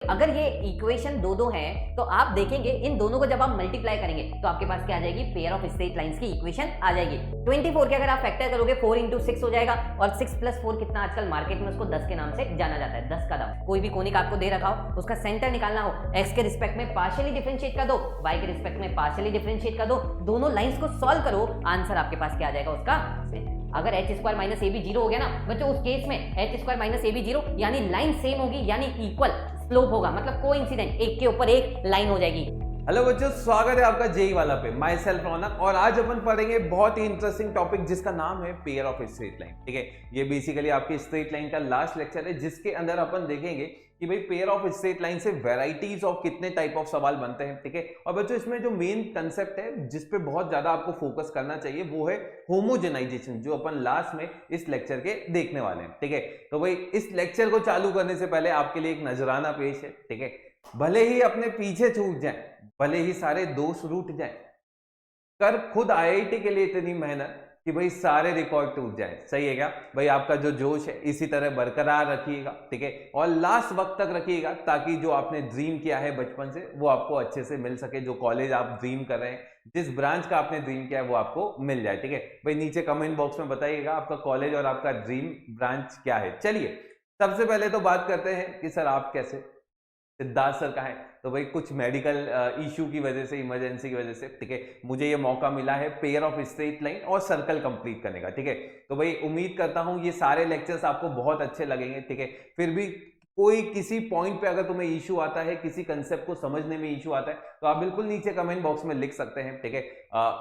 अगर ये इक्वेशन दो दो है तो आप देखेंगे इन दोनों को जब आप मल्टीप्लाई करेंगे तो आपके पास क्या आ जाएगी, पेयर ऑफ स्ट्रेट लाइंस की इक्वेशन आ जाएगी। 24 के अगर आप फैक्टर करोगे 4 इंटू 6 हो जाएगा, और 6 प्लस 4 कितना आजकल मार्केट में उसको 10 के नाम से जाना जाता है, 10 का दाम। कोई भी कोनिक आपको दे रखा हो, उसका सेंटर निकालना हो, x के रिस्पेक्ट में पार्शियली डिफरेंशिएट कर दो, y के रिस्पेक्ट में पार्शियली डिफरेंशिएट कर दो, दोनों लाइंस को सॉल्व करो, आंसर आपके पास क्या आ जाएगा उसका। अगर h square minus a b zero हो गया ना बच्चों, उस केस में h square minus a b zero यानी लाइन सेम होगी, यानी इक्वल स्लोप होगा, मतलब कोइंसिडेंट, एक के ऊपर एक लाइन हो जाएगी। हेलो बच्चों, स्वागत है आपका जेई वाला पे। माई सेल्फ रौनक, और आज अपन पढ़ेंगे बहुत ही इंटरेस्टिंग टॉपिक जिसका नाम है पेयर ऑफ स्ट्रेट लाइन। ठीक है, ये बेसिकली आपकी स्ट्रेट लाइन का लास्ट लेक्चर है जिसके अंदर अपन देखेंगे कि भाई पेयर ऑफ स्ट्रेट लाइन से वैरायटीज ऑफ कितने टाइप ऑफ सवाल बनते हैं। ठीक है, और बच्चों इसमें जो मेन कंसेप्ट है जिस पे बहुत ज्यादा आपको फोकस करना चाहिए वो है होमोजेनाइजेशन, जो अपन लास्ट में इस लेक्चर के देखने वाले हैं। ठीक है, तो भाई इस लेक्चर को चालू करने से पहले आपके लिए एक नजराना पेश है। ठीक है, भले ही अपने पीछे छूट जाए, भले ही सारे दोस्त रूठ जाए, कर खुद आईआईटी के लिए इतनी मेहनत कि भाई सारे रिकॉर्ड टूट जाए। सही है क्या भाई? आपका जो जोश है इसी तरह बरकरार रखिएगा। ठीक है, और लास्ट वक्त तक रखिएगा ताकि जो आपने ड्रीम किया है बचपन से वो आपको अच्छे से मिल सके। जो कॉलेज आप ड्रीम कर रहे हैं, जिस ब्रांच का आपने ड्रीम किया है वो आपको मिल जाए। ठीक है भाई, नीचे कमेंट बॉक्स में बताइएगा आपका कॉलेज और आपका ड्रीम ब्रांच क्या है। चलिए सबसे पहले तो बात करते हैं कि सर आप कैसे, सिद्धार्थ सर का है तो भाई कुछ मेडिकल इश्यू की वजह से, इमरजेंसी की वजह से, ठीक है, मुझे ये मौका मिला है पेयर ऑफ स्ट्रेट लाइन और सर्कल कंप्लीट करने का। ठीक है, तो भाई उम्मीद करता हूं ये सारे लेक्चर्स आपको बहुत अच्छे लगेंगे। ठीक है, फिर भी कोई किसी पॉइंट पे अगर तुम्हें इशू आता है, किसी कंसेप्ट को समझने में इशू आता है, तो आप बिल्कुल नीचे कमेंट बॉक्स में लिख सकते हैं। ठीक है,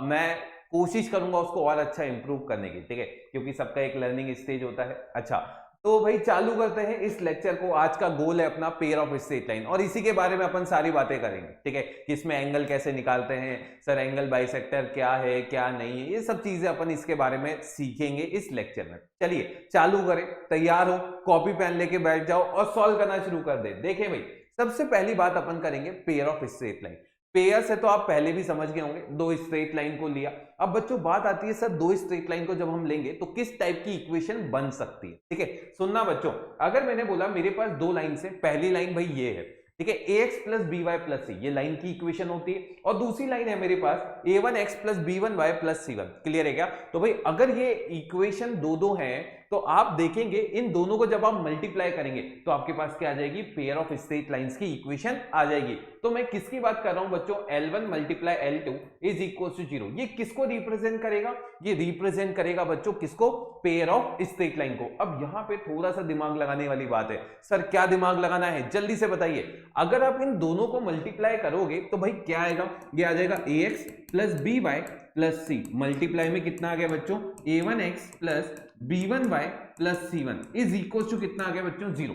मैं कोशिश करूंगा उसको और अच्छा इंप्रूव करने की। ठीक है, क्योंकि सबका एक लर्निंग स्टेज होता है। अच्छा, तो भाई चालू करते हैं इस लेक्चर को। आज का गोल है अपना पेयर ऑफ स्ट्रेट लाइन, और इसी के बारे में अपन सारी बातें करेंगे। ठीक है, कि इसमें एंगल कैसे निकालते हैं, सर एंगल बाइसेक्टर क्या है क्या नहीं है, ये सब चीजें अपन इसके बारे में सीखेंगे इस लेक्चर में। चलिए चालू करें, तैयार हो, कॉपी पेन लेके बैठ जाओ और सॉल्व करना शुरू कर दे। देखें भाई, सबसे पहली बात अपन करेंगे pair of straight line. Pair से तो आप पहले भी समझ गए होंगे, दो स्ट्रेट लाइन को लिया। अब बच्चों बात आती है सर दो स्ट्रेट लाइन को जब हम लेंगे तो किस टाइप की इक्वेशन बन सकती है। ठीक है, सुनना बच्चों, अगर मैंने बोला मेरे पास दो लाइन से, पहली लाइन भाई ये है, ठीक है, ax plus b y plus c, ये लाइन की इक्वेशन होती है, और दूसरी लाइन है मेरे पास a1x plus b1y plus c1। Clear है क्या? तो भाई अगर ये इक्वेशन दो दो है तो आप देखेंगे इन दोनों को जब आप मल्टीप्लाई करेंगे तो आपके पास क्या आ जाएगी, पेयर ऑफ स्ट्रेट लाइंस की इक्वेशन आ जाएगी। तो मैं किसकी बात कर रहा हूं बच्चों, L1 multiply L2 is equal to 0। ये किसको रिप्रेजेंट करेगा? ये रिप्रेजेंट करेगा बच्चों किसको, पेयर ऑफ स्ट्रेट लाइन को। अब यहां पे थोड़ा सा दिमाग लगाने वाली बात है। सर क्या दिमाग लगाना है, जल्दी से बताइए। अगर आप इन दोनों को मल्टीप्लाई करोगे तो भाई क्या आएगा, ये आ जाएगा ax plus b y plus c, multiply में कितना आ गया बच्चों, a1x plus b1y plus c1 is equal to कितना आ गया बच्चों, 0।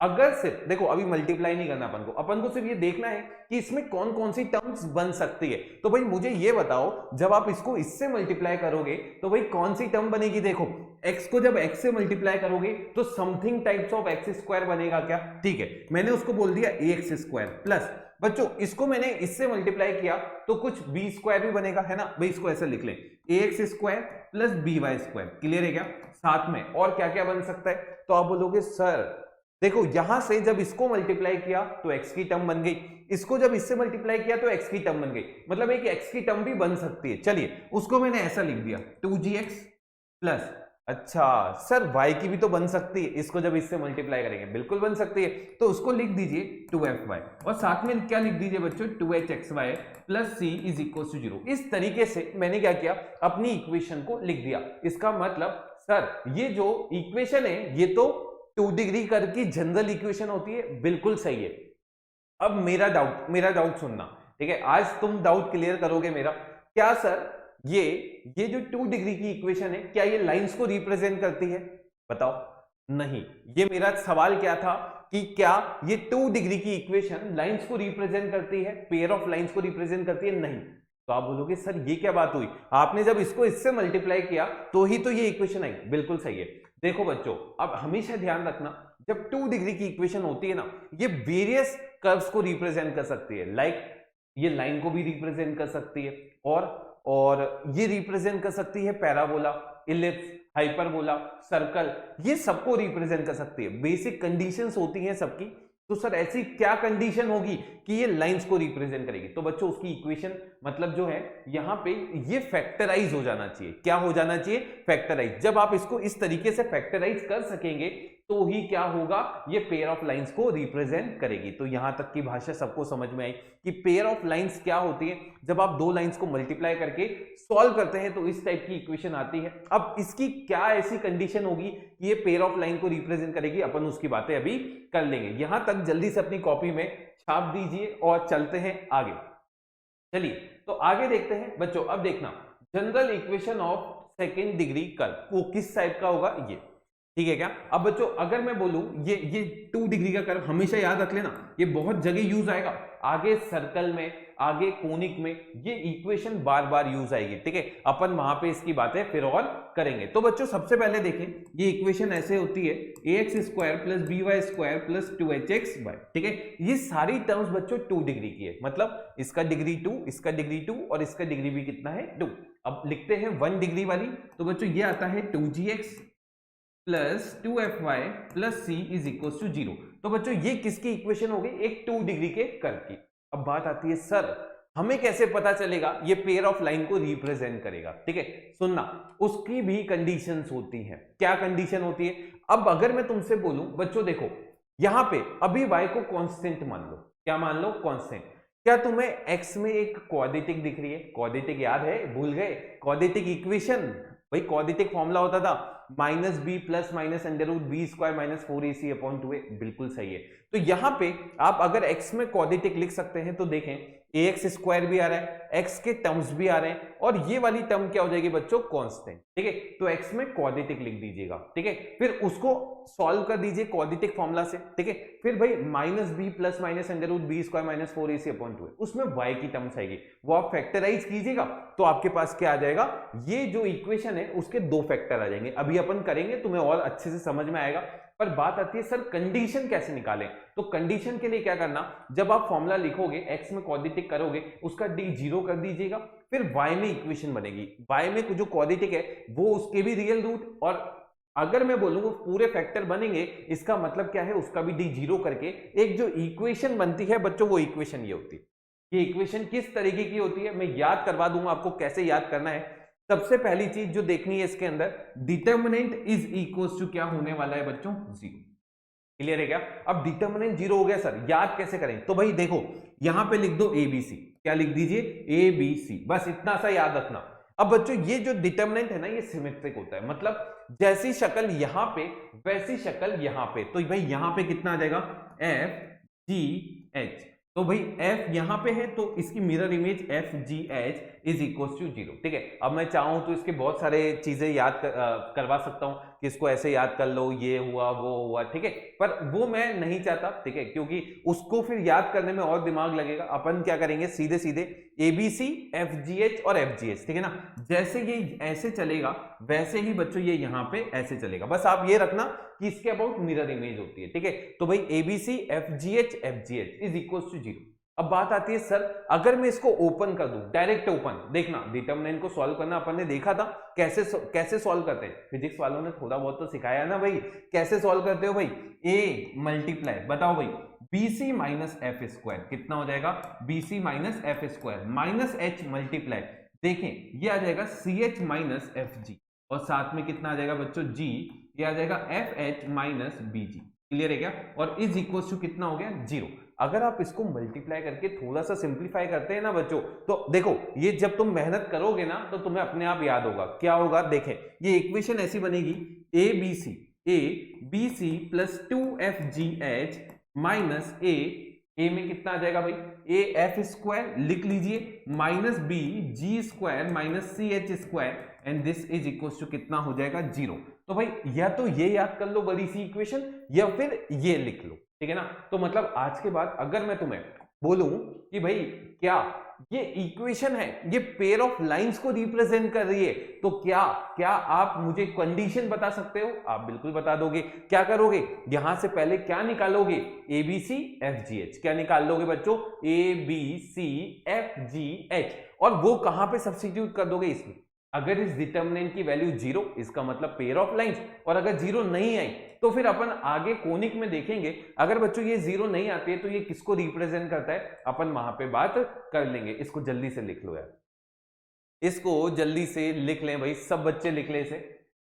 अगर सिर्फ देखो, अभी मल्टीप्लाई नहीं करना अपन को सिर्फ ये देखना है कि इसमें कौन कौन सी टर्म्स बन सकती है। तो भाई मुझे ये बताओ, जब आप इसको इससे मल्टीप्लाई करोगे तो भाई कौन सी टर्म बनेगी। देखो x को जब x से मल्टीप्लाई करोगे तो something types of x square बनेगा क्या? ठीक है, मैंने उसको बोल दिया ax स्क्वायर प्लस, बच्चों इसको मैंने इससे मल्टीप्लाई किया तो कुछ बी स्क्वायर भी बनेगा, है ना भाई? इसको ऐसे लिख लें, ax square plus b y square. Clear है क्या? साथ में और क्या क्या बन सकता है? तो आप बोलोगे सर देखो यहां से जब इसको मल्टीप्लाई किया तो x की टर्म बन गई, इसको जब इससे मल्टीप्लाई किया तो x की टर्म बन गई, मतलब एक x की टर्म भी बन सकती है। चलिए उसको मैंने ऐसा लिख दिया 2gx प्लस, अच्छा सर y की भी तो बन सकती है, इसको जब इससे मल्टीप्लाई करेंगे बिल्कुल बन सकती है, तो उसको लिख दीजिए 2fy, और साथ में क्या लिख दीजिए बच्चों, 2hxy plus c is equal to 0। इस तरीके से मैंने क्या किया, अपनी इक्वेशन को लिख दिया। इसका मतलब सर ये जो इक्वेशन है ये तो 2 डिग्री कर्व की जनरल इक्वेशन होती है, बिल्कुल सही है। अब मेरा डाउट सुनना, ठीक है, आज तुम डाउट क्लियर करोगे मेरा। क्या सर ये जो 2 डिग्री की इक्वेशन है क्या ये लाइंस को रिप्रेजेंट करती है? बताओ। नहीं, ये मेरा सवाल क्या था कि क्या ये 2 डिग्री की इक्वेशन लाइंस को रिप्रेजेंट करती है, पेयर ऑफ लाइंस को रिप्रेजेंट करती है? नहीं। तो आप बोलोगे सर ये क्या बात हुई, आपने जब इसको इससे मल्टीप्लाई किया तो ही तो ये इक्वेशन आई। बिल्कुल सही है। देखो बच्चों, अब हमेशा ध्यान रखना, जब 2 डिग्री की इक्वेशन होती है ना, ये वेरियस कर्व्स को रिप्रेजेंट कर सकती है। लाइक ये लाइन को भी रिप्रेजेंट कर सकती है, और ये रिप्रेजेंट कर सकती है पैराबोला, इलिप्स, हाइपरबोला, सर्कल, ये सबको रिप्रेजेंट कर सकती है। बेसिक कंडीशंस होती हैं सबकी तो सर ऐसी क्या कंडीशन होगी कि ये लाइंस को रिप्रेजेंट करेगी? तो बच्चों उसकी इक्वेशन मतलब जो है यहाँ पे ये फैक्टराइज हो जाना चाहिए। क्या हो जाना चाहिए? फैक्टराइज। जब आप इसको इस तरीके से फैक्टराइज कर सकेंगे तो ही क्या होगा, ये पेयर ऑफ लाइंस को रिप्रेजेंट करेगी। तो यहां तक की भाषा सबको समझ में आई कि पेयर ऑफ लाइंस क्या होती है। जब आप दो लाइंस को मल्टीप्लाई करके सॉल्व करते हैं तो इस टाइप की इक्वेशन आती है। अब इसकी क्या ऐसी कंडीशन होगी कि ये पेयर ऑफ लाइन को रिप्रेजेंट करेगी, अपन उसकी बातें अभी कर लेंगे। यहां तक जल्दी से अपनी कॉपी में छाप दीजिए और चलते हैं आगे। चलिए तो आगे देखते हैं बच्चों। अब देखना, general equation of second degree curve वो किस टाइप का होगा, ये ठीक है क्या? अब बच्चों अगर मैं बोलूं ये 2 डिग्री का कर्व, हमेशा याद रख लेना ये बहुत जगह यूज आएगा, आगे सर्कल में, आगे कोनिक में ये इक्वेशन बार बार यूज आएगी, ठीक है? अपन वहां पे इसकी बातें फिर और करेंगे। तो बच्चों सबसे पहले देखें, ये इक्वेशन ऐसे होती है ax² + by² + 2hx/, ठीक है? ये सारी टर्म्स बच्चों 2 डिग्री की है, मतलब इसका डिग्री 2, इसका डिग्री 2 और इसका डिग्री भी कितना है 2। अब लिखते हैं 1 डिग्री वाली, तो बच्चों ये आता है 2gx + 2fy + c = 0। तो बच्चों ये किसकी इक्वेशन हो गई? एक 2 डिग्री के कर्व की। अब बात आती है सर हमें कैसे पता चलेगा ये पेयर ऑफ लाइन को रिप्रेजेंट करेगा, ठीक है? सुनना, उसकी भी कंडीशंस होती हैं। क्या कंडीशन होती है? अब अगर मैं तुमसे बोलूं बच्चों देखो यहां पे अभी y को कांस्टेंट मान लो। क्या मान लो? कांस्टेंट। क्या तुम्हें x में एक क्वाड्रेटिक दिख रही है? क्वाड्रेटिक याद है? भूल गए? क्वाड्रेटिक इक्वेशन, भाई क्वाड्रेटिक फॉर्मूला होता था -b + -√b² - 4ac/2a। बिल्कुल सही है। तो यहां पे आप अगर x में क्वाड्रेटिक लिख सकते हैं तो देखें ax² भी आ रहा है, x के टर्म्स भी आ रहे हैं और ये वाली टर्म क्या हो जाएगी बच्चों? कांस्टेंट, ठीक है? तो x में क्वाड्रेटिक लिख दीजिएगा, ठीक है? फिर उसको सॉल्व कर दीजिए क्वाड्रेटिक फॉर्मूला से, ठीक है? फिर भाई -b + -√b² - 4ac/2a, उसमें y की टर्म्स आएगी, वो आप फैक्टराइज कीजिएगा तो आपके पास क्या आ जाएगा? ये जो इक्वेशन है उसके 2 फैक्टर आ जाएंगे। अभी अपन करेंगे, तुम्हें और अच्छे से समझ में आएगा। पर बात आती है सर कंडीशन कैसे निकालें? तो कंडीशन के लिए क्या करना, जब आप फॉर्मूला लिखोगे x में क्वाड्रेटिक करोगे उसका d 0 कर दीजिएगा, फिर y में इक्वेशन बनेगी, y में जो क्वाड्रेटिक है वो उसके भी रियल रूट, और अगर मैं बोलूंगा पूरे फैक्टर बनेंगे, इसका मतलब क्या है? उसका भी d 0 करके एक जो इक्वेशन बनती है बच्चों, वो इक्वेशन ये होती है। ये इक्वेशन किस तरीके की होती है मैं याद करवा दूंगा आपको कैसे याद करना है। सबसे पहली चीज जो देखनी है इसके अंदर, डिटर्मिनेंट इज इक्वल्स टू क्या होने वाला है बच्चों? 0। क्लियर है क्या? अब डिटर्मिनेंट 0 हो गया सर, याद कैसे करें? तो भाई देखो यहां पे लिख दो ABC। क्या लिख दीजिए? ABC, बस इतना सा याद रखना। अब बच्चों ये जो डिटर्मिनेंट है ना ये सिमेट्रिक होता है, मतलब जैसी शक्ल यहां पे वैसी शक्ल यहां पे। तो भाई यहां पे कितना आ जाएगा? FGH। तो भाई f यहां पे है तो इसकी मिरर इमेज FGH = 0, ठीक है? अब मैं चाहूं तो इसके बहुत सारे चीजें याद करवा सकता हूं कि इसको ऐसे याद कर लो, ये हुआ वो हुआ, ठीक है? पर वो मैं नहीं चाहता, ठीक है? क्योंकि उसको फिर याद करने में और दिमाग लगेगा। अपन क्या करेंगे, सीधे सीधे ABC, FGH और FGH, ठीक है ना? जैसे ये ऐसे चलेगा वैसे ही बच्चों ये यहाँ पे ऐसे चलेगा। बस आप ये रखना कि इसके अबाउट मिरर इमेज होती है, ठीक है? तो भाई ABC, FGH, FGH = 0। अब बात आती है सर अगर मैं इसको ओपन कर दूं, डायरेक्ट ओपन, देखना डिटर्मिनेंट को सॉल्व करना अपन ने देखा था कैसे सॉल्व करते हैं, फिजिक्स वालों ने थोड़ा बहुत तो सिखाया ना भाई। कैसे सॉल्व करते हो भाई? A मल्टीप्लाई, बताओ भाई, BC - f² कितना हो जाएगा? BC - f² - h मल्टीप्लाई, देखें ये आ जाएगा CH - FG और साथ में कितना आ जाएगा बच्चों? G, ये आ जाएगा FH - BG। क्लियर है क्या? और इज इक्वल टू कितना हो गया? 0। अगर आप इसको मल्टीप्लाई करके थोड़ा सा सिंप्लीफाई करते हैं ना बच्चों, तो देखो ये जब तुम मेहनत करोगे ना तो तुम्हें अपने आप याद होगा। क्या होगा? देखें ये इक्वेशन ऐसी बनेगी ABC + 2FGH - A में कितना आ जाएगा भाई? AF² लिख लीजिए -BG² - CH² and this is equal to कितना हो जाएगा? 0। तो भाई या तो ये याद कर लो बड़ी सी इक्वेशन या फिर ये लिख लो, ठीक है ना? तो मतलब आज के बाद अगर मैं तुम्हें बोलूं कि भाई क्या ये इक्वेशन है, ये पेयर ऑफ लाइंस को रिप्रेजेंट कर रही है, तो क्या आप मुझे कंडीशन बता सकते हो? आप बिल्कुल बता दोगे। क्या करोगे? यहां से पहले क्या निकालोगे? ABC, FGH। क्या निकाल लोगे बच्चों? ABC, FGH। और वो कहां पे सब्स्टिट्यूट कर दोगे? इसमें। अगर इस डिटर्मिनेंट की वैल्यू 0 इसका मतलब पेयर ऑफ लाइंस, और अगर 0 नहीं आई तो फिर अपन आगे कोनिक में देखेंगे, अगर बच्चों ये 0 नहीं आती है तो ये किसको रिप्रेजेंट करता है, अपन वहां पे बात कर लेंगे। इसको जल्दी से लिख लो यार, इसको जल्दी से लिख लें भाई, सब बच्चे लिख लें इसे,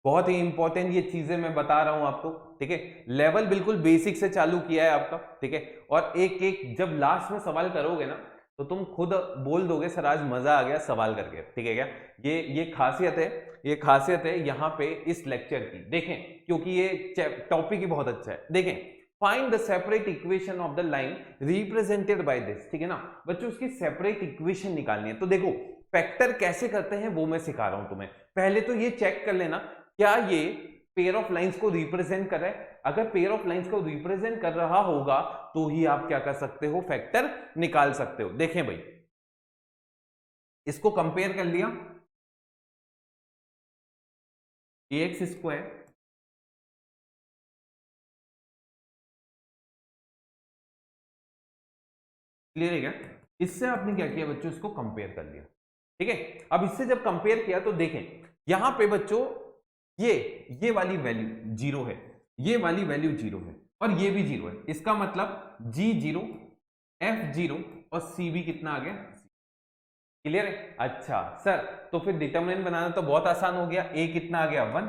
बहुत ही इंपॉर्टेंट ये चीजें मैं बता रहा हूं आपको, ठीक है। लेवल बिल्कुल बेसिक से चालू किया है आपका, ठीक है। और एक एक जब लास्ट में सवाल करोगे ना तो तुम खुद बोल दोगे सर आज मजा आ गया सवाल करके, ठीक है क्या। ये खासियत है, ये खासियत है यहाँ पे इस लेक्चर की, देखें क्योंकि ये टॉपिक ही बहुत अच्छा है। देखें, find the separate equation of the line represented by this, ठीक है ना बच्चों, उसकी सेपरेट इक्वेशन निकालनी है। तो देखो फैक्टर कैसे करते हैं वो मैं सिखा रहा हूं तुम्हें। पहले तो ये चेक कर लेना क्या ये पेयर ऑफ लाइंस को रिप्रेजेंट कर रहा है। अगर पेयर ऑफ लाइंस को रिप्रेजेंट कर रहा होगा तो ही आप क्या कर सकते हो, फैक्टर निकाल सकते हो। देखें भाई, इसको कंपेयर कर लिया, ax स्क्वायर क्लियर है क्या, इससे आपने क्या किया बच्चों, इसको कंपेयर कर लिया, ठीक है। अब इससे जब कंपेयर किया तो देखें यहां पे बच्चों ये वाली वैल्यू 0 है, ये वाली वैल्यू 0 है और ये भी 0 है। इसका मतलब g0, f0 और c भी कितना आ गया, क्लियर है। अच्छा सर तो फिर डिटरमिनेंट बनाना तो बहुत आसान हो गया, a कितना आ गया 1,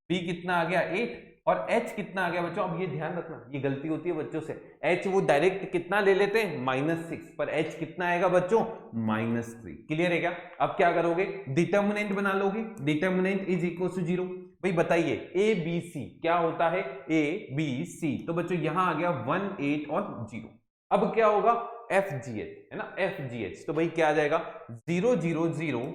b कितना आ गया 8 और h कितना आ गया बच्चों। अब ये ध्यान रखना, ये गलती होती है बच्चों से, h वो डायरेक्ट कितना ले लेते हैं -6, पर h कितना आएगा बच्चों -3, क्लियर है क्या। अब क्या करोगे, डिटरमिनेंट बना लोगे, डिटरमिनेंट इज इक्वल टू 0। भाई बताइए a b c क्या होता है, a b c, तो बच्चों यहां आ गया 1 8 और 0। अब क्या होगा FGH है ना, FGH, तो भाई क्या आ जाएगा 0 0 0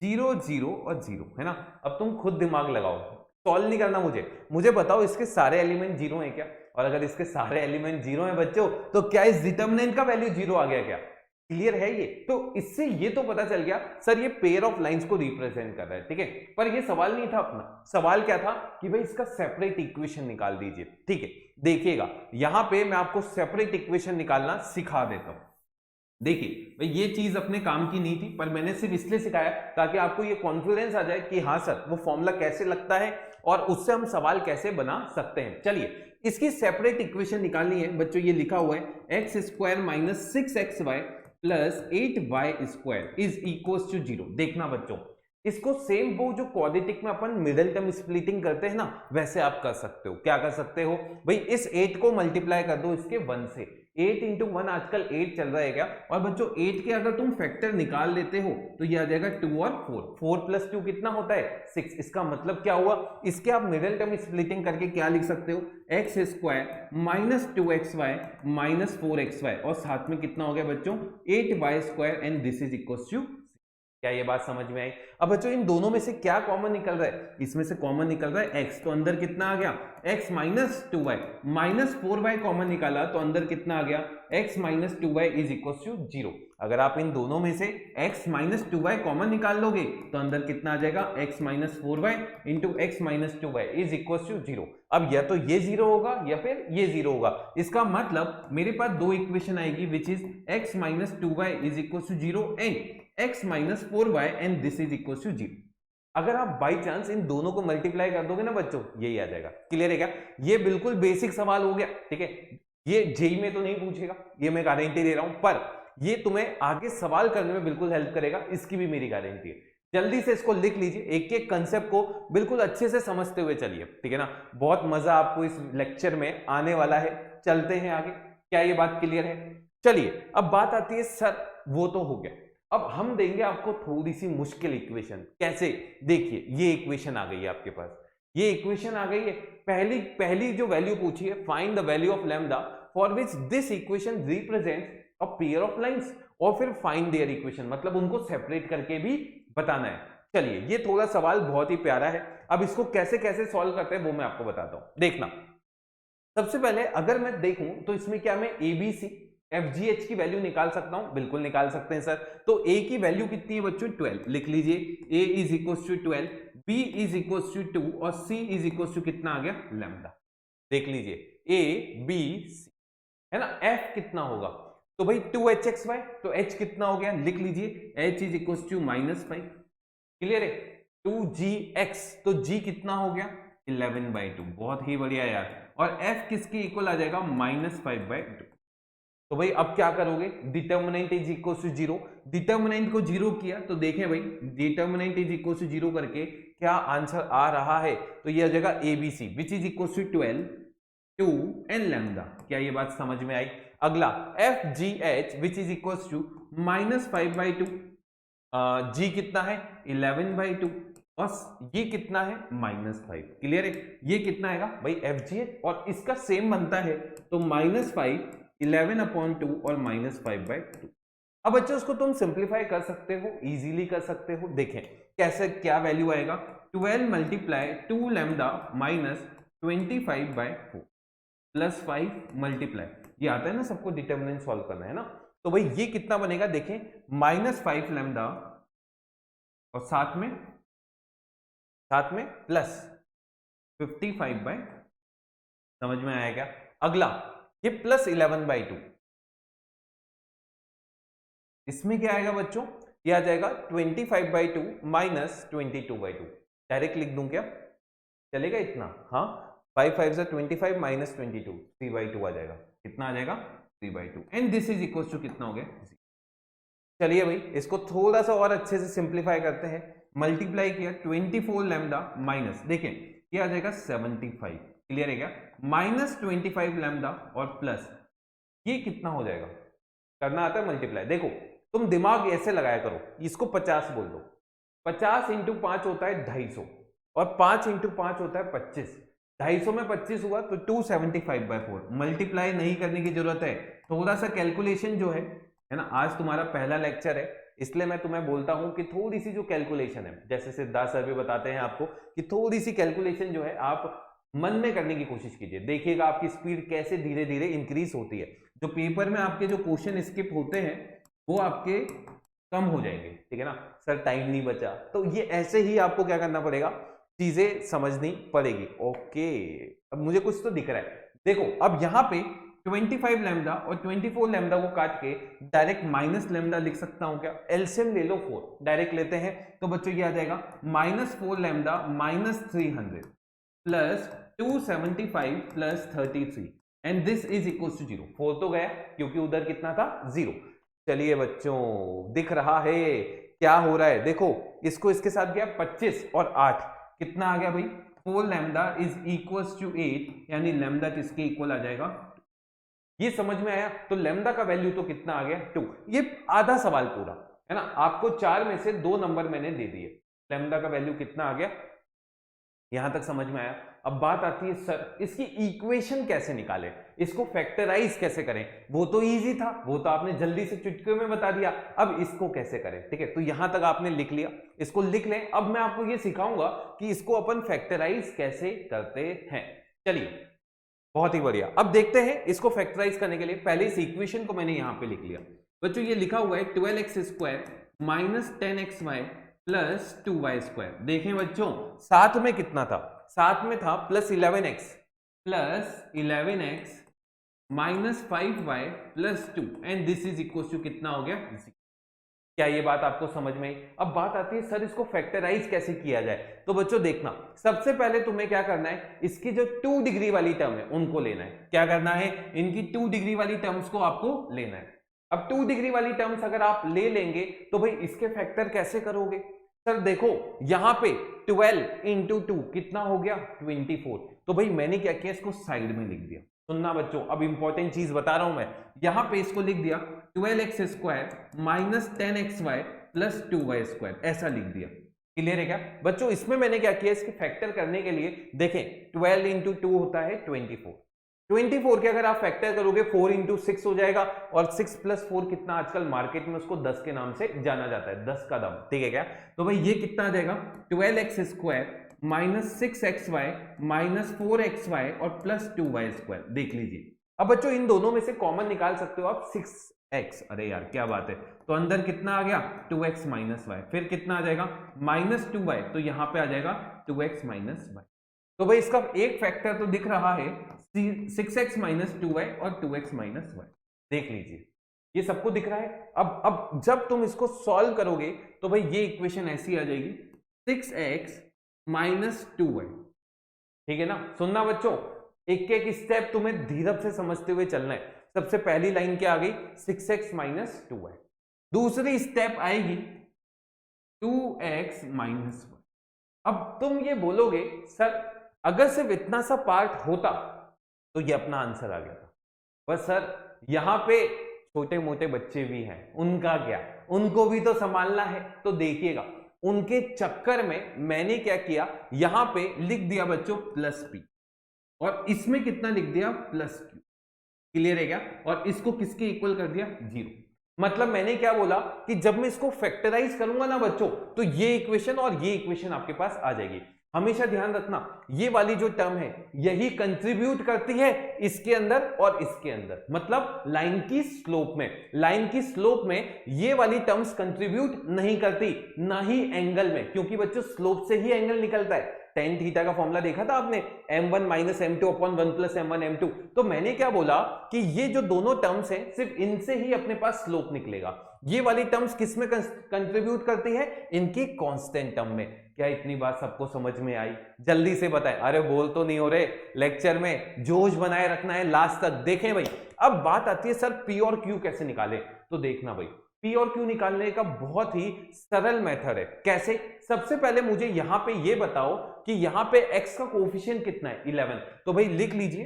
0 0 और 0 है ना। अब तुम खुद दिमाग लगाओ, सॉल्व नहीं करना मुझे बताओ इसके सारे एलिमेंट 0 है क्या, और अगर इसके सारे एलिमेंट 0 है बच्चों तो क्या इस डिटरमिनेंट का वैल्यू 0 आ गया क्या, क्लियर है ये। तो इससे ये तो पता चल गया सर ये पेयर ऑफ लाइंस को रिप्रेजेंट कर रहा है, ठीक है। पर ये सवाल नहीं था अपना, सवाल क्या था कि भाई इसका सेपरेट इक्वेशन निकाल दीजिए, ठीक है। देखिएगा यहां पे मैं आपको सेपरेट इक्वेशन निकालना सिखा देता हूं। देखिए भाई ये चीज अपने काम की नहीं थी, पर मैंने सिर्फ इसलिए सिखाया ताकि आपको ये कॉन्फिडेंस आ जाए कि हाँ सर वो फॉर्मूला कैसे लगता है और उससे हम सवाल कैसे बना सकते हैं। चलिए इसकी सेपरेट इक्वेशन निकालनी है बच्चों, ये लिखा हुआ है x square minus 6xy plus 8y square is equal to 0। देखना बच्चों इसको सेम वो जो क्वाड्रेटिक में अपन मिडिल टर्म स्प्लिटिंग करते हैं ना वैसे आप कर सकते हो। क्या कर सकते हो भाई, इस 8 को मल्टीप्लाई कर दो इसके 1 से, 8 इंटू 1 आजकल 8 चल रहा है क्या, और बच्चों 8 के अगर तुम फैक्टर निकाल लेते हो तो ये आ जाएगा 2 और 4, 4 प्लस 2 कितना होता है 6। इसका मतलब क्या हुआ, इसके आप मिडिल टर्म स्प्लिटिंग करके क्या लिख सकते हो, x square minus 2xy minus 4xy और साथ में कितना हो गया बच्चों 8y square and this is equal to. क्या ये बात समझ में आई। अब बच्चों इन दोनों में से क्या कॉमन निकल रहा है, इसमें से कॉमन निकल रहा है x, तो अंदर कितना आ गया x minus 2y minus 4y common निकाला तो अंदर कितना आ गया x minus 2y is equal to 0। अगर आप इन दोनों में से x माइनस 2y कॉमन निकाल लोगे तो अंदर कितना आ जाएगा x minus 4y into x minus 2y is equal to 0। अब या तो ये 0 होगा या फिर ये 0 होगा, इसका मतलब मेरे पास दो इक्वेशन आएगी which is x minus 2y is equal to 0 and x minus 4y and this is equal to 0। अगर आप बाई चांस इन दोनों को मल्टीप्लाई कर दोगे ना बच्चों यही आ जाएगा, क्लियर है क्या। ये बिल्कुल बेसिक सवाल हो गया, ठीक है। ये जेई में तो नहीं पूछेगा, ये मैं गारंटी दे रहा हूं, पर ये तुम्हें आगे सवाल करने में बिल्कुल हेल्प करेगा, इसकी भी मेरी गारंटी है। जल्दी से इसको लिख लीजिए, एक एक कंसेप्ट को बिल्कुल अच्छे से समझते हुए चलिए, ठीक है ना। बहुत मजा आपको इस लेक्चर में आने वाला है। चलते हैं आगे, क्या ये बात क्लियर है। चलिए अब बात आती है सर वो तो हो गया, अब हम देंगे आपको थोड़ी सी मुश्किल इक्वेशन। कैसे, देखिए ये इक्वेशन आ गई है आपके पास, ये इक्वेशन आ गई है। पहली जो वैल्यू पूछी है, find the value of lambda for which this equation represents a pair of lines, और फिर फाइंड देयर इक्वेशन, मतलब उनको सेपरेट करके भी बताना है। चलिए ये थोड़ा सवाल बहुत ही प्यारा है, अब इसको कैसे कैसे सॉल्व करते हैं वो मैं आपको बताता हूं। देखना सबसे पहले अगर मैं देखूं तो इसमें क्या मैं ABC FGH की वैल्यू निकाल सकता हूं, बिल्कुल निकाल सकते हैं सर। तो A की वैल्यू कितनी है बच्चों 12, लिख लीजिए A is equal to 12, B is equal to 2 और C इज इक्वल टू कितना आ गया लैम्डा। देख लीजिए A B C है ना। F कितना होगा तो भाई 2hxy, तो h कितना हो गया लिख लीजिए h is equal to -5, clear है। 2gx तो g कितना हो गया 11/2, बहुत ही बढ़िया यार। और f किसके इक्वल आ जाएगा, -5/2। तो भाई अब क्या करोगे, determinant is equal to 0, determinant को 0 किया तो देखें भाई डिटर्मिनेंट इज इक्वल टू 0 करके क्या आंसर आ रहा है, तो ये आ जाएगा ABC which is equal to 12, 2 and lambda. क्या ये बात समझ में आई? अगला FGH which is equal to -5/2, G कितना है 11/2 और ये कितना है -5। क्लियर है? ये कितना आएगा भाई FGH, और इसका सेम बनता है तो -5 11/2 और -5/2। अब बच्चों उसको तुम सिंप्लीफाई कर सकते हो, इजीली कर सकते हो। देखें कैसे, क्या वैल्यू आएगा, 12 मल्टीप्लाई 2 लैम्डा -25/4 प्लस 5 मल्टीप्लाई, ये आता है ना सबको डिटर्मिनेंट सॉल्व करना है ना, तो भाई ये कितना बनेगा, देखें -5 लैम्डा और साथ में प्लस 55/, समझ में आएगा? अगला ये प्लस 11/2, इसमें क्या आएगा बच्चों, ये आ जाएगा 25/2 माइनस 22/2। डायरेक्ट लिख दूं क्या, चलेगा इतना? हाँ, 5 5 से 25 माइनस 22, 3/2 आ जाएगा। कितना आ जाएगा, 3/2। And this is equal to कितना हो गया, चलिए भाई इसको थोड़ा सा और अच्छे से सिंप्लीफाई करते हैं। मल्टीप्लाई किया 24 लैम्डा माइनस, देखें ये आ जाएगा 75। क्लियर है क्या? -25 लैम्डा और प्लस ये कितना हो जाएगा, करना आता है मल्टीप्लाई। देखो तुम दिमाग ऐसे लगाया करो, इसको 50 बोल दो, 50 इंटू 5 होता है 250 और 5 इंटू 5 होता है 25। 250 में 25 हुआ तो 275/4। मल्टीप्लाई नहीं करने की जरूरत है, थोड़ा सा कैलकुलेशन जो है ना, आज तुम्हारा पहला लेक्चर है इसलिए मैं तुम्हें बोलता हूं कि थोड़ी सी जो कैलकुलेशन है, जैसे सिद्धार्थ सर भी बताते हैं आपको कि थोड़ी सी कैलकुलेशन जो है आप मन में करने की कोशिश कीजिए। देखिएगा आपकी स्पीड कैसे धीरे धीरे इंक्रीज होती है। जो पेपर में आपके जो क्वेश्चन स्किप होते हैं वो आपके कम हो जाएंगे, ठीक है ना सर, टाइम नहीं बचा, तो ये ऐसे ही आपको क्या करना पड़ेगा, चीजें समझनी पड़ेगी। ओके, अब मुझे कुछ तो दिख रहा है। देखो अब यहाँ पे 25 लैम्डा और 24 लैम्डा को काट के डायरेक्ट माइनस लैम्डा लिख सकता हूं क्या, एलसीएम ले लो 4, डायरेक्ट लेते हैं तो बच्चों ये आ जाएगा -4 lambda -300 plus 275 plus 33 and this is equal to 0। 4 तो गया क्योंकि उधर कितना था, 0। चलिए बच्चों दिख रहा है क्या हो रहा है, देखो इसको इसके साथ गया 25 और 8 कितना आ गया भाई, 4 लैम्डा इज इक्वल टू 8, यानी लैम्डा किसके इक्वल आ जाएगा, ये समझ में आया? तो लैम्डा का वैल्यू तो कितना आ गया, 2। ये आधा सवाल पूरा है ना, आपको 4 में से 2 नंबर मैंने दे दिए। लैम्डा का वैल्यू कितना आ गया, यहां तक समझ में आया? अब बात आती है सर इसकी इक्वेशन कैसे निकालें, इसको फैक्टराइज कैसे करें। वो तो इजी था, वो तो आपने जल्दी से चुटकियों में बता दिया, अब इसको कैसे करें। ठीक है, तो यहां तक आपने लिख लिया, इसको लिख लें। अब मैं आपको ये सिखाऊंगा कि इसको अपन फैक्टराइज कैसे करते हैं। चलिए बहुत ही बढ़िया, अब देखते हैं इसको फैक्टराइज करने के लिए। पहले इस इक्वेशन को मैंने यहां पे लिख लिया बच्चों, ये लिखा हुआ है 12x² minus 10xy plus 2y²। देखें बच्चों साथ में कितना था, साथ में था plus 11x minus 5y plus 2 and this is equal to कितना हो गया, क्या ये बात आपको समझ में आई? अब बात आती है सर इसको फैक्टराइज कैसे किया जाए। तो बच्चों देखना, सबसे पहले तुम्हें क्या करना है, इसकी जो 2 डिग्री वाली टर्म है उनको लेना है। क्या करना है, इनकी 2 डिग्री वाली टर्म्स को आपको लेना है। अब 2 डिग्री वाली टर्म्स अगर आप ले लेंगे तो भाई इसके फैक्टर कैसे करोगे। सर देखो यहां पे 12 इंटू 2 कितना हो गया, 24। तो भाई मैंने क्या किया, इसको साइड में लिख दिया। सुनना बच्चों, अब इंपॉर्टेंट चीज बता रहा हूं मैं, यहां पे इसको लिख दिया 12x² minus 10xy plus 2y², ऐसा लिख दिया। क्लियर है क्या बच्चों? इसमें मैंने क्या किया, इसके फैक्टर करने के लिए देखें 12 इंटू 2 होता है 24। 24 के अगर आप फैक्टर करोगे 4 इंटू 6 हो जाएगा, और 6 प्लस 4 कितना, आजकल मार्केट में उसको 10 के नाम से जाना जाता है, 10 का दम। ठीक है क्या? तो भाई ये कितना आ जाएगा, 12x² minus 6xy minus 4xy और प्लस 2y²। देख लीजिए, अब बच्चों इन दोनों में से कॉमन निकाल सकते हो आप 6x। अरे यार क्या बात है, तो अंदर कितना आ गया 2x माइनस y, फिर कितना आ जाएगा माइनस 2y, तो यहां पे आ जाएगा 2x माइनस y। तो भाई इसका एक फैक्टर तो दिख रहा है 6x माइनस 2y और 2x माइनस y। देख लीजिए ये सबको दिख रहा है। अब जब तुम इसको सॉल्व करोगे तो भाई ये इक्वेशन ऐसी आ जाएगी 6x माइनस 2y ठीक है ना। सुनना बच्चों, एक एक स्टेप तुम्हें धीरज से समझते हुए चलना है। सबसे पहली लाइन क्या आ गई, 6x माइनस 2y। दूसरी स्टेप आएगी 2x माइनस 1। अब तुम ये बोलोगे सर अगर सिर्फ इतना सा पार्ट होता तो ये अपना आंसर आ गया था, पर सर यहां पे छोटे मोटे बच्चे भी हैं, उनका क्या, उनको भी तो संभालना है। तो देखिएगा उनके चक्कर में मैंने क्या किया, यहां पे लिख दिया बच्चों प्लस p और इसमें कितना लिख दिया प्लस q। क्लियर है क्या। और इसको किसके इक्वल कर दिया, 0। मतलब मैंने क्या बोला कि जब मैं इसको फैक्टराइज करूंगा ना बच्चों, तो ये इक्वेशन और ये इक्वेशन आपके पास आ जाएगी। हमेशा ध्यान रखना ये वाली जो टर्म है यही कंट्रीब्यूट करती है इसके अंदर और इसके अंदर, मतलब लाइन की स्लोप में। लाइन की स्लोप में ये वाली टर्म्स कंट्रीब्यूट नहीं करती, ना ही एंगल में, क्योंकि बच्चों स्लोप से ही एंगल निकलता है। टेन थीटा का फॉर्मूला देखा था आपने, m1 minus m2 upon 1 plus m1 m2। तो मैंने क्या बोला कि ये जो दोनों टर्म्स हैं सिर्फ इनसे ही अपने पास स्लोप निकलेगा। ये वाली टर्म्स किस में कंट्रीब्यूट करती है, इनकी कांस्टेंट टर्म में। क्या इतनी बात सबको समझ में आई, जल्दी से बताएं। अरे बोल तो नहीं हो रहे, लेक्चर में जोश बनाए रखना है लास्ट तक। देखें भाई, अब बात आती है सर p और q कैसे निकाले। तो देखना भाई, p और q निकालने का बहुत ही सरल मेथड है। कैसे, सबसे पहले मुझे यहां पे ये बताओ कि यहां पे x का कोफिशिएंट कितना है, 11। तो भाई लिख लीजिए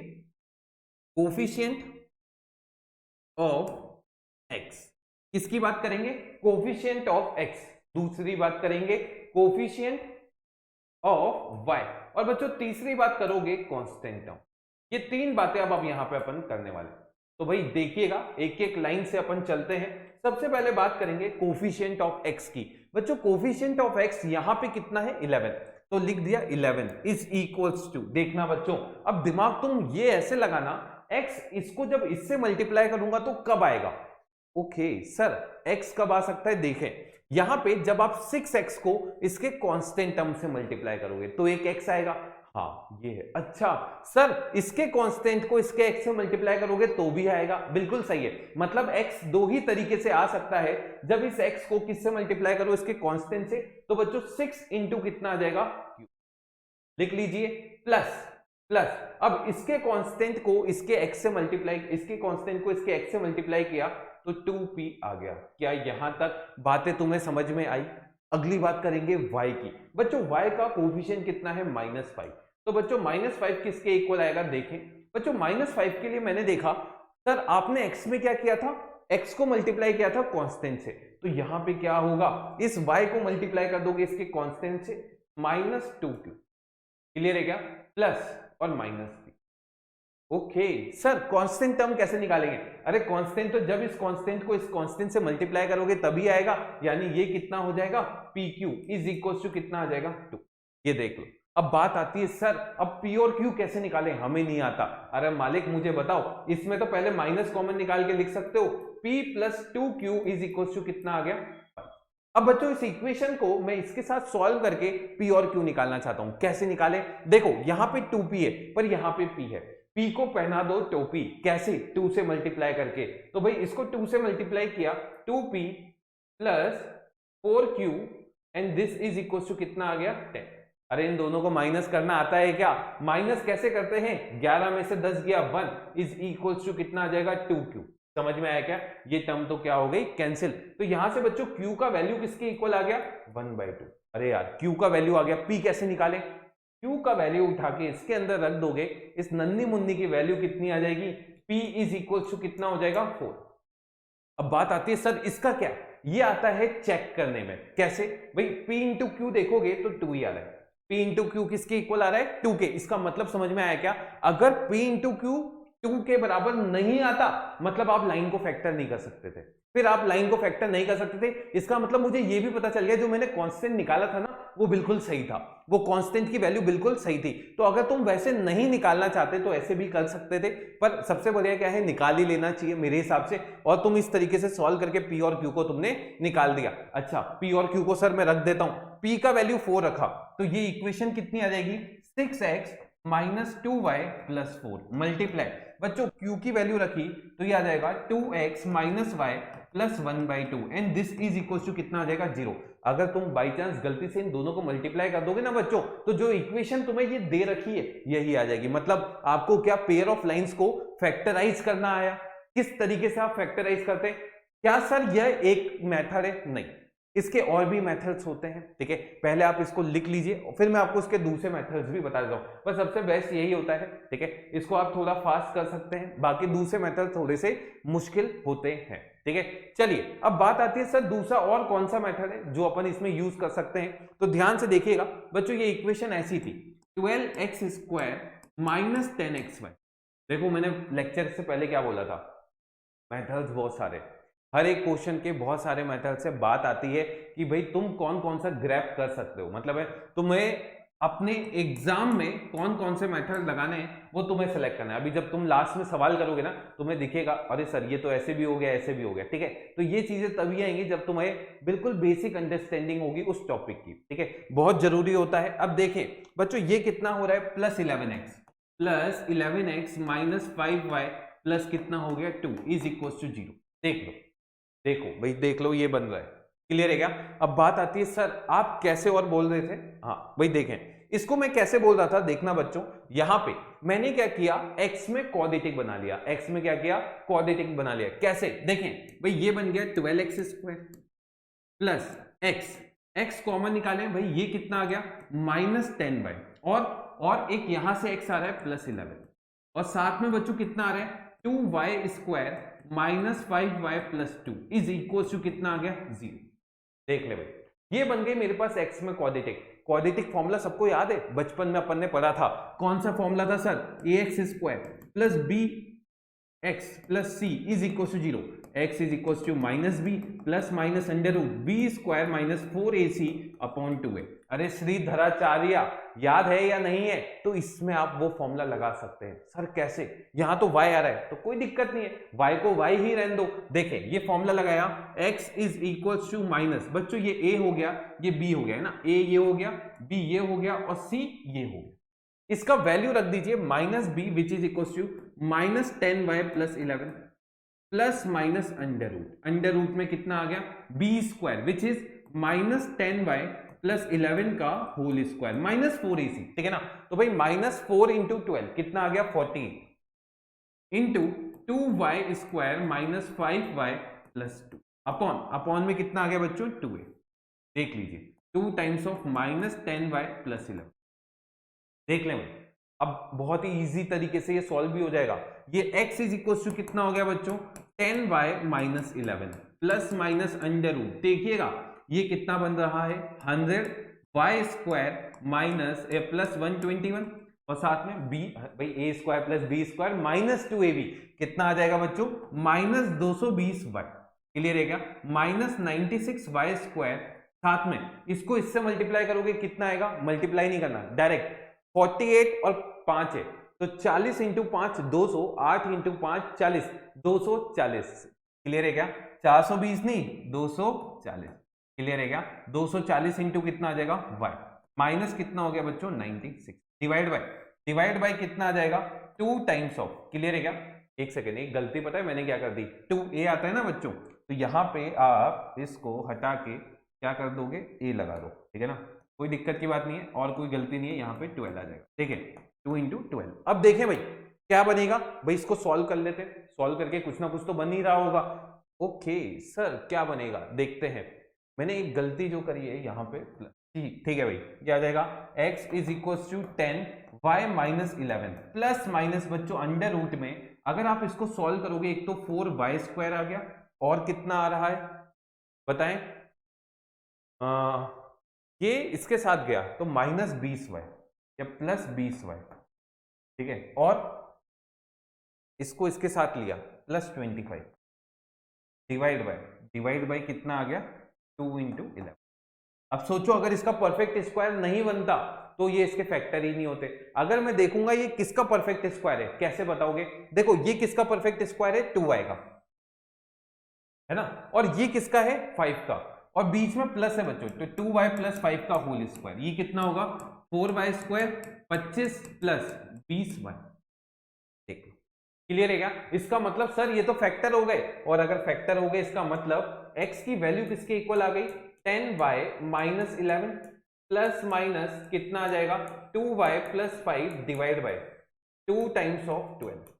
कोफिशिएंट ऑफ x। किसकी बात करेंगे, कोफिशिएंट ऑफ x। दूसरी बात करेंगे कोफिशिएंट ऑफ y। और बच्चों तीसरी बात करोगे कांस्टेंट टर्म। ये तीन बातें अब यहां पे अपन करने वाले। तो भाई देखिएगा एक एक लाइन से अपन चलते हैं। सबसे पहले बात करेंगे कोफिशिएंट ऑफ x की। बच्चों कोफिशिएंट ऑफ x यहां पे कितना है, 11। तो लिख दिया 11 इज इक्वल्स टू, देखना बच्चों अब दिमाग तुम ये ऐसे लगाना, x इसको जब इससे मल्टीप्लाई करूंगा तो कब आएगा। ओके सर x कब आ सकता है, देखें यहां पे जब आप 6x को इसके कांस्टेंट टर्म से मल्टीप्लाई करोगे तो एक x आएगा। हाँ ये है। अच्छा सर इसके कांस्टेंट को इसके x से मल्टीप्लाई करोगे तो भी आएगा, बिल्कुल सही है। मतलब x दो ही तरीके से आ सकता है, जब इस x को किससे मल्टीप्लाई करो, इसके कांस्टेंट से। तो बच्चों 6 इंटू कितना आ जाएगा, q। लिख लीजिए प्लस प्लस। अब इसके कांस्टेंट को इसके x से मल्टीप्लाई, इसके कांस्टेंट को इसके x से मल्टीप्लाई किया तो 2p आ गया। क्या यहां तक बातें तुम्हें समझ में आई। अगली बात करेंगे y की। बच्चों y का कोफिशिएंट कितना है, -5। तो बच्चों -5 किसके इक्वल आएगा, देखें बच्चों -5 के लिए मैंने देखा सर आपने x में क्या किया था, x को मल्टीप्लाई किया था कांस्टेंट से। तो यहां पे क्या होगा, इस y को मल्टीप्लाई कर दोगे इसके कांस्टेंट से, -2q। क्लियर है क्या, प्लस और minus. Okay sir constant term कैसे निकालेंगे। अरे कांस्टेंट तो जब इस कांस्टेंट को इस कांस्टेंट से मल्टीप्लाई करोगे तभी आएगा, यानी ये कितना हो जाएगा, pq इज इक्वल टू कितना आ जाएगा, 2। ये देख लो। अब बात आती है सर अब p और q कैसे निकालें, हमें नहीं आता। अरे मालिक मुझे बताओ, इसमें तो पहले माइनस कॉमन निकाल के लिख सकते हो, p plus 2q is equal to कितना आ गया। अब बच्चों इस इक्वेशन को मैं इसके साथ सॉल्व करके p और q निकालना चाहता हूं। कैसे निकालें, देखो यहां पे 2p है पर यहां पे p है। p को पहना दो टोपी, कैसे, 2 से मल्टीप्लाई करके। तो भाई इसको 2 से मल्टीप्लाई किया, 2p plus 4q and this is equal to कितना आ गया, 10। अरे इन दोनों को माइनस करना आता है क्या, माइनस कैसे करते हैं, 11 में से 10 गया 1 इज इक्वल टू कितना आ जाएगा, 2q। समझ में आया क्या, ये टर्म तो क्या हो गई, कैंसिल। तो यहां से बच्चों q का वैल्यू किसके इक्वल आ गया, 1/2। अरे यार q का वैल्यू आ गया, p कैसे निकाले, q का वैल्यू उठा के इसके अंदर रख दोगे, इस नन्ही मुन्नी की वैल्यू कितनी आ जाएगी, p इज इक्वल टू कितना हो जाएगा, 4। अब बात आती है सर इसका क्या, ये आता है चेक करने में। कैसे भाई, p इंटू क्यू देखोगे तो 2 ही आ रहा है। p इंटू क्यू किसके इक्वल आ रहा है, 2 के। इसका मतलब समझ में आया क्या, अगर p इंटू क्यू 2 के बराबर नहीं आता मतलब आप लाइन को फैक्टर नहीं कर सकते थे। फिर आप लाइन को फैक्टर नहीं कर सकते थे, इसका मतलब मुझे ये भी पता चल गया जो मैंने कांस्टेंट निकाला था ना वो बिल्कुल सही था, वो कांस्टेंट की वैल्यू बिल्कुल सही थी। तो अगर तुम वैसे नहीं निकालना चाहते तो ऐसे भी कर सकते थे, पर सबसे बढ़िया क्या है, निकाल ही लेना चाहिए मेरे हिसाब से। और तुम इस तरीके से सॉल्व करके p और q को तुमने निकाल दिया। अच्छा p और q को सर मैं रख देता हूं, p का वैल्यू 4 रखा तो ये इक्वेशन कितनी आ जाएगी, 6x minus 2y plus 4 multiply. बच्चों q की वैल्यू रखी तो ये आ जाएगा 2x minus y plus 1/2 and this is equal to कितना आ जाएगा 0। अगर तुम बाई चांस गलती से इन दोनों को मल्टीप्लाई कर दोगे ना बच्चों, तो जो इक्वेशन तुम्हें ये दे रखी है यही आ जाएगी। मतलब आपको क्या पेयर ऑफ लाइंस को फैक्टराइज करना आया। किस तरीके से आप फैक्टराइज करते हैं? क्या सर यह एक मेथड है? नहीं, इसके और भी मेथड्स होते हैं। ठीक है, पहले आप इसको लिख लीजिए और फिर मैं आपको इसके दूसरे मेथड्स भी बता देता हूं। पर सबसे बेस्ट यही होता है। ठीक है, इसको आप थोड़ा फास्ट कर सकते हैं, बाकी दूसरे मेथड थोड़े से मुश्किल होते हैं। ठीक है, चलिए अब बात आती है सर दूसरा और कौन सा मेथड है जो अपन इसमें यूज कर सकते हैं। तो ध्यान से देखिएगा बच्चों, ये इक्वेशन ऐसी थी 12x² माइनस 10xy। देखो मैंने लेक्चर से पहले क्या बोला था, मेथड्स बहुत सारे, हर एक क्वेश्चन के बहुत सारे मेथड से बात आती है कि भाई तुम कौन कौन सा ग्रैप कर सकते हो। मतलब है तुम्हें अपने एग्जाम में कौन कौन से मेथड लगाने हैं वो तुम्हें सेलेक्ट करना है। अभी जब तुम लास्ट में सवाल करोगे ना, तुम्हें दिखेगा अरे सर ये तो ऐसे भी हो गया, ऐसे भी हो गया। ठीक है, तो ये चीजें तभी आएंगी जब तुम्हें बिल्कुल बेसिक अंडरस्टैंडिंग होगी उस टॉपिक की। ठीक है, बहुत जरूरी होता है। अब देखिए बच्चों, ये कितना हो रहा है plus 11x minus 5y plus कितना हो गया 2 इज इक्वल टू 0। देख लो, देखो भाई देख लो, ये बन रहा है। क्लियर है क्या? अब बात आती है सर आप कैसे और बोल रहे थे। हाँ भाई देखें, इसको मैं कैसे बोल रहा था देखना बच्चों, यहां पे मैंने क्या किया, x में क्वाड्रेटिक बना लिया। x में क्या किया, क्वाड्रेटिक बना लिया। कैसे देखें भाई, ये बन गया 12x² प्लस x कॉमन निकालें भाई, ये कितना आ गया माइनस 10y और एक यहां से x आ रहा है प्लस 11 और साथ में बच्चों कितना आ रहा है 2y² minus 5y plus 2 is equal to कितना आ गया 0। देख ले भाई, ये बन गई मेरे पास x में क्वाड्रेटिक फॉर्मूला सबको याद है, बचपन में अपन ने पढ़ा था। कौन सा फॉर्मूला था sir, ax² plus bx plus c is equal to 0। x is equal to minus b plus minus under root b² minus 4ac upon 2a। अरे श्रीधराचार्य याद है या नहीं है? तो इसमें आप वो फॉर्मूला लगा सकते हैं। सर कैसे? यहां तो y आ रहा है तो कोई दिक्कत नहीं है, y को y ही रहने दो। देखें ये फॉर्मूला लगाया, x is equal to minus, बच्चों ये a हो गया, ये b हो गया है ना, a ये हो गया, b ये हो गया और c ये हो गया। इसका वैल्यू रख दीजिए minus b which is equal to minus 10y plus 11 plus minus under root में कितना आ गया b² which is minus 10y plus 11 का होल स्क्वायर माइनस 4ac। ठीक है ना, तो भाई माइनस 4 इंटू 12 कितना आ गया 48 into 2y² minus 5y plus 2 upon में कितना आ गया बच्चों 2a। देख लीजिए 2 times of minus 10y plus 11। देख लें, अब बहुत ही इजी तरीके से ये सॉल्व भी हो जाएगा। ये x इज इक्वल टू कितना हो गया बच्चों 10y minus 11 plus minus under root, देखिएगा ये कितना बन रहा है 100y² माइनस प्लस 121 और साथ में b भाई a² plus b² minus 2ab कितना आ जाएगा बच्चों माइनस 220y। क्लियर है क्या? माइनस 96y², साथ में इसको इससे मल्टीप्लाई करोगे कितना आएगा, मल्टीप्लाई नहीं करना डायरेक्ट, 48 और 5 है तो 40 इंटू 5 200, 8 इंटू 5 40, 240। क्लियर है क्या? 420 नहीं 240। क्लियर है क्या? 240 इंटू कितना आ जाएगा y माइनस कितना हो गया बच्चों 96 डिवाइड बाय कितना आ जाएगा 2 टाइम्स ऑफ। क्लियर है क्या? एक सेकेंड, एक गलती पता है मैंने क्या कर दी, 2a आता है ना बच्चों, तो यहाँ पे आप इसको हटा के क्या कर दोगे a लगा दो। ठीक है ना, कोई दिक्कत की बात नहीं है और कोई गलती नहीं है, यहाँ पे 12 आ जाएगा। ठीक है, 2 इंटू 12। अब देखें भाई क्या बनेगा, भाई इसको सॉल्व कर लेते हैं, सॉल्व करके कुछ ना कुछ तो बन ही रहा होगा। ओके सर क्या बनेगा देखते हैं, मैंने एक गलती जो करी है यहाँ पे प्लस, ठीक है भाई क्या आ जाएगा x is equal to 10 y minus 11 plus minus बच्चों अंडर रूट में, अगर आप इसको सॉल्व करोगे एक तो 4y² आ गया और कितना आ रहा है बताएं, ये इसके साथ गया तो माइनस 20y या प्लस 20y। ठीक है, और इसको इसके साथ लिया प्लस 25 डिवाइड बाय कितना आ गया 2 इंटू 11। अब सोचो अगर इसका परफेक्ट स्क्वायर नहीं बनता तो ये इसके फैक्टर ही नहीं होते। अगर मैं देखूंगा ये किसका परफेक्ट स्क्वायर है, कैसे बताओगे? देखो ये किसका परफेक्ट स्क्वायर है 2y का, है ना, और ये किसका है 5 का, और बीच में प्लस है बच्चों, तो 2y प्लस 5 का होल स्क्वायर, ये कितना होगा 4y² 25 प्लस 20y। देखो क्लियर है क्या? इसका मतलब सर ये तो फैक्टर हो गए, और अगर फैक्टर हो गए इसका मतलब x की वैल्यू किसके इक्वल आ गई? 10y माइनस 11 प्लस माइनस कितना आ जाएगा? 2y plus 5 divide by 2 times of 12।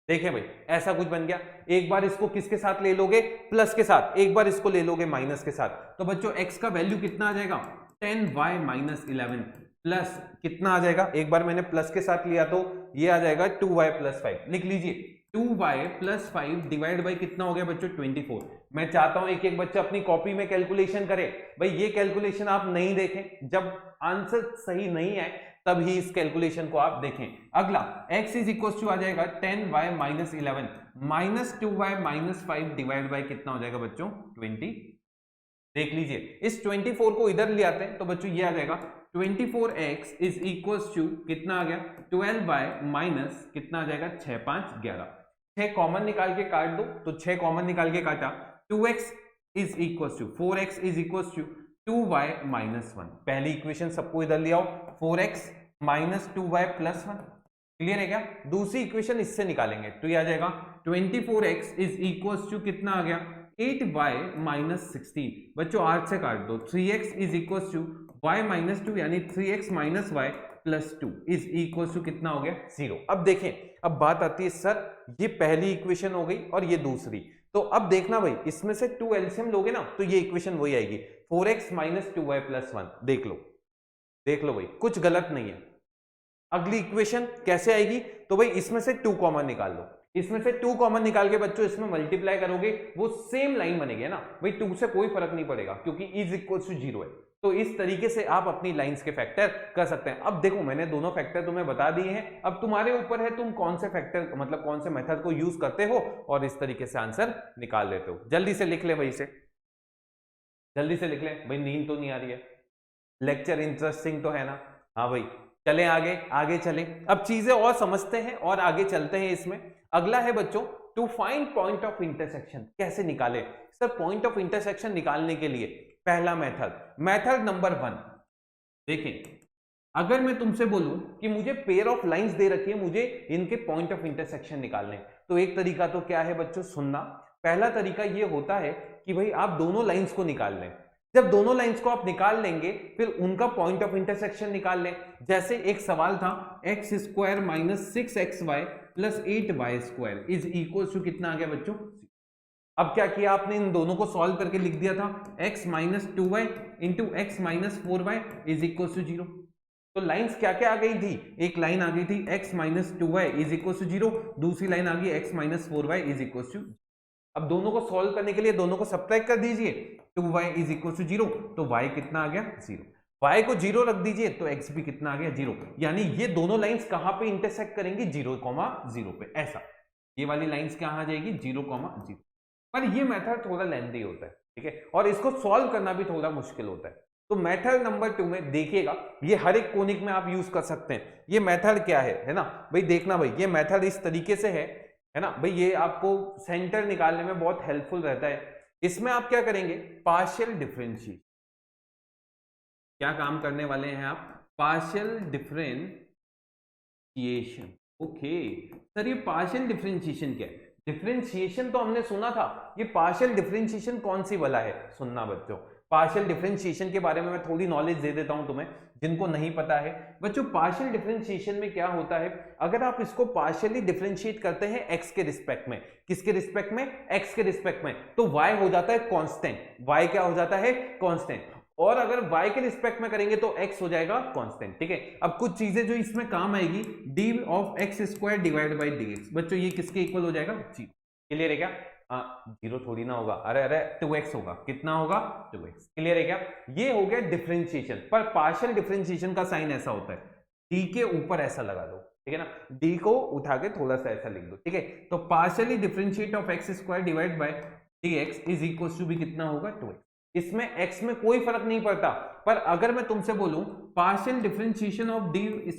देखें भाई ऐसा कुछ बन गया। एक बार इसको किसके साथ ले लोगे? प्लस के साथ। एक बार इसको ले लोगे माइनस के साथ। तो बच्चों x का वैल्यू कितना आ जाएगा? 10y माइनस 11 प्लस कितना आ जाएगा? एक बार मैंने प्लस के साथ लिया तो ये आ जाएगा 2y प्लस 5। लिख लीजिए 2y प्लस 5 डिवाइड बाई कितना हो गया बच्चों? 24। मैं चाहता हूं एक एक बच्चा अपनी कॉपी में कैलकुलेशन करे। भाई ये कैलकुलेशन आप नहीं देखें, जब आंसर सही नहीं है तब ही इस कैलकुलेशन को आप देखें। अगला x इज इक्वल टू आ जाएगा 10y minus 11 minus 2y minus 5 divide by कितना हो जाएगा बच्चों? 20। देख लीजिए इस 24 को इधर ले आते हैं तो बच्चों ये आ जाएगा 24x इज इक्वल टू कितना आ गया? 12y माइनस कितना आ जाएगा? 6 5 11। 6 कॉमन निकाल के काट दो तो 6 कॉमन निकाल के काटा। 2x is equal to 4x is equal to 2y minus 1। पहली इक्वेशन सबको इधर ले आओ, 4x minus 2y plus 1। Clear है क्या? दूसरी इक्वेशन इससे निकालेंगे तो ये आ जाएगा 24x इज इक्वल टू कितना आ गया? 8y minus 16। बच्चों 8 से काट दो। 3x is equal to y minus 2 यानी 3x minus y plus 2 is equal to कितना हो गया? 0। अब देखें, अब बात आती है सर ये पहली इक्वेशन हो गई और ये दूसरी, तो अब देखना भाई इसमें से 2 एलसीएम लोगे ना तो ये इक्वेशन वही आएगी 4x माइनस 2y प्लस 1। देख लो भाई कुछ गलत नहीं है। अगली इक्वेशन कैसे आएगी? तो भाई इसमें से 2 कॉमन निकाल लो। इसमें से 2 कॉमन निकाल के बच्चों इसमें मल्टीप्लाई करोगे वो सेम लाइन बनेगी ना भाई, 2 से कोई फर्क नहीं पड़ेगा क्योंकि इज इक्वल टू 0 है। तो इस तरीके से आप अपनी लाइंस के फैक्टर कर सकते हैं। अब देखो मैंने दोनों फैक्टर तुम्हें बता दिए हैं, अब तुम्हारे ऊपर है तुम कौन से फैक्टर मतलब कौन से मेथड को यूज करते हो और इस तरीके से आंसर निकाल लेते हो। जल्दी से लिख ले भाई, इसे जल्दी से लिख ले भाई, नींद तो नहीं आ रही है, लेक्चर इंटरेस्टिंग तो है ना? हाँ भाई चलें आगे चलें। अब चीजें और समझते हैं और आगे चलते हैं। इसमें अगला है बच्चों to find point of intersection. कैसे निकाले सर पॉइंट ऑफ इंटरसेक्शन? निकालने के लिए पहला मेथड नंबर 1। देखें अगर मैं तुमसे बोलूं कि मुझे पेयर ऑफ लाइंस दे रखी है, मुझे इनके पॉइंट ऑफ इंटरसेक्शन निकालने, तो एक तरीका तो क्या है बच्चों? सुनना। पहला तरीका ये होता है कि भाई आप दोनों लाइंस को निकाल लें। जब दोनों लाइंस को आप निकाल लेंगे फिर उनका पॉइंट ऑफ इंटरसेक्शन निकाल लें। जैसे एक सवाल था x square minus 6xy plus 8y square is equal to कितना आ गया बच्चों? अब क्या किया आपने? इन दोनों को सॉल्व करके लिख दिया था x minus 2y into x minus 4y is equal to 0। तो लाइंस क्या क्या आ गई थी? एक लाइन आ गई थी x minus 2y is equal to 0, दूसरी लाइन आ गई x minus 4y is equal to. अब दोनों को सॉल्व करने के लिए दोनों को सब्ट्रैक्ट कर दीजिए। 2y इज इक्वल टू 0, तो y कितना आ गया? 0। y को 0 रख दीजिए तो x भी कितना आ गया? 0। यानी ये दोनों लाइंस कहां पे इंटरसेक्ट करेंगी? 0,0 पे। ऐसा ये वाली लाइंस कहां आ जाएगी? 0,0। पर ये मेथड थोड़ा लेंथी होता है, ठीक है, और इसको सॉल्व करना भी थोड़ा मुश्किल होता है। तो मेथड नंबर 2 में देखिएगा, ये हर एक कोनिक में आप यूज कर सकते हैं। ये मेथड क्या है ना भाई? देखना भाई ये मेथड इस तरीके से है ना भाई, ये आपको सेंटर निकालने में बहुत हेल्पफुल रहता है। इसमें आप क्या करेंगे? Partial differentiation. क्या काम करने वाले हैं आप? Partial differentiation. ओके सर ये पार्शियल डिफरेंशिएशन क्या है? डिफरेंशिएशन तो हमने सुना था, ये पार्शियल डिफरेंशिएशन कौन सी वाला है? सुनना बच्चों, पार्शियल डिफरेंशिएशन के बारे में मैं थोड़ी नॉलेज दे देता हूं तुम्हें जिनको नहीं पता है। बच्चों पार्शियल डिफरेंशिएशन में क्या होता है? अगर आप इसको पार्शियली डिफरेंशिएट करते हैं x के रिस्पेक्ट में, किसके रिस्पेक्ट में? x के रिस्पेक्ट में, तो y हो जाता है कांस्टेंट। y क्या हो जाता है? कांस्टेंट। और अगर y के रिस्पेक्ट में करेंगे तो x हो जाएगा कांस्टेंट, ठीक है। अब कुछ चीजें जो इसमें काम आएगी, d of x square divide by dx। बच्चों ये किसके इक्वल हो जाएगा? 0। क्लियर है क्या? 0 थोड़ी ना होगा, अरे 2x होगा। कितना होगा? 2x। क्लियर है क्या? ये हो गया डिफरेंशिएशन। पर पार्शियल डिफरेंशिएशन का साइन ऐसा होता है, d के ऊपर ऐसा लगा दो, ठीक है ना, d को उठा के थोड़ा सा ऐसा लिख दो, ठीक है। तो partially differentiate of x square divide by dx is equal to भी कितना होगा? 2x। इसमें x में कोई फर्क नहीं पड़ता, पर अगर मैं तुमसे बोलूं partial differentiation of dy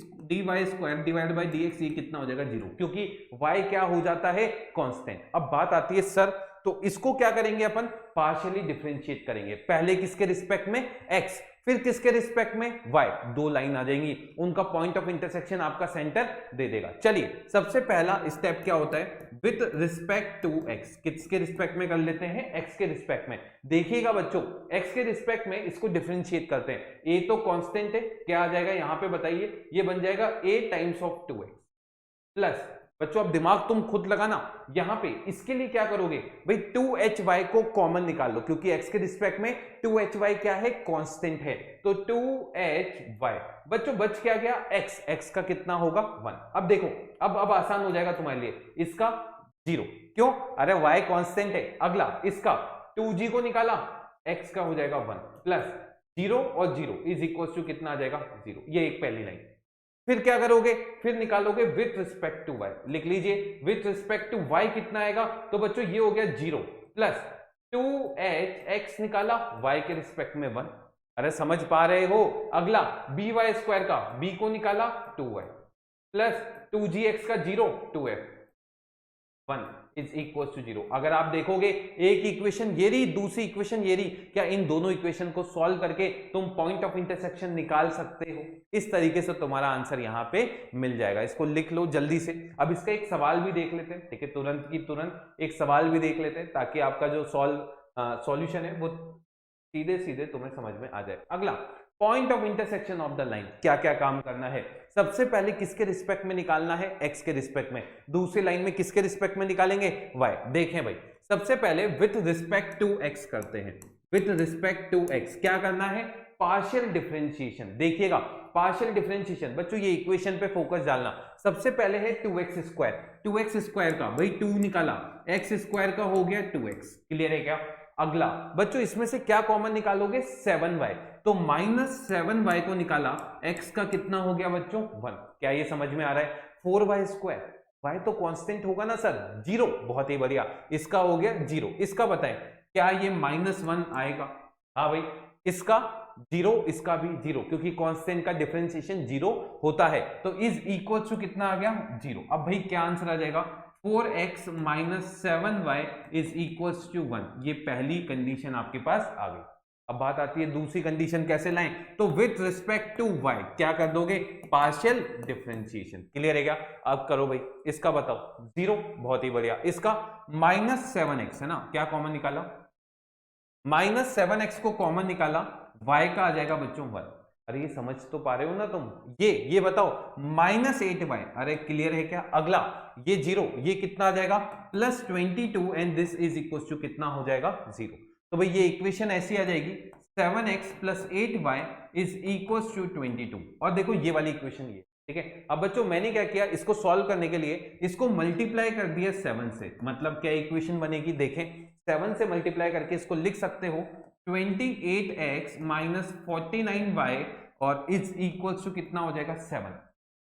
square divide by dx, ये कितना हो जाएगा? 0, क्योंकि y क्या हो जाता है? कांस्टेंट। अब बात आती है सर तो इसको क्या करेंगे अपन? पार्शियली डिफरेंशिएट करेंगे। पहले किसके रिस्पेक्ट में? x, फिर किसके रिस्पेक्ट में, y, दो लाइन आ जाएंगी, उनका पॉइंट ऑफ इंटरसेक्शन आपका सेंटर दे देगा। चलिए सबसे पहला स्टेप क्या होता है, विथ रिस्पेक्ट टू x, किसके रिस्पेक्ट में कर लेते हैं, x के रिस्पेक्ट में। देखिएगा बच्चों x के रिस्पेक्ट में इसको डिफरेंशिएट करते हैं, a तो कांस्टेंट है, क्या आ जाएगा यहाँ पे बताइए, ये बन जाएगा a times of 2x plus, बच्चों अब दिमाग तुम खुद लगाना, यहां पे इसके लिए क्या करोगे भाई, 2hy को कॉमन निकाल लो, क्योंकि x के रिस्पेक्ट में 2hy क्या है, कांस्टेंट है, तो 2hy बच्चों बच क्या गया x का कितना होगा 1। अब देखो अब आसान हो जाएगा तुम्हारे लिए, इसका 0, क्यों, अरे y कांस्टेंट है। अगला इसका 2g को निकाला, x का हो जाएगा 1 प्लस 0 और 0 इज इक्वल टू कितना आ जाएगा 0, ये एक पहली लाइन। फिर क्या करोगे, फिर निकालोगे विथ रिस्पेक्ट टू y, लिख लीजिए विथ रिस्पेक्ट टू y कितना आएगा, तो बच्चों ये हो गया 0 प्लस 2h, x निकाला y के रिस्पेक्ट में 1, अरे समझ पा रहे हो। अगला by स्क्वायर का b को निकाला 2y प्लस 2gx का 0 2f 1 इज इक्वल टू 0। अगर आप देखोगे एक इक्वेशन ये रही, दूसरी इक्वेशन ये रही, क्या इन दोनों इक्वेशन को सॉल्व करके तुम पॉइंट ऑफ इंटरसेक्शन निकाल सकते हो, इस तरीके से तुम्हारा आंसर यहाँ पे मिल जाएगा। इसको लिख लो जल्दी से। अब इसका एक सवाल भी देख लेते हैं, ठीक है, तुरंत की तुरंत एक सवाल भी देख लेते हैं, ताकि आपका जो सॉल्यूशन है वो सीधे सीधे तुम्हें समझ में आ जाए। अगला point of intersection of the line, क्या क्या काम करना है, सबसे पहले किसके रिस्पेक्ट में निकालना है, x के रिस्पेक्ट में, दूसरी लाइन में किसके रिस्पेक्ट में निकालेंगे, y। देखें भाई सबसे पहले विथ रिस्पेक्ट टू x करते हैं, विथ रिस्पेक्ट टू x क्या करना है, पार्शियल डिफरेंशिएशन। देखिएगा पार्शियल डिफरेंशिएशन बच्चों ये इक्वेशन पे फोकस डालना। सबसे पहले है 2x स्क्वायर, 2x स्क्वायर का भाई 2 निकाला, x स्क्वायर का हो गया 2x, क्लियर है क्या। अगला बच्चों इसमें से क्या कॉमन निकालोगे, 7y, तो -7y को निकाला, x का कितना हो गया बच्चों 1, क्या ये समझ में आ रहा है। 4y स्क्वायर, y तो कांस्टेंट होगा ना सर, 0, बहुत ही बढ़िया, इसका हो गया 0। इसका बताएं क्या ये -1 आएगा, हाँ भाई, इसका 0, इसका भी 0, क्योंकि कांस्टेंट का डिफरेंशिएशन 0 होता है, तो इज इक्वल टू कितना आ गया 0। अब भाई क्या आंसर आ जाएगा, 4x - 7y is equal to 1, ये पहली कंडीशन आपके पास आ गई। अब बात आती है दूसरी कंडीशन कैसे लाएं, तो विथ रिस्पेक्ट टू y क्या कर दोगे, पार्शियल डिफरेंशिएशन, क्लियर है क्या। अब करो भाई, इसका बताओ 0, बहुत ही बढ़िया, इसका -7x है ना, क्या कॉमन निकाला, -7x को कॉमन निकाला, y का आ जाएगा बच्चों 1। अरे ये समझ तो पा रहे हो ना तुम, ये बताओ -8y, अरे क्लियर है क्या। अगला ये 0, ये कितना आ जाएगा +22 and this is equal to कितना हो जाएगा 0। तो भाई ये इक्वेशन ऐसी आ जाएगी 7x + 8y is equal to 22, और देखो ये वाली इक्वेशन ये, ठीक है। अब बच्चों मैंने क्या किया, इसको सॉल्व करने के लिए इसको मल्टीप्लाई कर दिया 7 से, मतलब क्या इक्वेशन बनेगी, देखें 7 से मल्टीप्लाई करके इसको लिख सकते हो 28x - 49y और इज इक्वल टू कितना हो जाएगा 7।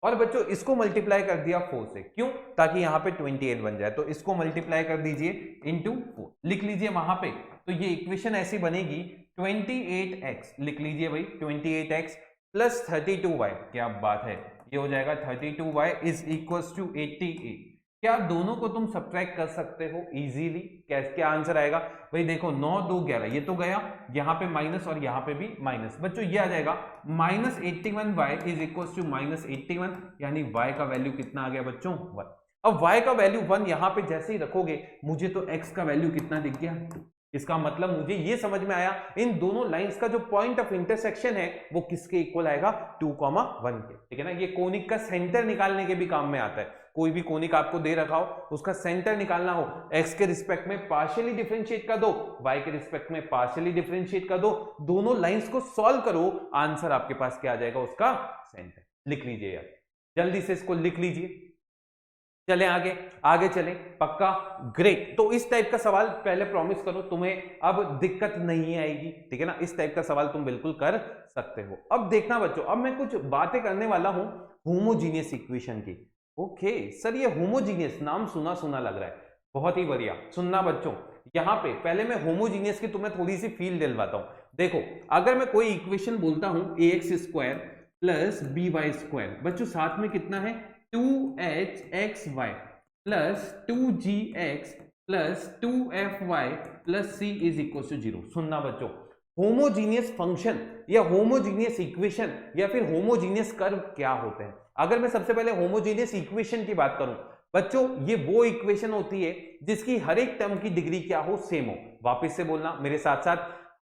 और बच्चों इसको मल्टीप्लाई कर दिया 4 से, क्यों, ताकि यहाँ पे 28 बन जाए, तो इसको मल्टीप्लाई कर दीजिए इंटू 4, लिख लीजिए वहां पे, तो ये इक्वेशन ऐसी बनेगी 28x, लिख लीजिए भाई 28x + 32y, क्या बात है, ये हो जाएगा 32y इज इक्वल टू 88। क्या दोनों को तुम सब्ट्रैक्ट कर सकते हो इजीली, क्या आंसर आएगा भाई, देखो 9 2 11, ये तो गया, यहाँ पे माइनस और यहाँ पे भी माइनस, बच्चों ये आ जाएगा -81y इज इक्वल टू -81, यानी y का वैल्यू कितना आ गया बच्चों 1। अब y का वैल्यू 1 यहाँ पे जैसे ही रखोगे, मुझे तो x का वैल्यू कितना दिख गया, इसका मतलब मुझे ये समझ में आया इन दोनों लाइंस का जो पॉइंट ऑफ इंटरसेक्शन है वो किसके इक्वल आएगा, 2,1 के, ठीक है ना। ये कोनिक का सेंटर निकालने के भी काम में आता है, कोई भी कोनिक आपको दे रखा हो, उसका सेंटर निकालना हो, x के रिस्पेक्ट में पार्शियली डिफरेंशिएट कर दो, y के रिस्पेक्ट में पार्शियली डिफरेंशिएट कर दो, दोनों लाइंस को सॉल्व करो, आंसर आपके पास क्या आ जाएगा, उसका सेंटर। लिख लीजिए यार, जल्दी से इसको लिख लीजिए। चलें आगे चलें, पक्का, ग्रेट। तो इस टाइप का सवाल पहले प्रॉमिस करो तुम्हें अब दिक्कत नहीं आएगी, ठीक है ना, इस टाइप का सवाल तुम बिल्कुल कर सकते हो। अब देखना बच्चों, अब मैं कुछ बातें करने वाला हूं होमोजीनियस इक्वेशन की। ओके सर, ये होमोजीनियस नाम सुना सुना लग रहा है, बहुत ही बढ़िया। सुनना बच्चों, यहां पे पहले मैं होमोजीनियस की तुम्हें थोड़ी सी फील दिलवाता हूं। देखो अगर मैं कोई इक्वेशन बोलता हूं ax² + by², बच्चों साथ में कितना है 2hxy + 2gx + 2fy + c is equal to 0। सुनना बच्चों, होमोजीनियस फंक्शन या होमोजीनियस इक्वेशन या फिर होमोजीनियस कर्व क्या होते हैं। अगर मैं सबसे पहले होमोजीनियस इक्वेशन की बात करूं बच्चों, ये वो इक्वेशन होती है जिसकी हर एक टर्म की डिग्री क्या हो, सेम हो। वापस से बोलना मेरे साथ साथ,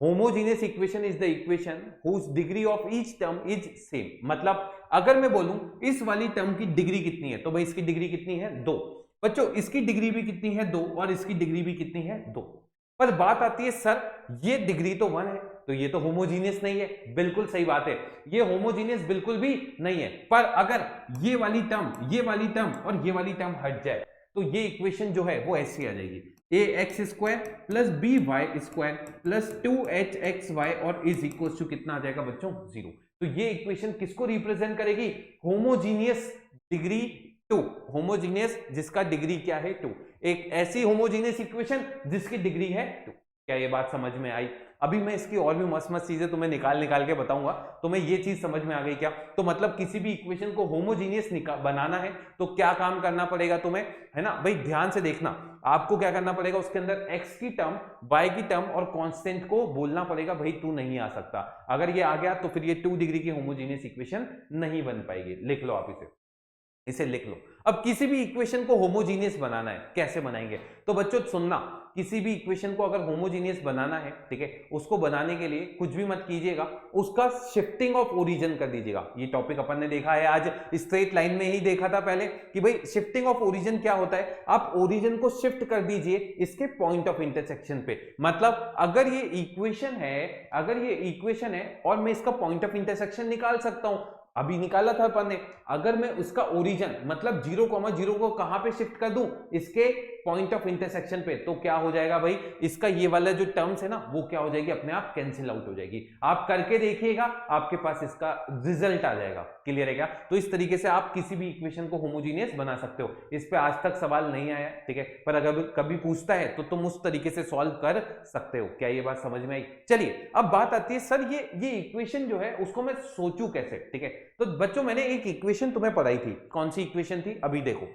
homogeneous equation is the equation whose degree of each term is same. मतलब अगर मैं बोलूं इस वाली टर्म की डिग्री कितनी है, तो भाई इसकी डिग्री कितनी है, 2। बच्चों इसकी डिग्री भी कितनी है, 2, और इसकी डिग्री भी कितनी है, 2। पर बात आती है सर ये डिग्री तो 1 है, तो ये तो होमोजीनियस नहीं है। बिल्कुल सही बात है, ये होमोजीनियस बिल्कुल भी नहीं है। पर अगर ये वाली टर्म और ये वाली टर्म हट जाए तो ये इक्वेशन जो है वो ऐसी आ जाएगी, ax² plus by² plus 2hxy और इज इक्वल टू कितना आ जाएगा बच्चों, 0। तो ये इक्वेशन किसको रिप्रेजेंट करेगी, होमोजीनियस डिग्री 2, होमोजीनियस जिसका डिग्री क्या है, 2। एक ऐसी होमोजीनियस इक्वेशन जिसकी डिग्री है 2। क्या ये बात समझ में आई? अभी मैं इसकी और भी मस्त मस्त चीजें तुम्हें निकाल के बताऊंगा, तुम्हें ये चीज समझ में आ गई क्या? तो मतलब किसी भी इक्वेशन को होमोजीनियस बनाना है तो क्या काम करना पड़ेगा तुम्हें, है ना भाई? ध्यान से देखना, आपको क्या करना पड़ेगा, उसके अंदर x की टर्म, y की टर्म और कांस्टेंट को बोलना पड़ेगा भाई तू नहीं आ सकता। अगर ये आ गया तो फिर ये 2 डिग्री की होमोजीनियस इक्वेशन नहीं बन पाएगी। लिख लो आप इसे लिख लो। अब किसी भी इक्वेशन को होमोजीनियस बनाना है, कैसे बनाएंगे? तो बच्चों सुनना, किसी भी इक्वेशन को अगर होमोजीनियस बनाना है, ठीक है, उसको बनाने के लिए कुछ भी मत कीजिएगा, उसका शिफ्टिंग ऑफ ओरिजिन कर दीजिएगा। ये टॉपिक अपन ने देखा है आज स्ट्रेट लाइन में ही देखा था पहले कि भाई शिफ्टिंग ऑफ ओरिजिन क्या होता है। आप ओरिजिन को शिफ्ट कर दीजिए इसके पॉइंट ऑफ इंटरसेक्शन पे। मतलब अगर ये इक्वेशन है और मैं इसका पॉइंट ऑफ इंटरसेक्शन निकाल सकता हूं, अभी निकाला था अपन ने। अगर मैं उसका ओरिजिन मतलब 0,0 को कहां पे शिफ्ट कर दूं, इसके पॉइंट ऑफ इंटरसेक्शन पे, तो क्या हो जाएगा भाई, इसका ये वाला जो टर्म्स है ना वो क्या हो जाएगी, अपने आप कैंसिल आउट हो जाएगी। आप करके देखिएगा, आपके पास इसका रिजल्ट आ जाएगा। क्लियर है क्या? तो इस तरीके से आप किसी भी इक्वेशन को होमोजीनियस बना सकते हो। इस पे आज तक सवाल नहीं आया, ठीक है, पर अगर कभी पूछता है तो तुम उस तरीके से सॉल्व कर सकते हो। क्या ये बात समझ में आई? चलिए अब बात आती है सर ये इक्वेशन जो है उसको मैं सोचूं कैसे, ठीक है। तो बच्चों मैंने एक इक्वेशन तुम्हें पढ़ाई थी, कौन सी इक्वेशन थी? अभी देखो,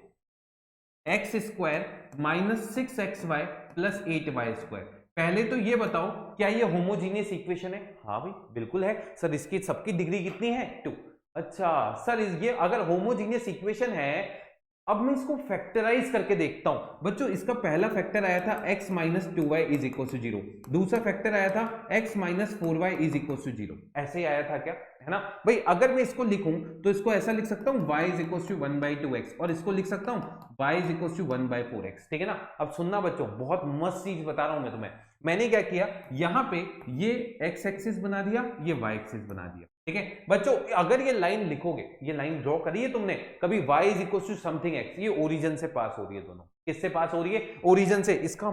x² minus 6xy plus 8y²। पहले तो ये बताओ क्या ये होमोजीनियस इक्वेशन है? हाँ भाई बिल्कुल है सर। इसकी सबकी डिग्री कितनी है? 2। अच्छा सर ये अगर होमोजीनियस इक्वेशन है, अब मैं इसको फैक्टराइज करके देखता हूं। बच्चों इसका पहला फैक्टर आया था x minus 2y is equal to 0, दूसरा फैक्टर आया था x minus 4y is equal to 0। ऐसे ही आया था क्या, है ना भाई? अगर मैं इसको लिखूं तो इसको ऐसा लिख सकता हूं y is equal to 1/2x, और इसको लिख सकता हूं y is equal to 1/4x, ठीक है ना। अब सुनना बच्चों, बहुत मस्त चीज बता रहा हूं मैं तुम्हें। मैंने क्या किया, यहां पे ये x एक्सिस बना दिया, ये y एक्सिस बना दिया, ठीक है बच्चों। अगर ये लाइन लिखोगे, ये लाइन ड्रॉ करी है तुमने कभी, y is equal to something x, ये ओरिजिन से पास हो रही है। दोनों किससे पास हो रही है? ओरिजिन से। इसका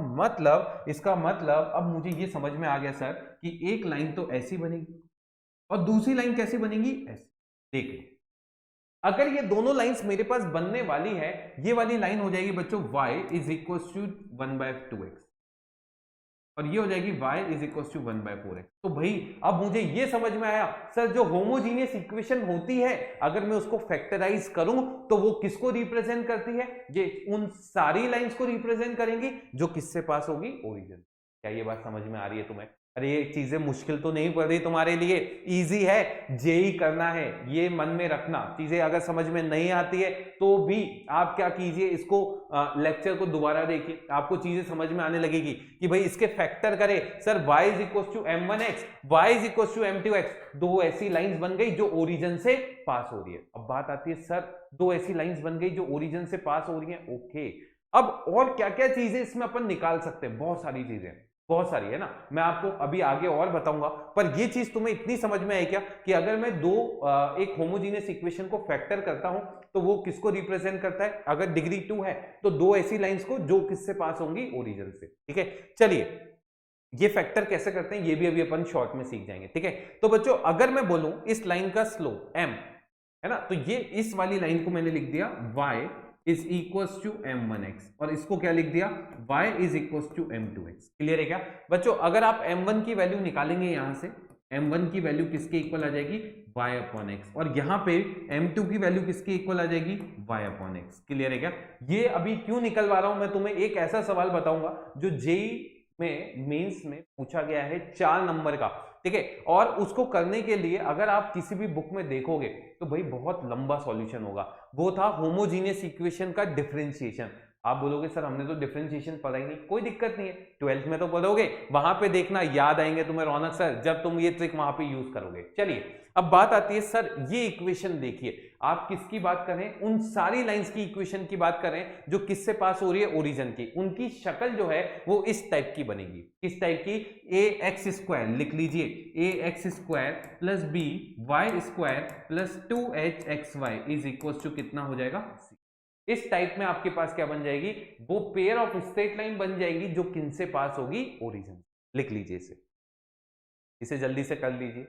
मतलब अब मुझे ये समझ में आ गया सर कि एक लाइन तो ऐसी बनेगी और दूसरी लाइन कैसी बनेगी, ऐसी। देख लो, अगर ये दोनों लाइंस मेरे पास बनने वाली है, ये वाली लाइन हो जाएगी बच्चों y is equal to 1/2x, और ये हो जाएगी y is equal to 1/4x। तो भाई अब मुझे ये समझ में आया सर, जो होमोजीनियस इक्वेशन होती है अगर मैं उसको फैक्टराइज करूं तो वो किसको रिप्रेजेंट करती है? ये उन सारी लाइंस को रिप्रेजेंट करेंगी जो किससे पास होगी, ओरिजिन। क्या ये बात समझ में आ रही है तुम्हें? अरे ये चीजें मुश्किल तो नहीं पड़ रही तुम्हारे लिए, इजी है, जेई करना है, ये मन में रखना। चीजें अगर समझ में नहीं आती है तो भी आप क्या कीजिए, इसको लेक्चर को दोबारा देखिए, आपको चीजें समझ में आने लगेगी कि भाई इसके फैक्टर करे sir, y is equal to m1x, y is equal to m2x। दो ऐसी लाइंस बन गई जो ओरिजिन से पास हो रही है। अब बात आती है सर, दो ऐसी लाइंस बन गई जो ओरिजिन से पास हो रही है, ओके। अब और क्या क्या चीजें इसमें अपन निकाल सकते हैं? बहुत सारी चीजें, बहुत सारी है ना, मैं आपको अभी आगे और बताऊंगा। पर ये चीज तुम्हें इतनी समझ में आई क्या कि अगर मैं एक होमोजीनियस इक्वेशन को फैक्टर करता हूं तो वो किसको रिप्रेजेंट करता है? अगर डिग्री 2 है तो दो ऐसी लाइंस को जो किससे पास होंगी, ओरिजिन से, ठीक है। चलिए ये फैक्टर कैसे करते हैं ये भी अभी अपन शॉर्ट में सीख जाएंगे, ठीक है। तो बच्चों अगर मैं बोलूं इस लाइन का स्लोप m है ना, तो ये इस वाली लाइन को मैंने लिख दिया y is equals to m1x, और इसको क्या लिख दिया, y is equals to m2x। Clear है क्या बच्चों? अगर आप m1 की वैल्यू निकालेंगे यहां से, m1 की वैल्यू किसके इक्वल आ जाएगी, y अपॉन x, और यहां पे m2 की वैल्यू किसके इक्वल आ जाएगी, y अपॉन x। क्लियर है क्या? ये अभी क्यों निकलवा रहा हूं मैं तुम्हें, एक ऐसा सवाल बताऊंगा जो जेई में मेंस में पूछा गया है 4 नंबर का, ठीक है। और उसको करने के लिए अगर आप किसी भी बुक में देखोगे तो भाई बहुत लंबा सॉल्यूशन होगा। वो था होमोजीनियस इक्वेशन का डिफरेंशिएशन। आप बोलोगे सर हमने तो डिफरेंशिएशन पढ़ा ही नहीं, कोई दिक्कत नहीं है, 12th में तो पढ़ोगे, वहां पे देखना याद आएंगे तुम्हें रौनक सर जब तुम ये ट्रिक वहां पे यूज करोगे। चलिए अब बात आती है सर ये इक्वेशन देखिए, आप किसकी बात करें, उन सारी लाइंस की इक्वेशन की बात करें जो किससे पास हो रही है, ओरिजिन की। उनकी शक्ल जो है वो इस टाइप की बनेगी, किस टाइप की, ए एक्स स्क्वायर लिख लीजिए, a x square plus b y square plus 2h xy is equal to कितना हो जाएगा, इस टाइप में आपके पास क्या बन जाएगी, वो पेयर ऑफ स्ट्रेट लाइन बन जाएगी जो किनसे पास होगी, ओरिजिन। लिख लीजिए इसे जल्दी से कर लीजिए।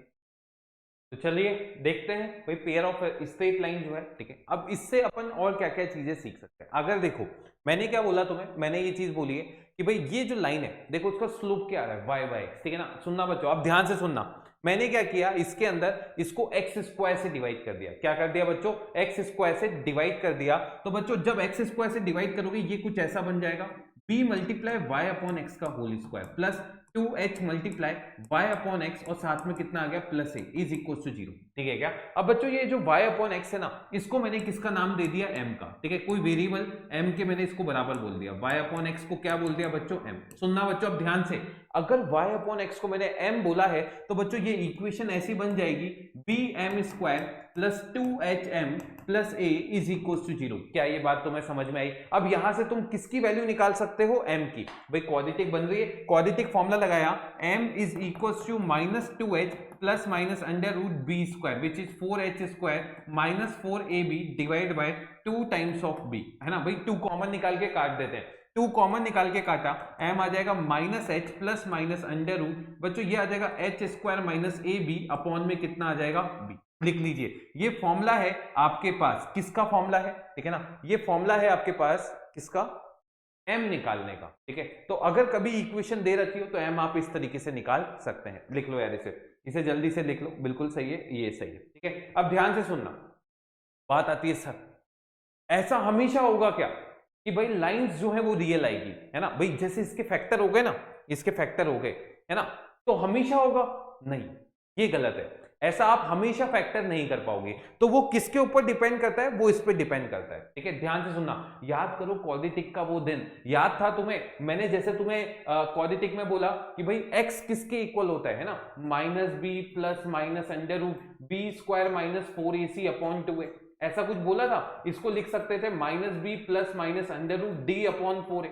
तो चलिए देखते हैं भाई पेयर ऑफ स्ट्रेट लाइन जो है, ठीक है। अब इससे अपन और क्या क्या चीजें सीख सकते हैं। अगर देखो मैंने क्या बोला तुम्हें, मैंने ये चीज बोली है कि भाई ये जो लाइन है देखो उसका स्लोप क्या आ रहा है, वाई बाई एक्स, ठीक है ना। सुनना बच्चों, आप ध्यान से सुनना। मैंने क्या किया, इसके अंदर इसको एक्स स्क्वायर से डिवाइड कर दिया। क्या कर दिया बच्चों, एक्स स्क्वायर से डिवाइड कर दिया। तो बच्चों जब एक्स स्क्वायर से डिवाइड करोगे ये कुछ ऐसा बन जाएगा, b multiply y upon x का whole square plus 2h multiply y upon x और साथ में कितना आ गया plus a is equal to 0, ठीक है क्या। अब बच्चों ये जो y अपॉन एक्स है ना, इसको मैंने किसका नाम दे दिया, m का, ठीक है। कोई वेरिएबल m के मैंने इसको बराबर बोल दिया, y अपॉन एक्स को क्या बोल दिया बच्चों, m। सुनना बच्चों अब ध्यान से, अगर y अपॉन एक्स को मैंने m बोला है तो बच्चों ये इक्वेशन ऐसी बन जाएगी bm square plus 2hm plus a is equal to 0। क्या ये बात तुम्हें समझ में आई। अब यहां से तुम किसकी वैल्यू निकाल सकते हो, m की। भाई क्वाड्रेटिक बन रही है, क्वाड्रेटिक फॉर्मूला लगाया, m is equal to minus 2h plus minus under root b square which is 4h square minus 4ab divide by 2 times of b, है ना। भाई 2 कॉमन निकाल के काट देते हैं, 2 कॉमन निकाल के काटा, m आ जाएगा minus h plus minus under root, बच्चों ये आ जाएगा h square minus ab upon में कितना आ जाएगा b। लिख लीजिए ये फॉर्मूला है आपके पास, किसका फॉर्मूला है, ठीक है ना। ये फॉर्मूला है आपके पास किसका, m निकालने का, ठीक है। तो अगर कभी इक्वेशन दे रखी हो तो m आप इस तरीके से निकाल सकते हैं। लिख लो यार इसे जल्दी से लिख लो, बिल्कुल सही है, ये सही है, ठीक है। अब ध्यान से सुनना, बात आती है सर ऐसा हमेशा होगा क्या कि भाई लाइंस जो है वो रियल आएगी, है ना। भाई जैसे इसके फैक्टर हो गए ना, इसके फैक्टर हो गए, है ना, तो हमेशा होगा, नहीं ये गलत है। ऐसा आप हमेशा फैक्टर नहीं कर पाओगे। तो वो किसके ऊपर डिपेंड करता है, वो इस पे डिपेंड करता है, ठीक है। ध्यान से सुनना, याद करो क्वाड्रेटिक का वो दिन, याद था तुम्हें, मैंने जैसे तुम्हें क्वाड्रेटिक में बोला कि भाई x किसके इक्वल होता है ना, minus b plus minus under root b square minus 4ac upon 2a, ऐसा कुछ बोला था। इसको लिख सकते थे minus b plus minus under root d upon 4a,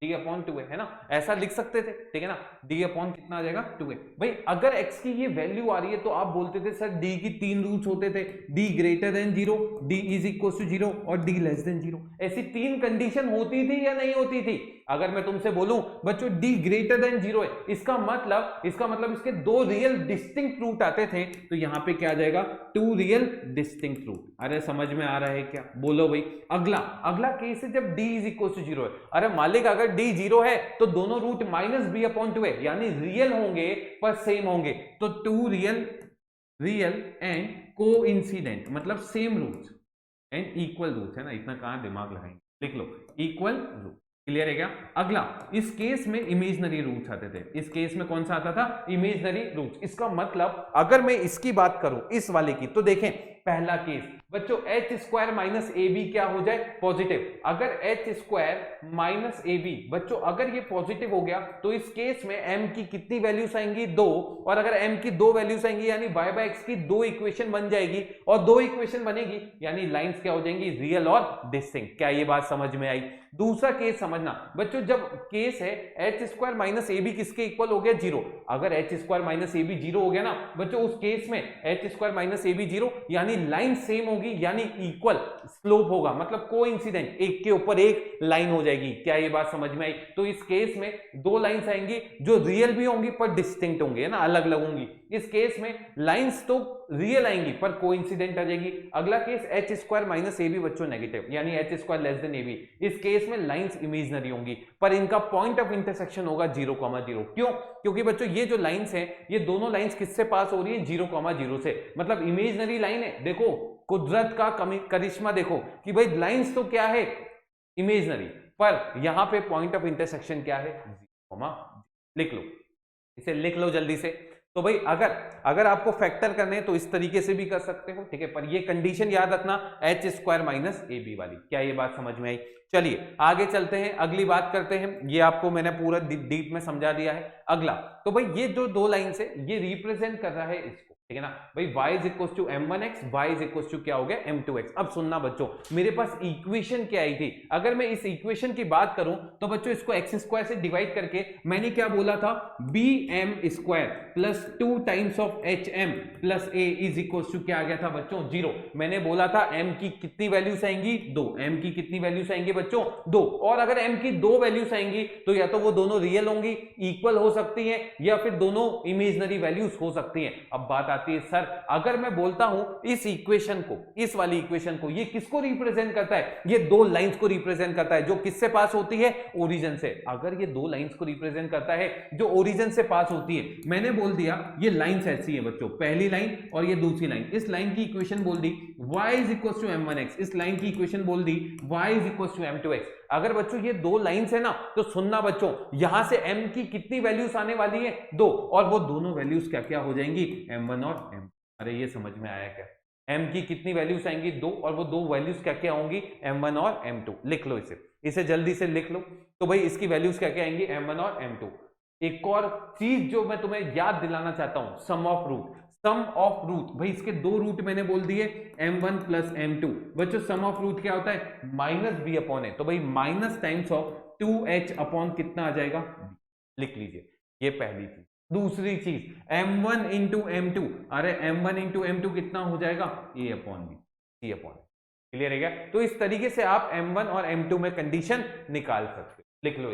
d upon 2a, है ना, ऐसा लिख सकते थे, ठीक है ना। डी अपॉन कितना आ जाएगा 2a। भाई अगर x की ये वैल्यू आ रही है तो आप बोलते थे सर d की 3 रूट्स होते थे, d greater than 0, d is equal to 0 और d लेस देन 0। ऐसी 3 कंडीशन होती थी या नहीं होती थी। अगर मैं तुमसे बोलूं बच्चों d ग्रेटर देन 0 है, इसका मतलब इसके 2 रियल डिस्टिंक्ट रूट आते थे, तो यहां पे क्या आ जाएगा 2 रियल डिस्टिंक्ट रूट। अरे समझ में आ रहा है क्या, बोलो भाई। अगला केस है जब d इज इक्वल टू 0 है। अरे मालिक अगर d 0 है तो दोनों रूट माइनस बी अपॉन 2 है, यानी रियल होंगे पर सेम होंगे, तो 2 रियल एंड कोइंसिडेंट, मतलब same roots and equal roots, है ना। इतना कहां दिमाग लगाएंगे, लिख लो इक्वल रूट। क्लियर है क्या। अगला, इस केस में इमेजनरी रूट्स आते थे, इस केस में कौन सा आता था, इमेजनरी रूट्स। इसका मतलब अगर मैं इसकी बात करूं इस वाले की, तो देखें पहला केस बच्चों h square minus a b क्या हो जाए, पॉजिटिव। अगर h square minus a b बच्चों अगर ये पॉजिटिव हो गया तो इस केस में m की कितनी वैल्यूज आएंगी, 2। और अगर m की 2 वैल्यूज आएंगी यानी y बाय x की 2 इक्वेशन बन जाएगी, और 2 इक्वेशन बनेगी यानी लाइंस क्या हो जाएंगी, रियल और डिस्टिंक्ट। क्या ये बात समझ में आई। दूसरा केस समझना बच्चों, जब केस है h square minus a b किसके इक्वल हो गया, 0। अगर h square minus a b 0 हो गया ना बच्चों, उस केस में h square minus a b 0 यानी लाइन सेम होगी, यानी इक्वल स्लोप होगा, मतलब कोइंसिडेंट, एक के ऊपर एक लाइन हो जाएगी। क्या ये बात समझ में आई। तो इस केस में 2 लाइंस आएंगी जो रियल भी होंगी पर डिस्टिंक्ट होंगे, है ना, अलग अलग होंगी। इस केस में लाइंस तो रियल आएंगी पर कोइंसिडेंट आ जाएगी। अगला case h square minus a b बच्चों नेगेटिव, यानी h square less than a b. इस केस में लाइंस इमेजनरी होंगी पर इनका पॉइंट ऑफ इंटरसेक्शन होगा 0,0। क्यों, क्योंकि बच्चों ये जो लाइंस हैं ये दोनों लाइंस किससे पास हो रही है, 0,0 से, मतलब इमेजनरी लाइन है। देखो कुदरत का करिश्मा देखो कि भाई लाइंस तो क्या है, इमेजनरी, पर यहां पे पॉइंट ऑफ इंटरसेक्शन क्या है, लिख लो, इसे लिख लो जल्दी से। तो भाई अगर आपको फैक्टर करने हैं तो इस तरीके से भी कर सकते हो, ठीक है, पर ये कंडीशन याद रखना h square minus a b वाली। क्या ये बात समझ में आई? चलिए आगे चलते हैं, अगली बात करते हैं। ये आपको मैंने पूरा डीप में समझा दिया है। अगला तो भाई ये जो दो लाइंस है ये रिप्रेजेंट कर रहा है इसको, ठीक है ना भाई, y is equal to m1x, y is equal to क्या हो गया m2x। अब सुनना बच्चों, मेरे पास इक्वेशन क्या आई थी, अगर मैं इस इक्वेशन की बात करूं तो बच्चों इसको एक्स स्क्वायर से डिवाइड करके मैंने क्या बोला था, bm square plus 2 times of hm plus a is equal to क्या आ गया था बच्चों 0। मैंने बोला था m की कितनी वैल्यूज आएंगी 2, m की कितनी वैल्यूज आएंगी बच्चों 2, और अगर m की 2 वैल्यूज आएंगी तो या तो वो दोनों रियल होंगी, इक्वल हो सकती है, या फिर दोनों इमेजिनरी वैल्यूज हो सकती हैं। अब बात आती है सर अगर मैं बोलता हूं इस इक्वेशन को, इस वाली इक्वेशन को, ये किसको रिप्रेजेंट करता है, ये दो लाइंस को रिप्रेजेंट करता है जो किससे पास होती है, ओरिजिन से। अगर ये दो लाइंस को रिप्रेजेंट करता है जो ओरिजिन से पास होती है, मैंने बोल दिया ये लाइंस ऐसी है बच्चों, पहली लाइन और ये दूसरी लाइन, इस लाइन की इक्वेशन बोल दी y is equal to m1x, इस लाइन की इक्वेशन बोल दी y is equal to m2x। अगर बच्चों ये दो लाइंस है ना तो सुनना बच्चों, यहां से m की कितनी वैल्यूज आने वाली है 2, और वो दोनों वैल्यूज क्या क्या हो जाएंगी m1 और m। अरे ये समझ में आया क्या, m की कितनी वैल्यूज आएंगी 2, और वो दो वैल्यूज क्या क्या होंगी m1 और m2। लिख लो इसे जल्दी से लिख लो। तो भाई इसकी वैल्यूज क्या क्या आएंगी m1 और m2। एक और चीज जो मैं तुम्हें याद दिलाना चाहता हूं, sum of root. Sum of root भाई इसके दो रूट मैंने बोल दिए m1 प्लस m2। बच्चों सम ऑफ रूट क्या होता है माइनस b अपॉन ए, तो भाई minus times of 2h upon कितना आ जाएगा, लिख लीजिए, ये पहली चीज। दूसरी चीज m1 इंटू m2, अरे m1 इंटू m2 कितना हो जाएगा a upon b, c upon. Clear है क्या? तो इस तरीके से आप m1 और m2 में कंडीशन निकाल सकते हो। लिख लो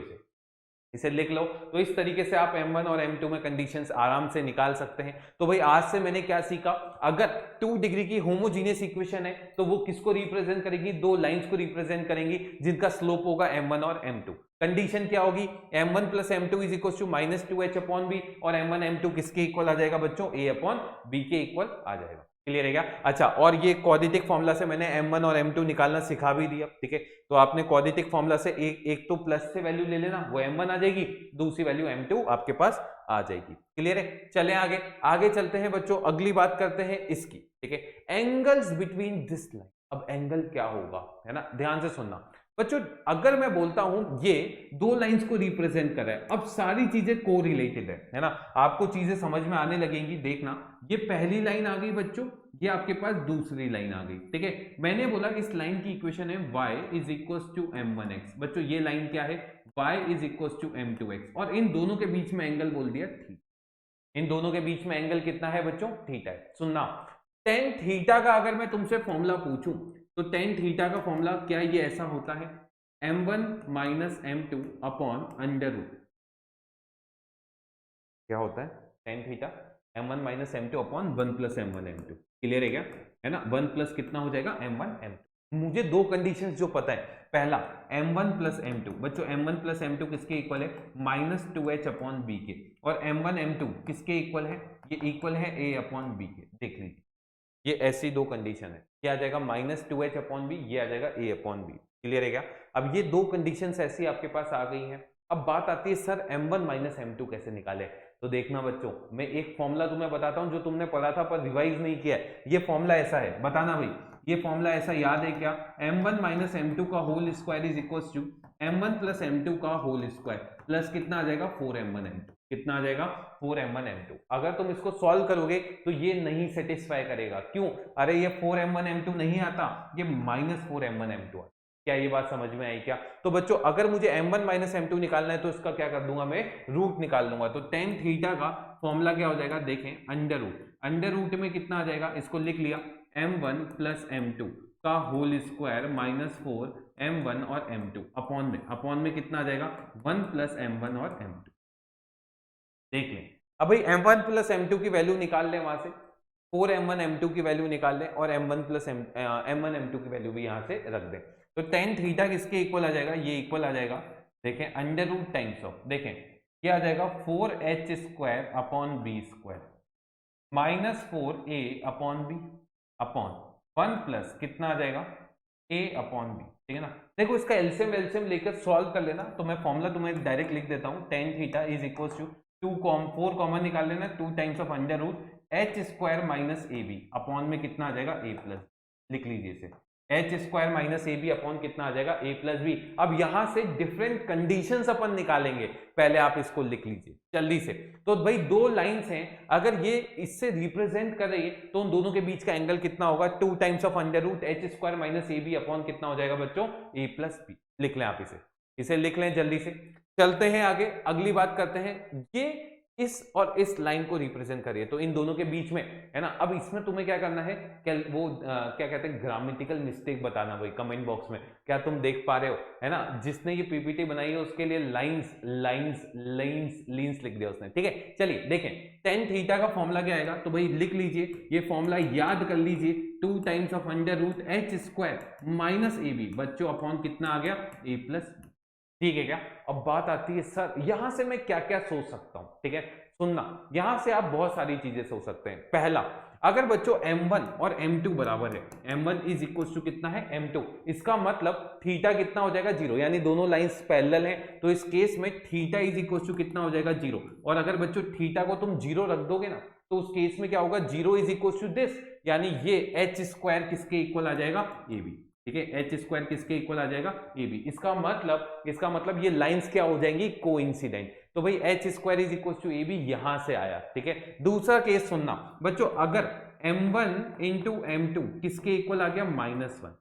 इसे लिख लो। तो इस तरीके से आप m1 और m2 में कंडीशंस आराम से निकाल सकते हैं। तो भाई आज से मैंने क्या सीखा, अगर 2 डिग्री की होमोजीनियस इक्वेशन है तो वो किसको रिप्रेजेंट करेगी, दो लाइंस को रिप्रेजेंट करेंगी जिनका स्लोप होगा m1 और m2। कंडीशन क्या होगी m1 plus m2 is equal to minus 2h upon b, और m1 m2 किसके इक्वल आ जाएगा बच्चों a अपॉन b के इक्वल आ जाएगा। क्लियर है क्या? अच्छा, और ये क्वाड्रेटिक फॉर्मूला से मैंने m1 और m2 निकालना सिखा भी दिया, ठीक है। तो आपने क्वाड्रेटिक फॉर्मूला से एक तो प्लस से वैल्यू ले लेना, वो m1 आ जाएगी, दूसरी वैल्यू m2 आपके पास आ जाएगी। क्लियर है? चले आगे चलते हैं बच्चों, अगली बात करते हैं इसकी, ठीक है, एंगल्स बिटवीन दिस लाइन। अब एंगल क्या होगा, है ना, ध्यान से सुनना बच्चों। अगर मैं बोलता हूं ये दो लाइंस को रिप्रेजेंट कर रहा है, अब सारी चीजें को रिलेटेड है ना, आपको चीजें समझ में आने लगेंगी। देखना, ये पहली लाइन आ गई बच्चों, ये आपके पास दूसरी लाइन आ गई, ठीक है। मैंने बोला इस लाइन की इक्वेशन है y is equal to m1x। बच्चों ये लाइन क्या है, y is equal to m2x, और इन दोनों के बीच में एंगल बोल दिया थीटा। इन दोनों के बीच में एंगल कितना है बच्चों, थीटा है। सुनना, टेन थीटा का अगर मैं तुमसे फॉर्मूला पूछूं तो टेन थीटा का फॉर्मूला क्या ये ऐसा होता है, m1 minus m2 upon under root. क्या होता है tan theta, m1 minus m2 upon 1 plus m1 m2। Clear है क्या, है ना, 1 प्लस कितना हो जाएगा m1 m2। मुझे दो कंडीशंस जो पता है, पहला m1 प्लस m2, बच्चों m1 प्लस m2 किसके इक्वल है, माइनस 2h अपॉन b के, और m1 m2 किसके इक्वल है, ये इक्वल है a अपॉन b के। देख लीजिए, ये ऐसी दो कंडीशन है, क्या आ जाएगा माइनस 2h अपॉन बी, ये आ जाएगा a अपॉन बी। क्लियर है क्या? अब ये दो कंडीशंस ऐसी आपके पास आ गई हैं। अब बात आती है सर m1 माइनस m2 कैसे निकाले। तो देखना बच्चों, मैं एक फॉर्मूला तुम्हें बताता हूं जो तुमने पढ़ा था पर रिवाइज नहीं किया है। ये फॉर्मूला ऐसा है, बताना भाई ये फॉर्मूला ऐसा याद है क्या, m1 माइनस m2 का whole square is equal to m1 plus m2 का होल स्क्वायर प्लस कितना आ जाएगा 4m1 m2। कितना आ जाएगा 4m1 m2। अगर तुम इसको सॉल्व करोगे तो ये नहीं सेटिस्फाई करेगा, क्यों, अरे ये 4m1 m2 नहीं आता, ये माइनस 4m1 m2 आता। क्या ये बात समझ में आई क्या? तो बच्चों अगर मुझे m1 माइनस m2 निकालना है तो इसका क्या कर दूंगा मैं, रूट निकाल लूंगा। तो टेन थीटा का फॉर्मूला क्या हो जाएगा, देखें, अंडर रूट में कितना आ जाएगा, इसको लिख लिया m1 प्लस m2 का होल स्क्वायर माइनस 4 m1 और m2 अपॉन में कितना आ जाएगा 1 प्लस m1 और m2। देख लें, अब भाई m1 प्लस m2 की वैल्यू निकाल लें, वहां से 4m1 m2 की वैल्यू निकाल लें, और m1 प्लस m1 m2 की वैल्यू भी यहां से रख दें। तो टेन थीटा किसके इक्वल आ जाएगा, ये इक्वल आ जाएगा, देखें, अंडर रूट टाइम्स ऑफ, देखें क्या आ जाएगा 4h square upon b square minus 4a upon b upon 1 plus कितना आ जाएगा a अपॉन बी, ठीक है ना। देखो इसका एलसीएम एलसीएम लेकर सॉल्व कर लेना, तो मैं फॉर्मूला तुम्हें डायरेक्ट लिख देता हूँ, tan theta is equal to 4 common निकाल लेना, 2 times of under root h square minus a b upon में कितना आ जाएगा ए प्लस, लिख लीजिए इसे, h square minus a b upon कितना आ जाएगा ए प्लस बी। अब यहां से डिफरेंट कंडीशंस अपन निकालेंगे, पहले आप इसको लिख लीजिए जल्दी से। तो भाई दो लाइंस हैं, अगर ये इससे रिप्रेजेंट कर रही है तो उन दोनों के बीच का एंगल कितना होगा, 2 times of under root h square minus a b upon कितना हो जाएगा बच्चों ए प्लस बी। लिख लें आप इसे लिख लें जल्दी से। चलते हैं आगे, अगली बात करते हैं, ये इस और इस लाइन को रिप्रेजेंट करिए, तो इन दोनों के बीच में है ना। अब इसमें तुम्हें क्या करना है, क्या कहते हैं ग्रामेटिकल मिस्टेक बताना भाई कमेंट बॉक्स में, क्या तुम देख पा रहे हो, है ना। जिसने ये पीपीटी बनाई है उसके लिए लाइंस लाइंस लाइंस लीन्स लिख दिया उसने, ठीक है। चलिए देखें, tan थीटा का फॉर्मूला क्या आएगा, तो भाई लिख लीजिए, ये फॉर्मूला याद कर लीजिए, 2 times of under root h square minus a b बच्चों अपॉन कितना आ गया ए प्लस, ठीक है क्या। अब बात आती है सर यहां से मैं क्या क्या सोच सकता हूं, ठीक है सुनना, यहां से आप बहुत सारी चीजें सोच सकते हैं। पहला, अगर बच्चों m1 और m2 बराबर है, m1 इज इक्वल टू कितना है m2, इसका मतलब थीटा कितना हो जाएगा 0, यानी दोनों लाइंस पैरेलल हैं, तो इस केस में थीटा इज इक्वल टू कितना हो जाएगा 0। और अगर बच्चों थीटा को तुम 0 रख दोगे ना, तो उस केस में क्या होगा, 0 इज इक्वल टू दिस, यानी ये एच स्क्वायर किसके इक्वल आ जाएगा ए बी, ठीक है, एच स्क्वायर किसके इक्वल आ जाएगा ए बी। इसका मतलब ये लाइंस क्या हो जाएंगी कोइंसिडेंट, तो भाई h square is equal to a b यहां से आया, ठीक है। दूसरा केस सुनना बच्चों, अगर m1 इंटू m2 किसके इक्वल आ गया -1,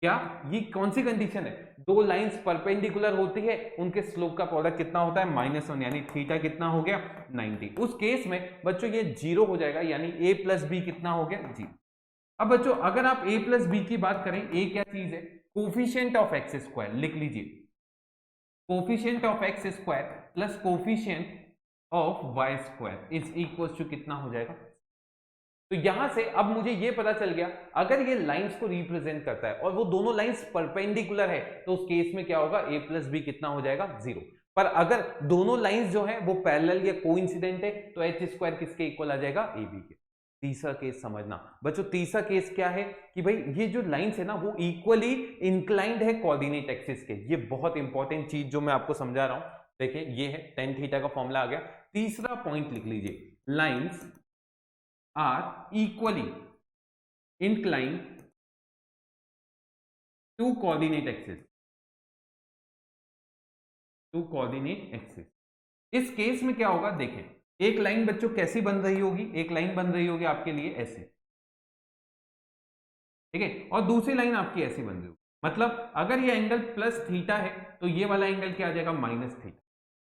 क्या ये कौन सी कंडीशन है, दो लाइंस परपेंडिकुलर होती है, उनके स्लोप का प्रोडक्ट कितना होता है -1, यानी थीटा कितना हो गया 90। उस केस में बच्चों ये 0 हो जाएगा, यानी a प्लस बी कितना हो गया 0। अब बच्चों अगर आप a प्लस बी की बात करें, a क्या चीज है, कोफिशिएंट ऑफ एक्स स्क्वायर, लिख लीजिए coefficient of x square plus coefficient of y square is equal to कितना हो जाएगा। तो यहां से अब मुझे ये पता चल गया, अगर ये लाइंस को रिप्रेजेंट करता है और वो दोनों लाइंस परपेंडिकुलर है, तो उस केस में क्या होगा, a प्लस बी कितना हो जाएगा 0। पर अगर दोनों लाइंस जो है वो पैरेलल या कोइंसिडेंट है, तो एच स्क्वायर किसके इक्वल आ जाएगा ए बी के। तीसरा केस समझना बच्चों, तीसरा केस क्या है कि भाई ये जो लाइंस है ना वो इक्वली इंक्लाइंड है कोऑर्डिनेट एक्सिस के। ये बहुत इंपॉर्टेंट चीज जो मैं आपको समझा रहा हूं, देखिए ये है tan थीटा का फॉर्मूला आ गया। तीसरा पॉइंट लिख लीजिए, lines are equally inclined to coordinate axis, इस केस में क्या होगा, देखें एक लाइन बच्चों कैसी बन रही होगी, एक लाइन बन रही होगी आपके लिए ऐसे, ठीक है, और दूसरी लाइन आपकी ऐसी बन रही होगी। मतलब अगर ये एंगल प्लस थीटा है तो ये वाला एंगल क्या आ जाएगा माइनस थीटा।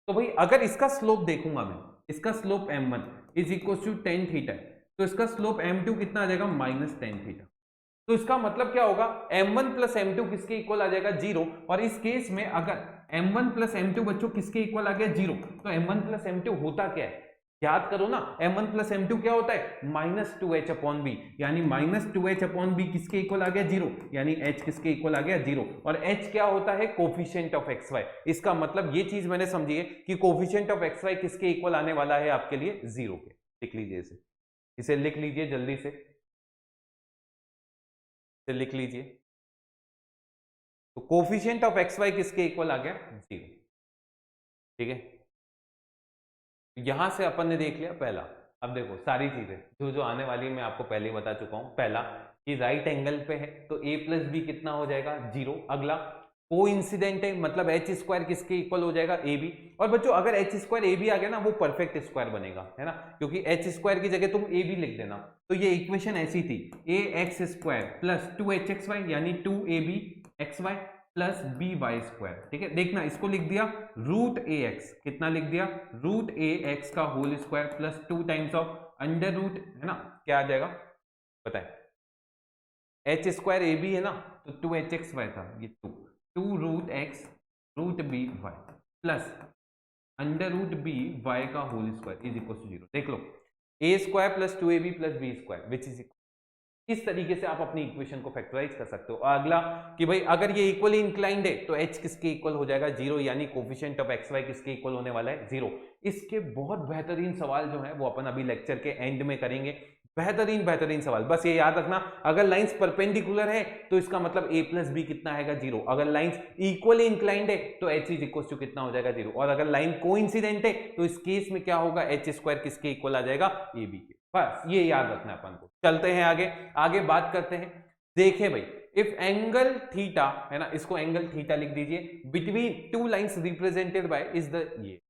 तो भाई अगर इसका स्लोप देखूंगा मैं, इसका slope m1 is equal to tan theta है, तो इसका स्लोप m2 कितना आ जाएगा -tan थीटा। तो इसका मतलब क्या होगा, m1 प्लस m2 किसके इक्वल आ जाएगा 0। और इस केस में अगर m1 प्लस m2 बच्चों किसके इक्वल आ गया 0, तो m1 प्लस m2 होता क्या है, याद करो ना, m1 प्लस m2 क्या होता है -2h अपॉन बी, यानी -2h अपॉन बी किसके इक्वल आ गया 0, यानी h किसके इक्वल आ गया 0। और h क्या होता है, कोफिशिएंट ऑफ xy। इसका मतलब ये चीज मैंने समझी है कि कोफिशिएंट ऑफ xy किसके इक्वल आने वाला है आपके लिए 0 के। लिख लीजिए इसे लिख लीजिए जल्दी से, इसे लिख लीजिए। तो कोफिशिएंट ऑफ xy किसके इक्वल आ गया 0, ठीक है। यहां से अपन ने देख लिया पहला। अब देखो सारी चीजें जो आने वाली है मैं आपको पहले ही बता चुका हूं। पहला कि राइट एंगल पे है तो a प्लस बी कितना हो जाएगा 0। अगला कोइंसिडेंट है, मतलब एच स्क्वायर किसके इक्वल हो जाएगा ए बी। और बच्चों अगर एच स्क्वायर ए बी आ गया ना वो परफेक्ट स्क्वायर बनेगा, है ना, क्योंकि एच स्क्वायर की जगह तुम ए बी लिख देना। तो ये इक्वेशन ऐसी थी, ए एक्स स्क्वायर प्लस 2hxy यानी 2abxy plus b y square, ठीक है। देखना इसको लिख दिया √ax, कितना लिख दिया √ax का whole square plus 2 times of under root, है ना, क्या आ जाएगा बताए, एच स्क्वायर ए बी है ना तो 2hxy था, ये 2√x√b y plus under root b y का whole square is equal to 0। देख लो a स्क्वायर plus 2ab plus b square which is, इस तरीके से आप अपनी इक्वेशन को फैक्टराइज कर सकते हो। और अगला कि भाई अगर ये इक्वली इंक्लाइंड है तो h किसके इक्वल हो जाएगा 0, यानी कोफिशिएंट ऑफ xy किसके इक्वल होने वाला है 0। इसके बहुत बेहतरीन सवाल जो है वो अपन अभी लेक्चर के एंड में करेंगे। बेहतरीन बेहतरीन सवाल। बस ये याद रखना, अगर लाइंस परपेंडिकुलर है तो इसका मतलब a प्लस बी कितना आएगा 0। अगर लाइंस इक्वली इंक्लाइंड है तो h इज इक्वल टू कितना हो जाएगा 0। और अगर लाइन कोइंसिडेंट है तो इस केस में क्या होगा, h स्क्वायर किसके इक्वल आ जाएगा, ab के। बस ये याद रखना है अपन को। चलते हैं आगे, आगे बात करते हैं। देखें भाई, इफ एंगल थीटा है ना, इसको एंगल थीटा लिख दीजिए, between two lines represented by is the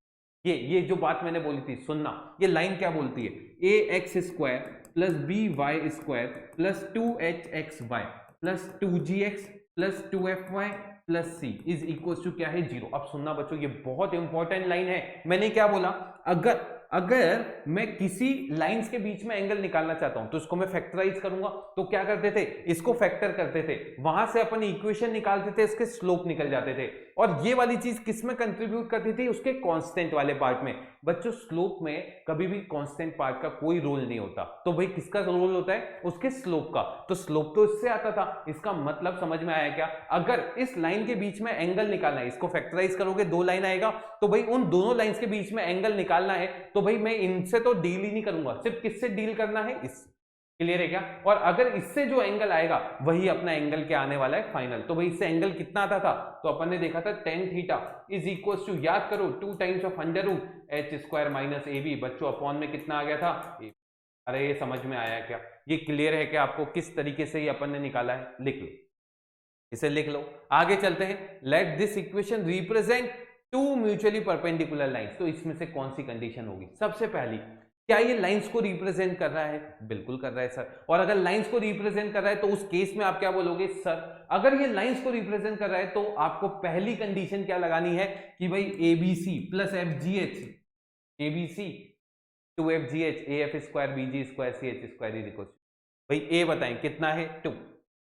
ये जो बात मैंने बोली थी सुनना, ये लाइन क्या बोलती है, a x square plus b y square plus 2hxy plus 2gx plus 2fy plus c is equal to क्या है 0। अब सुनना बच्चों, ये बहुत इंपॉर्टेंट लाइन है। मैंने क्या बोला, अगर मैं किसी लाइंस के बीच में एंगल निकालना चाहता हूं तो इसको मैं फैक्टराइज करूंगा। तो क्या करते थे, इसको फैक्टर करते थे, वहां से अपन इक्वेशन निकालते थे, इसके स्लोप निकल जाते थे। और ये वाली चीज किसमें कंट्रीब्यूट करती थी, उसके कांस्टेंट वाले पार्ट में। बच्चों स्लोप में कभी भी कांस्टेंट पार्ट का कोई रोल नहीं होता, तो भाई किसका रोल होता है, उसके स्लोप का। तो स्लोप तो इससे आता था, इसका मतलब समझ में आया क्या, अगर इस लाइन के बीच में एंगल निकालना है, इसको फैक्टराइज करोगे 2 लाइन आएगा, तो भाई उन दोनों लाइंस के बीच में एंगल निकालना है, तो भाई मैं इनसे तो डील ही नहीं करूंगा, सिर्फ किससे डील करना है, इस। क्लियर है क्या। और अगर इससे जो एंगल आएगा वही अपना एंगल क्या आने वाला है, फाइनल। तो भाई इससे एंगल कितना आता था, तो अपन ने देखा था tan theta is equal to, याद करो, 2 times of under root h square minus ab। बच्चों अपॉन में कितना आ गया था, अरे ये समझ में आया क्या, ये क्लियर है क्या आपको, किस तरीके से ये अपन ने निकाला है, लिख लो, इसे लिख लो। आगे चलते हैं, let this equation represent 2 mutually perpendicular lines. तो इसमें से कौन सी कंडीशन होगी, सबसे पहली, क्या ये लाइंस को रिप्रेजेंट कर रहा है, बिल्कुल कर रहा है सर। और अगर लाइंस को रिप्रेजेंट कर रहा है तो उस केस में आप क्या बोलोगे, सर अगर ये लाइंस को रिप्रेजेंट कर रहा है तो आपको पहली कंडीशन क्या लगानी है कि भाई ABC plus FGH, ABC 2FGH AF square BG square CH square is equal, भाई A बताएं कितना है 2,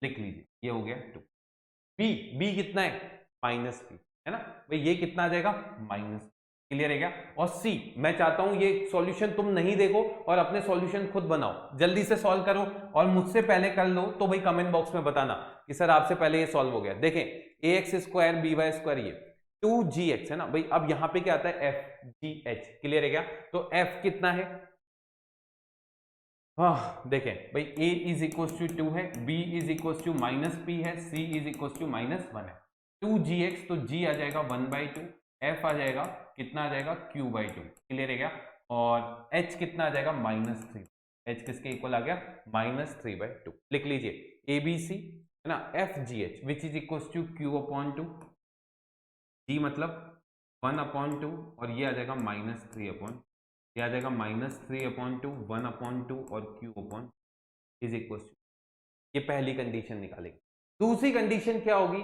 लिख लीजिए, ये हो गया 2। B कितना है -P, है ना भाई, ये कितना आ जाएगा -। क्लियर है क्या। और सी, मैं चाहता हूं ये सॉल्यूशन तुम नहीं देखो और अपने सॉल्यूशन खुद बनाओ, जल्दी से सॉल्व करो और मुझसे पहले कर लो, तो भाई कमेंट बॉक्स में बताना कि सर आपसे पहले ये सॉल्व हो गया। देखें ax स्क्वायर by स्क्वायर, ये 2gx है ना भाई। अब यहां पे क्या आता है, fgh। क्लियर है क्या। तो f कितना है, हाँ देखें भाई, a इज इक्वल टू 2 है, b is equal to -p है, c इज इक्वल टू -1 है। 2gx तो g आ जाएगा 1/2, f आ जाएगा कितना आ जाएगा q/2। क्लियर है क्या। और h कितना आ जाएगा -3, h किसके इक्वल आ गया -3/2। लिख लीजिए abc है ना, fgh which is equal to q/2, g मतलब 1/2 और ये आ जाएगा -3/2, ये आ जाएगा -3/2, 1/2 और q/ इज इक्वल टू, ये पहली कंडीशन निकालेंगे। दूसरी कंडीशन क्या होगी,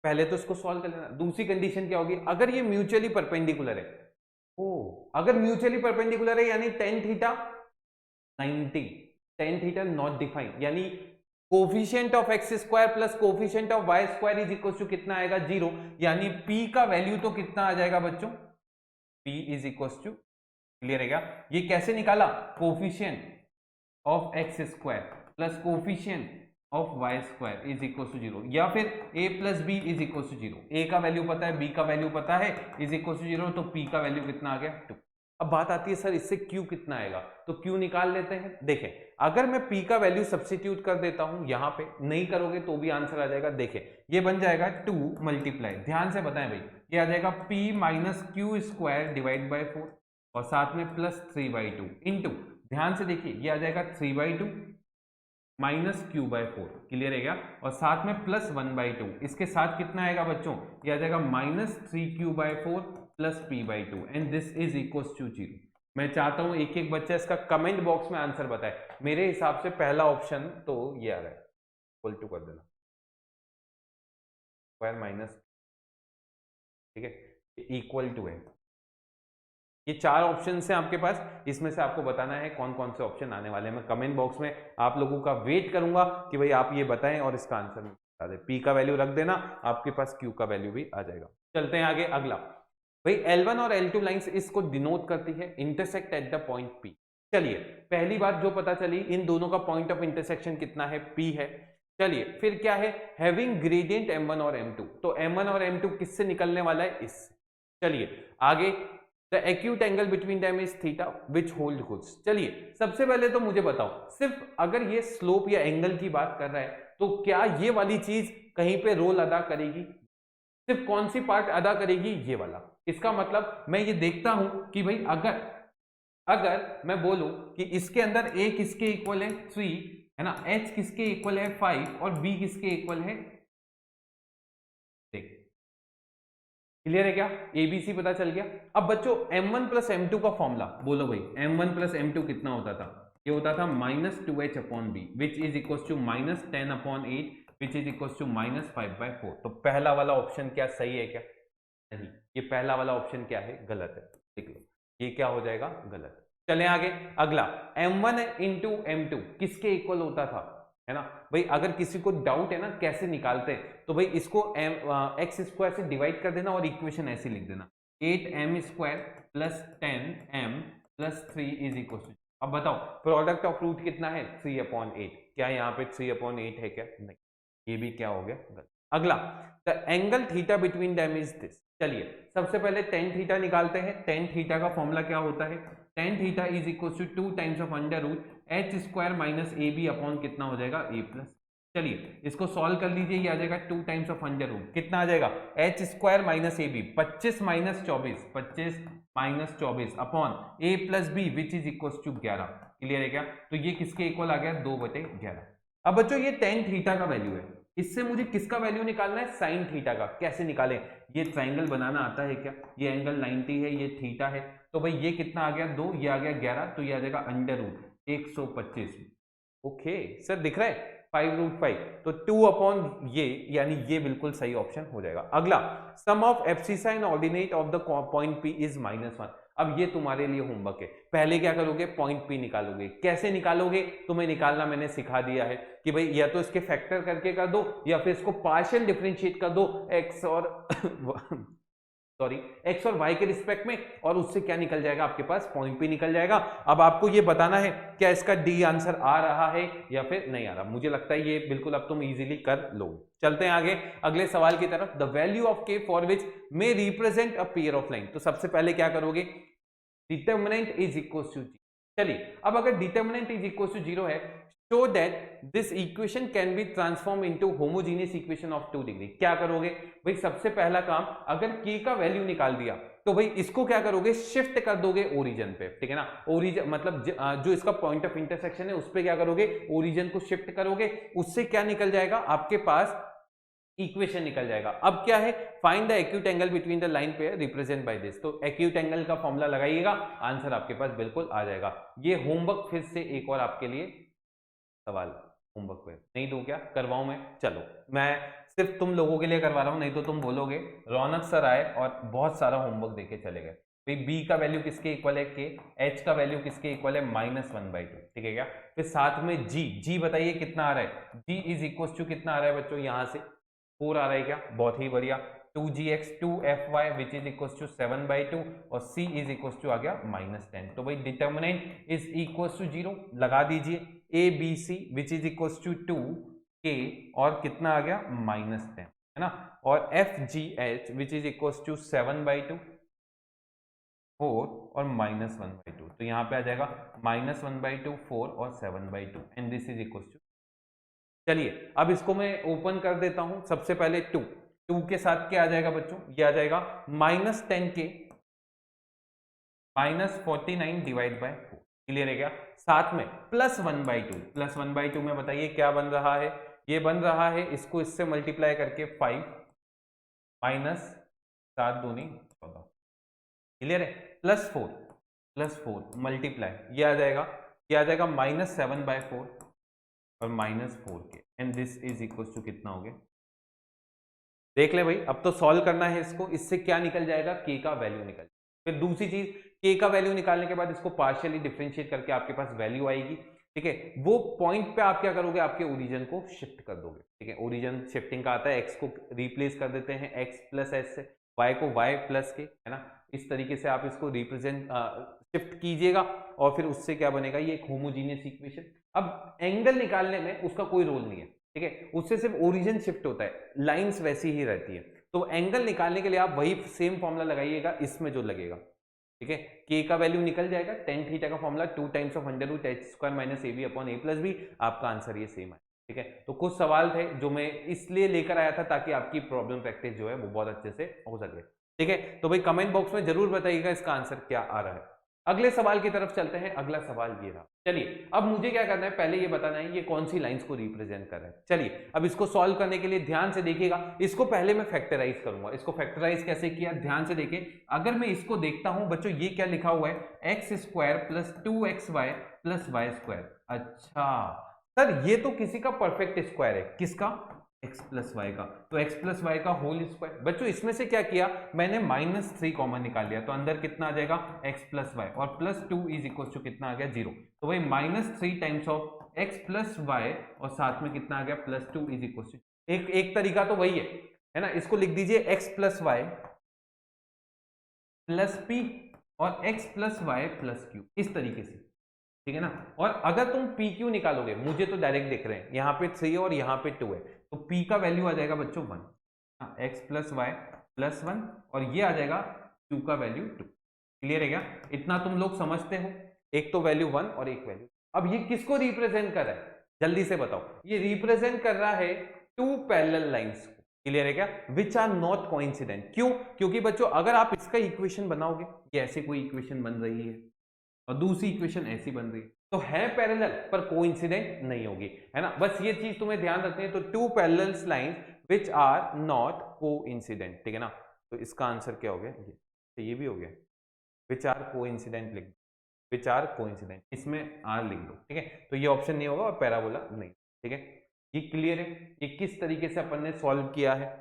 पहले तो इसको सॉल्व कर लेना। दूसरी कंडीशन क्या होगी, अगर ये म्यूचुअली परपेंडिकुलर है, अगर म्यूचुअली परपेंडिकुलर है यानी tan theta 90, tan theta not defined, यानी coefficient of x square plus coefficient of y square is equal to कितना आएगा 0, यानी p का वैल्यू तो कितना आ जाएगा बच्चों, p is equal to, clear है क्या। ये कैसे निकाला, coefficient of x square plus coefficient of y square is equal to 0, या फिर a plus b is equal to 0। a का वैल्यू पता है, b का वैल्यू पता है, इज इक्वल टू 0, तो p का वैल्यू कितना आ गया 2। अब बात आती है सर इससे q कितना आएगा, तो q निकाल लेते हैं। देखें अगर मैं p का वैल्यू सब्स्टिट्यूट कर देता हूं, यहां पे नहीं करोगे तो भी आंसर आ जाएगा। देखें ये बन जाएगा 2 मल्टीप्लाई, ध्यान से बताएं भाई, ये आ जाएगा p minus Q square divide by 4 और साथ में प्लस 3/2 इंटू, ध्यान से देखिए ये आ जाएगा 3/2 माइनस q/4। क्लियर है क्या। और साथ में प्लस 1/2, इसके साथ कितना आएगा बच्चों, ये आ जाएगा -3q/4 plus p/2 and this is equal to 0। मैं चाहता हूं एक एक बच्चा इसका कमेंट बॉक्स में आंसर बताए। मेरे हिसाब से पहला ऑप्शन तो ये आ रहा है, इक्वल टू कर देना स्क्वायर माइनस, ठीक है, इक्वल टू है। ये 4 ऑप्शन है आपके पास, इसमें से आपको बताना है कौन कौन से ऑप्शन आने वाले हैं। मैं कमेंट बॉक्स में आप लोगों का वेट करूंगा कि भाई आप ये बताएं और इसका आंसर बता दें। p का वैल्यू रख देना, आपके पास q का वैल्यू भी आ जाएगा। चलते हैं आगे, अगला भाई L1 और L2 लाइंस इसको डिनोट करती है intersect at the point P। चलिए पहली बात जो पता चली, इन दोनों का पॉइंट ऑफ इंटरसेक्शन कितना है, P है। चलिए फिर क्या है, हैविंग ग्रेडियंट M1 और M2, तो M1 और M2 किससे निकलने वाला है, इससे। चलिए आगे the acute angle between them is theta which hold goods. चलिए सबसे पहले तो मुझे बताओ, सिर्फ अगर ये स्लोप या एंगल की बात कर रहा है तो क्या ये वाली चीज कहीं पे रोल अदा करेगी? सिर्फ कौन सी पार्ट अदा करेगी? ये वाला। इसका मतलब मैं ये देखता हूं कि भाई अगर अगर मैं बोलूं कि इसके अंदर a किसके इक्वल है 3, है ना, h किसके इक्वल है 5 और b किसके इक्वल है, देख क्लियर है क्या? एबीसी पता चल गया। अब बच्चों m1 प्लस m2 का फॉर्मूला बोलो भाई, m1 प्लस m2 कितना होता था? ये होता था -2h upon b which is equal to -10 upon 8 which is equal to -5/4। तो पहला वाला ऑप्शन क्या सही है क्या? नहीं, ये पहला वाला ऑप्शन क्या है? गलत है। देख लो ये क्या हो जाएगा? गलत। चले आगे, अगला m1 इंटू m2 किसके इक्वल होता था, है ना भाई? अगर किसी को डाउट है ना कैसे निकालते हैं, तो भाई इसको एक्स स्क्वायर से डिवाइड कर देना और इक्वेशन ऐसे लिख देना 8m square plus 10m plus 3 is equal to. अब बताओ प्रोडक्ट ऑफ रूट कितना है? 3/8। क्या यहाँ पे 3/8 है क्या? नहीं, ये भी क्या हो गया? गलत। अगला, the angle theta between them is this. चलिए सबसे पहले टेन थीटा निकालते हैं। टेन थीटा का फॉर्मूला क्या होता है? Tan theta is equal to 2 times of under root h square minus a b upon कितना हो जाएगा? A plus. चलिए इसको सॉल्व कर लीजिए, ये आ जाएगा 2 टाइम्स ऑफ अंडर रूट, कितना आ जाएगा? H square minus a b 25 minus 24 upon a plus b which is equal to 11। Clear है क्या? तो ये किसके इक्वल आ गया? 2/11। अब बच्चों ये टेन थीटा का वैल्यू है, इससे मुझे किसका वैल्यू निकालना है? साइन थीटा का। कैसे निकालें? ये ट्राइंगल बनाना आता है क्या? ये एंगल 90 है, ये थीटा है, तो भाई ये कितना आ गया? 2, ये आ गया 11, तो ये आ जाएगा अंडर रूट 125। ओके सर दिख रहा है 5√5, तो 2 अपॉन ये, यानी ये बिल्कुल सही ऑप्शन हो जाएगा। अगला, sum of abscissa and ordinate of the point p is -1। अब ये तुम्हारे लिए होमवर्क है। पहले क्या करोगे? पॉइंट पी निकालोगे। कैसे निकालोगे? तुम्हें निकालना मैंने सिखा दिया है कि भाई या तो इसके फैक्टर करके कर दो या फिर इसको पार्शियल डिफरेंशिएट कर दो एक्स और एक्स और वाई के रिस्पेक्ट में, और उससे क्या निकल जाएगा? आपके पास पॉइंट पी निकल जाएगा। अब आपको ये बताना है क्या इसका डी आंसर आ रहा है या फिर नहीं आ रहा। मुझे लगता है ये बिल्कुल अब तुम इजीली कर लो। चलते हैं आगे अगले सवाल की तरफ। The value of k for which may represent a pair of line. तो सबसे पहले क्या करोगे? Determinant is equal to 0। चलिए अब अगर डिटर्मिनेंट इज इक्वल टू 0 है, show that this equation can be transformed into homogeneous equation of 2 degree. क्या करोगे भाई? सबसे पहला काम, अगर k का वैल्यू निकाल दिया तो भाई इसको क्या करोगे? शिफ्ट कर दोगे ओरिजिन पे, ठीक है ना? ओरिजिन मतलब जो इसका पॉइंट ऑफ इंटरसेक्शन है उस पे क्या करोगे? ओरिजिन को शिफ्ट करोगे, उससे क्या निकल जाएगा? आपके पास इक्वेशन निकल जाएगा। अब क्या है? Find the acute angle between the line pair represent by this. तो एक्यूट एंगल का फॉर्मूला लगाइएगा, आंसर आपके पास बिल्कुल आ जाएगा। ये होमवर्क फिर से एक और आपके लिए सवाल होमवर्क पे नहीं दूं क्या? करवाऊं मैं? चलो मैं सिर्फ तुम लोगों के लिए करवा रहा हूं, नहीं तो तुम बोलोगे रौनक सर आए और बहुत सारा होमवर्क देके चले गए। भाई बी का वैल्यू किसके इक्वल है? के। एच का वैल्यू किसके इक्वल है? -1/2। ठीक है क्या? फिर साथ में जी बताइए कितना आ रहा है? जी इज इक्वल टू कितना आ रहा है बच्चों? यहां से 4 आ रहा है क्या? बहुत ही बढ़िया। 2gx 2fy which is equal to 7/2 और c इज इक्वल टू आ गया -10। तो भाई डिटर्मिनेंट इज इक्वल टू 0 लगा दीजिए। A b c which is equal to 2k और कितना आ गया? -10, है ना? और f g h which is equal to 7/2 4 और -1/2। तो यहाँ पे आ जाएगा -1/2 4 और 7/2 and this is equal to. चलिए अब इसको मैं ओपन कर देता हूं। सबसे पहले 2 के साथ क्या आ जाएगा बच्चों? ये आ जाएगा -10k -49 डिवाइड बाय 4। क्लियर है क्या? साथ में +1/2। +1/2 में बताइए क्या बन रहा है? ये बन रहा है, इसको इससे मल्टीप्लाई करके 5 -7 दूनी 14। क्लियर है? +4 मल्टीप्लाई ये आ जाएगा -7/4 और -4k and this is equal to कितना हो गया? देख ले भाई, अब तो सॉल्व करना है इसको। इससे क्या निकल जाएगा? k का वैल्यू निकल। फिर दूसरी चीज, k का वैल्यू निकालने के बाद इसको पार्शियली डिफरेंशिएट करके आपके पास वैल्यू आएगी। ठीक है, वो पॉइंट पे आप क्या करोगे? आपके ओरिजिन को शिफ्ट कर दोगे। ठीक है, ओरिजिन शिफ्टिंग का आता है, x को रिप्लेस कर देते हैं x प्लस s से, y को y प्लस के, है ना? इस तरीके से आप इसको रिप्रेजेंट शिफ्ट कीजिएगा और फिर उससे क्या बनेगा? ये एक होमोजीनियस इक्वेशन। अब एंगल निकालने में उसका कोई रोल नहीं है, ठीक है, उससे सिर्फ ओरिजिन शिफ्ट होता है, लाइंस वैसी ही रहती है। तो एंगल निकालने के लिए आप वही सेम फॉर्मूला लगाइएगा इसमें जो लगेगा। ठीक है, के का वैल्यू निकल जाएगा, टेन थीटा का formula 2 times of under root h square minus a b upon a plus b, आपका आंसर ये सेम है। ठीक है, तो कुछ सवाल थे जो मैं इसलिए लेकर आया था ताकि आपकी प्रॉब्लम प्रैक्टिस जो है वो बहुत अच्छे से हो सके। ठीक है, तो भाई कमेंट बॉक्स में जरूर बताइएगा इसका आंसर क्या आ रहा है। अगले सवाल की तरफ चलते हैं। अगला सवाल ये रहा। चलिए अब मुझे क्या करना है, पहले ये बताना है ये कौन सी लाइंस को रिप्रेजेंट कर रहा है। चलिए अब इसको सॉल्व करने के लिए ध्यान से देखिएगा। इसको पहले मैं फैक्टराइज करूंगा। इसको फैक्टराइज कैसे किया, ध्यान से देखिए। अगर मैं इसको देखता हूं बच्चों, ये क्या लिखा हुआ है, x square plus 2xy plus y square. अच्छा सर, ये तो किसी का परफेक्ट स्क्वायर है, किसका, x प्लस वाई का, तो x प्लस वाई का होल स्क्वायर। बच्चों इसमें से क्या किया मैंने, -3 कॉमन निकाल लिया, तो अंदर कितना आ जाएगा, x प्लस वाई, और प्लस 2 इज इक्वल टू कितना आ गया, 0। तो वही -3 times of x plus y और साथ में कितना आ गया, +2 इज इक्वल टू, एक तरीका तो वही है ना। इसको लिख दीजिए x plus y plus p और x plus y plus q, इस तरीके से। ठीक है ना। और अगर तुम पी क्यू निकालोगे, मुझे तो डायरेक्ट दिख रहे हैं, यहाँ पे 3 और यहाँ पे 2 है, तो p का वैल्यू आ जाएगा बच्चों 1, x प्लस वाई प्लस 1, और ये आ जाएगा q का वैल्यू 2। क्लियर है क्या, इतना तुम लोग समझते हो, एक तो वैल्यू 1 और एक वैल्यू। अब ये किसको रिप्रेजेंट कर रहा है, जल्दी से बताओ, ये रिप्रेजेंट कर रहा है 2 पैरेलल लाइंस को। क्लियर है क्या, विच आर नॉट कोइंसिडेंट। क्यों, क्योंकि बच्चों अगर आप इसका इक्वेशन बनाओगे, ये ऐसे कोई इक्वेशन बन रही है और दूसरी इक्वेशन ऐसी बन रही है, तो है पैरेलल पर कोइंसिडेंट नहीं होगी, है ना। बस ये चीज तुम्हें ध्यान रखनी है। तो 2 parallel lines which are not coincident. ठीक है ना, तो इसका आंसर क्या हो गया, ये भी हो गया, विच आर कोइंसिडेंट लिख दो, विच आर कोइंसिडेंट, इसमें आर लिख दो। ठीक है, तो ये ऑप्शन नहीं होगा और पैराबोला नहीं। ठीक है, ये क्लियर है, ये किस तरीके से अपन ने सॉल्व किया है।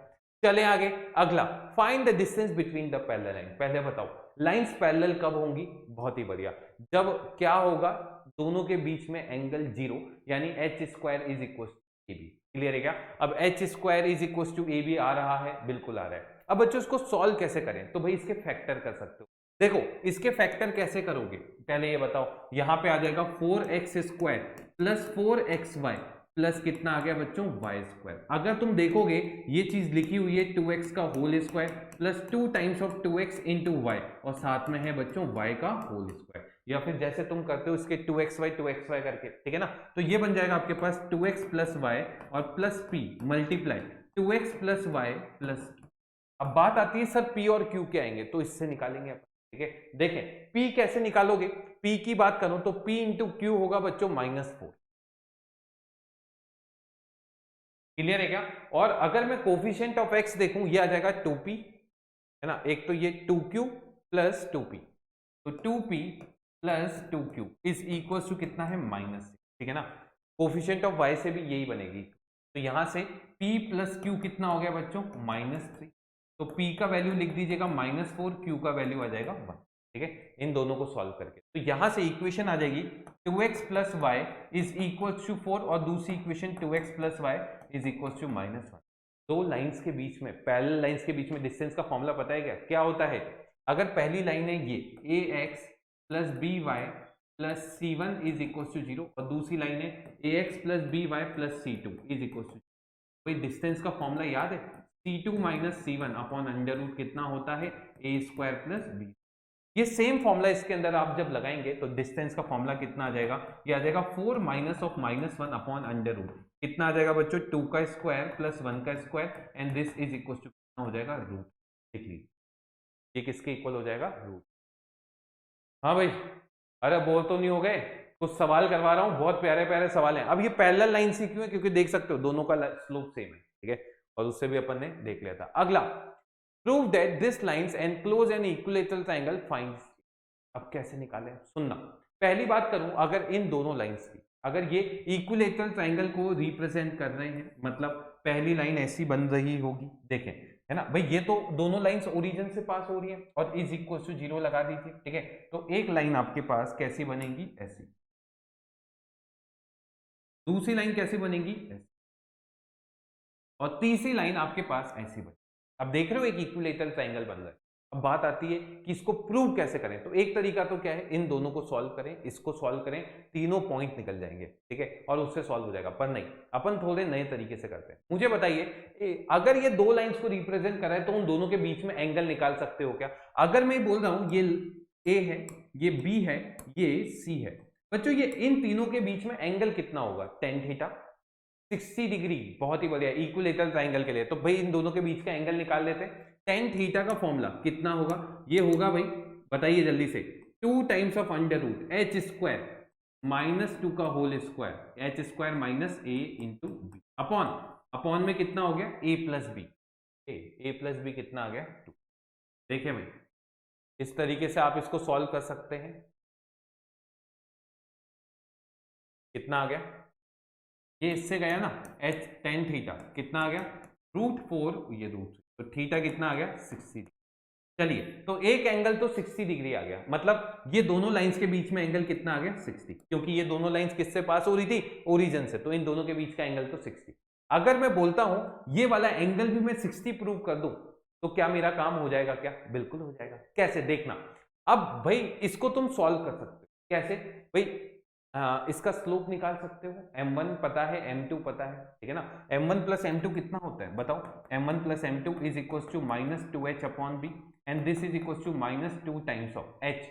चले आगे, अगला, find the distance between the parallel line. पहले बताओ लाइंस पैरेलल कब होंगी, बहुत ही बढ़िया, जब क्या होगा, दोनों के बीच में एंगल 0, यानी h square is equal to a b. Clear है क्या, अब h square is equal to a b आ रहा है, बिल्कुल आ रहा है। अब बच्चों इसको सॉल्व कैसे करें, तो भाई इसके फैक्टर कर सकते हो। देखो इसके फैक्टर कैसे करोगे, पहले ये बताओ, यहां पे आ जाएगा 4x square plus 4xy plus कितना आ गया बच्चों, वाई स्क्वायर। अगर तुम देखोगे ये चीज लिखी हुई है 2x का whole square plus 2 times of 2x into y, और साथ में है बच्चों y का होल स्क्वायर, या फिर जैसे तुम करते हो इसके 2xy करके। ठीक है ना, तो ये बन जाएगा आपके पास 2x प्लस वाई और plus p multiply 2x plus y plus. अब बात आती है सर p और q क्या आएंगे, तो इससे निकालेंगे अपन। ठीक है, देखें p कैसे निकालोगे, p की बात करूं तो p इंटू क्यू होगा बच्चों -4। क्लियर है क्या, और अगर मैं कोफिशिएंट ऑफ x देखूं, ये आ जाएगा 2p, है ना, एक तो ये 2q प्लस 2p, तो 2p plus 2q is equal to कितना है, -6। ठीक है ना, कोफिशिएंट ऑफ y से भी यही बनेगी, तो यहां से p प्लस q कितना हो गया बच्चों, -3, तो p का वैल्यू लिख दीजिएगा -4, q का वैल्यू आ जाएगा 1। ठीक है, इन दोनों को सॉल्व करके तो यहां से इक्वेशन आ जाएगी 2x plus y is equal to 4, और दूसरी equation 2x plus y is equal to -1। दो लाइंस के बीच में, पैरेलल लाइंस के बीच में डिस्टेंस का फॉर्मूला पता है क्या, क्या होता है, अगर पहली लाइन है ये ax plus b y plus c1 is equal to 0, और दूसरी लाइन है ax plus b y plus c2 is equal to, कोई डिस्टेंस का फॉर्मूला याद है, c2 minus c1 upon under root कितना होता है, a स्क्वायर प्लस बी। ये सेम फॉर्मूला इसके अंदर आप जब लगाएंगे तो डिस्टेंस का फॉर्मूला कितना आ जाएगा, ये आ जाएगा 4 minus of -1 upon under root, कितना आ जाएगा बच्चों, 2 का स्क्वायर प्लस 1 का square, and this is equal to कितना हो जाएगा, रूट। देख लीजिए ये किसके इक्वल हो जाएगा, रूट। हाँ भाई, अरे बोर तो नहीं हो गए, कुछ सवाल करवा रहा हूँ, बहुत प्यारे प्यारे सवाल हैं। अब ये पैरेलल लाइन से क्यों है, क्योंकि देख सकते हो दोनों का स्लोप सेम है। ठीक है, और उससे भी अपन ने देख लिया था। अगला, prove that this lines enclose an equilateral triangle find. अब कैसे निकालें, सुनना, पहली बात करूं, अगर इन दोनों लाइंस की, अगर ये इक्विलेटरल ट्रायंगल को रिप्रेजेंट कर रहे हैं, मतलब पहली लाइन ऐसी बन रही होगी, देखें, है ना भाई, ये तो दोनों लाइंस ओरिजिन से पास हो रही है, और इज इक्वल टू 0 लगा दीजिए। ठीक है, तो एक लाइन आपके पास कैसी बनेगी, ऐसी, दूसरी लाइन कैसी बनेगी, ऐसी, और तीसरी लाइन आपके पास ऐसी बनेगी। अब देख रहे हो एक इक्विलेटरल ट्रायंगल बन रहा है। अब बात आती है कि इसको प्रूव कैसे करें, तो एक तरीका तो क्या है, इन दोनों को सॉल्व करें, इसको सॉल्व करें, तीनों पॉइंट निकल जाएंगे। ठीक है, और उससे सॉल्व हो जाएगा, पर नहीं, अपन थोड़े नए तरीके से करते हैं। मुझे बताइए, अगर ये दो लाइंस को रिप्रेजेंट कर रहा है तो उन दोनों के बीच में एंगल निकाल सकते हो क्या। अगर मैं बोल रहा हूं ये ए है, ये बी है, ये सी है। बच्चों ये इन तीनों के बीच में एंगल कितना होगा? tan theta 60 degree. बहुत ही बढ़िया, इक्विलेटरल ट्राइंगल के लिए। तो भाई इन दोनों के बीच का एंगल निकाल लेते हैं। tan थीटा का फॉर्मूला कितना होगा? ये होगा भाई, बताइए जल्दी से, 2 times of under root h square -2 का whole square, h square minus a into b upon में कितना हो गया? a plus b. A plus b कितना आ गया? 2। देखिए भाई, इस तरीके से आप इसको सॉल्व कर सकते हैं। कितना आ गया? ये इससे गया ना, एच tan थीटा कितना आ गया? √4, ये √3, तो थीटा कितना आ गया? 60। चलिए, तो एक एंगल तो 60 डिग्री आ गया, मतलब ये दोनों लाइंस के बीच में एंगल कितना आ गया? 60, क्योंकि ये दोनों लाइंस किससे पास हो रही थी? ओरिजिन से, तो इन दोनों के बीच का एंगल तो 60। अगर मैं बोलता हूं ये वाला एंगल भी मैं 60 प्रूव कर दूं, तो क्या मेरा काम हो जाएगा? क्या बिल्कुल हो जाएगा। कैसे? देखना। अब भाई इसको तुम सॉल्व कर सकते हो। कैसे भाई? इसका स्लोप निकाल सकते हो। m1 पता है, m2 पता है, ठीक है ना। m1 प्लस m2 कितना होता है बताओ? m1 plus m2 is equal to -2h upon b and this is equal to -2 times of h।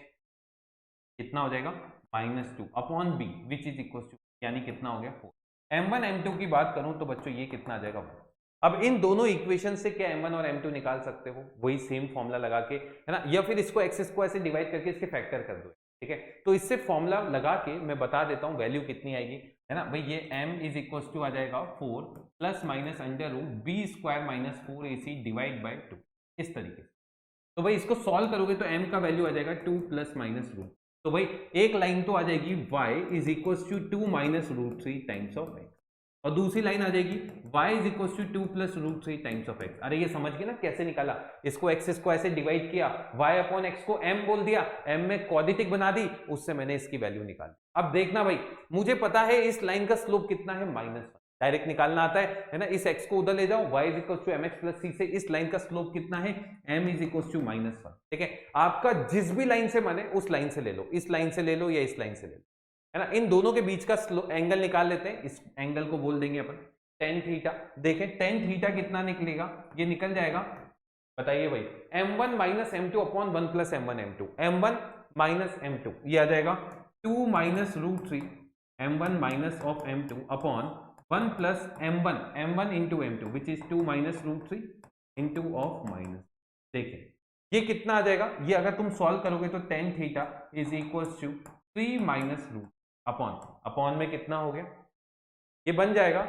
कितना हो जाएगा? -2 upon b which is equal to, यानी कितना हो गया? 4। m1 m2 की बात करूं तो बच्चों ये कितना आ जाएगा? 1। अब इन दोनों इक्वेशन से क्या m1 और m2 निकाल सकते हो? वही सेम फॉर्मूला लगा के, है ना, या फिर इसको x स्क्वायर से डिवाइड करके इसके फैक्टर कर दो, ठीक है। तो इससे फॉर्मूला लगा के मैं बता देता हूं वैल्यू कितनी आएगी, है ना भाई। ये m इज इक्वल टू आ जाएगा 4 plus minus under root b square minus 4ac divide by 2, इस तरीके से। तो भाई इसको सॉल्व करोगे तो m का वैल्यू आ जाएगा 2 प्लस माइनस रूट। तो भाई एक लाइन तो आ जाएगी y is equal to 2 minus √3 times of x, और दूसरी लाइन आ जाएगी y is equal to 2 plus √3 times of x। अरे ये समझ गए ना कैसे निकाला? इसको x स्क्वायर से डिवाइड किया, y अपॉन x को m बोल दिया, m में क्वाड्रेटिक बना दी, उससे मैंने इसकी वैल्यू निकाली। अब देखना भाई, मुझे पता है इस लाइन का स्लोप कितना है? -1। डायरेक्ट निकालना आता है ना। इस x को उधर ले जाओ, y is equal to mx plus c से इस लाइन का स्लोप कितना है? m इज इक्वल टू -1, ठीक है। आपका जिस भी लाइन से माने उस लाइन से ले लो, इस लाइन से ले लो या इस लाइन से ले लो, है ना। इन दोनों के बीच का एंगल निकाल लेते हैं। इस एंगल को बोल देंगे अपन tan थीटा। देखें tan थीटा कितना निकलेगा? ये निकल जाएगा, बताइए भाई, m1 minus m2 upon 1 plus m1 m2, m1 minus m2 ये आ जाएगा 2 minus √3 m1 minus of m2 upon 1 plus m1 into m2 which is 2 minus √3 into of minus. देखें ये कितना आ जाएगा? ये अगर तुम सॉल्व करोगे तो tan theta is equal to 3 minus root upon में कितना हो गया? ये बन जाएगा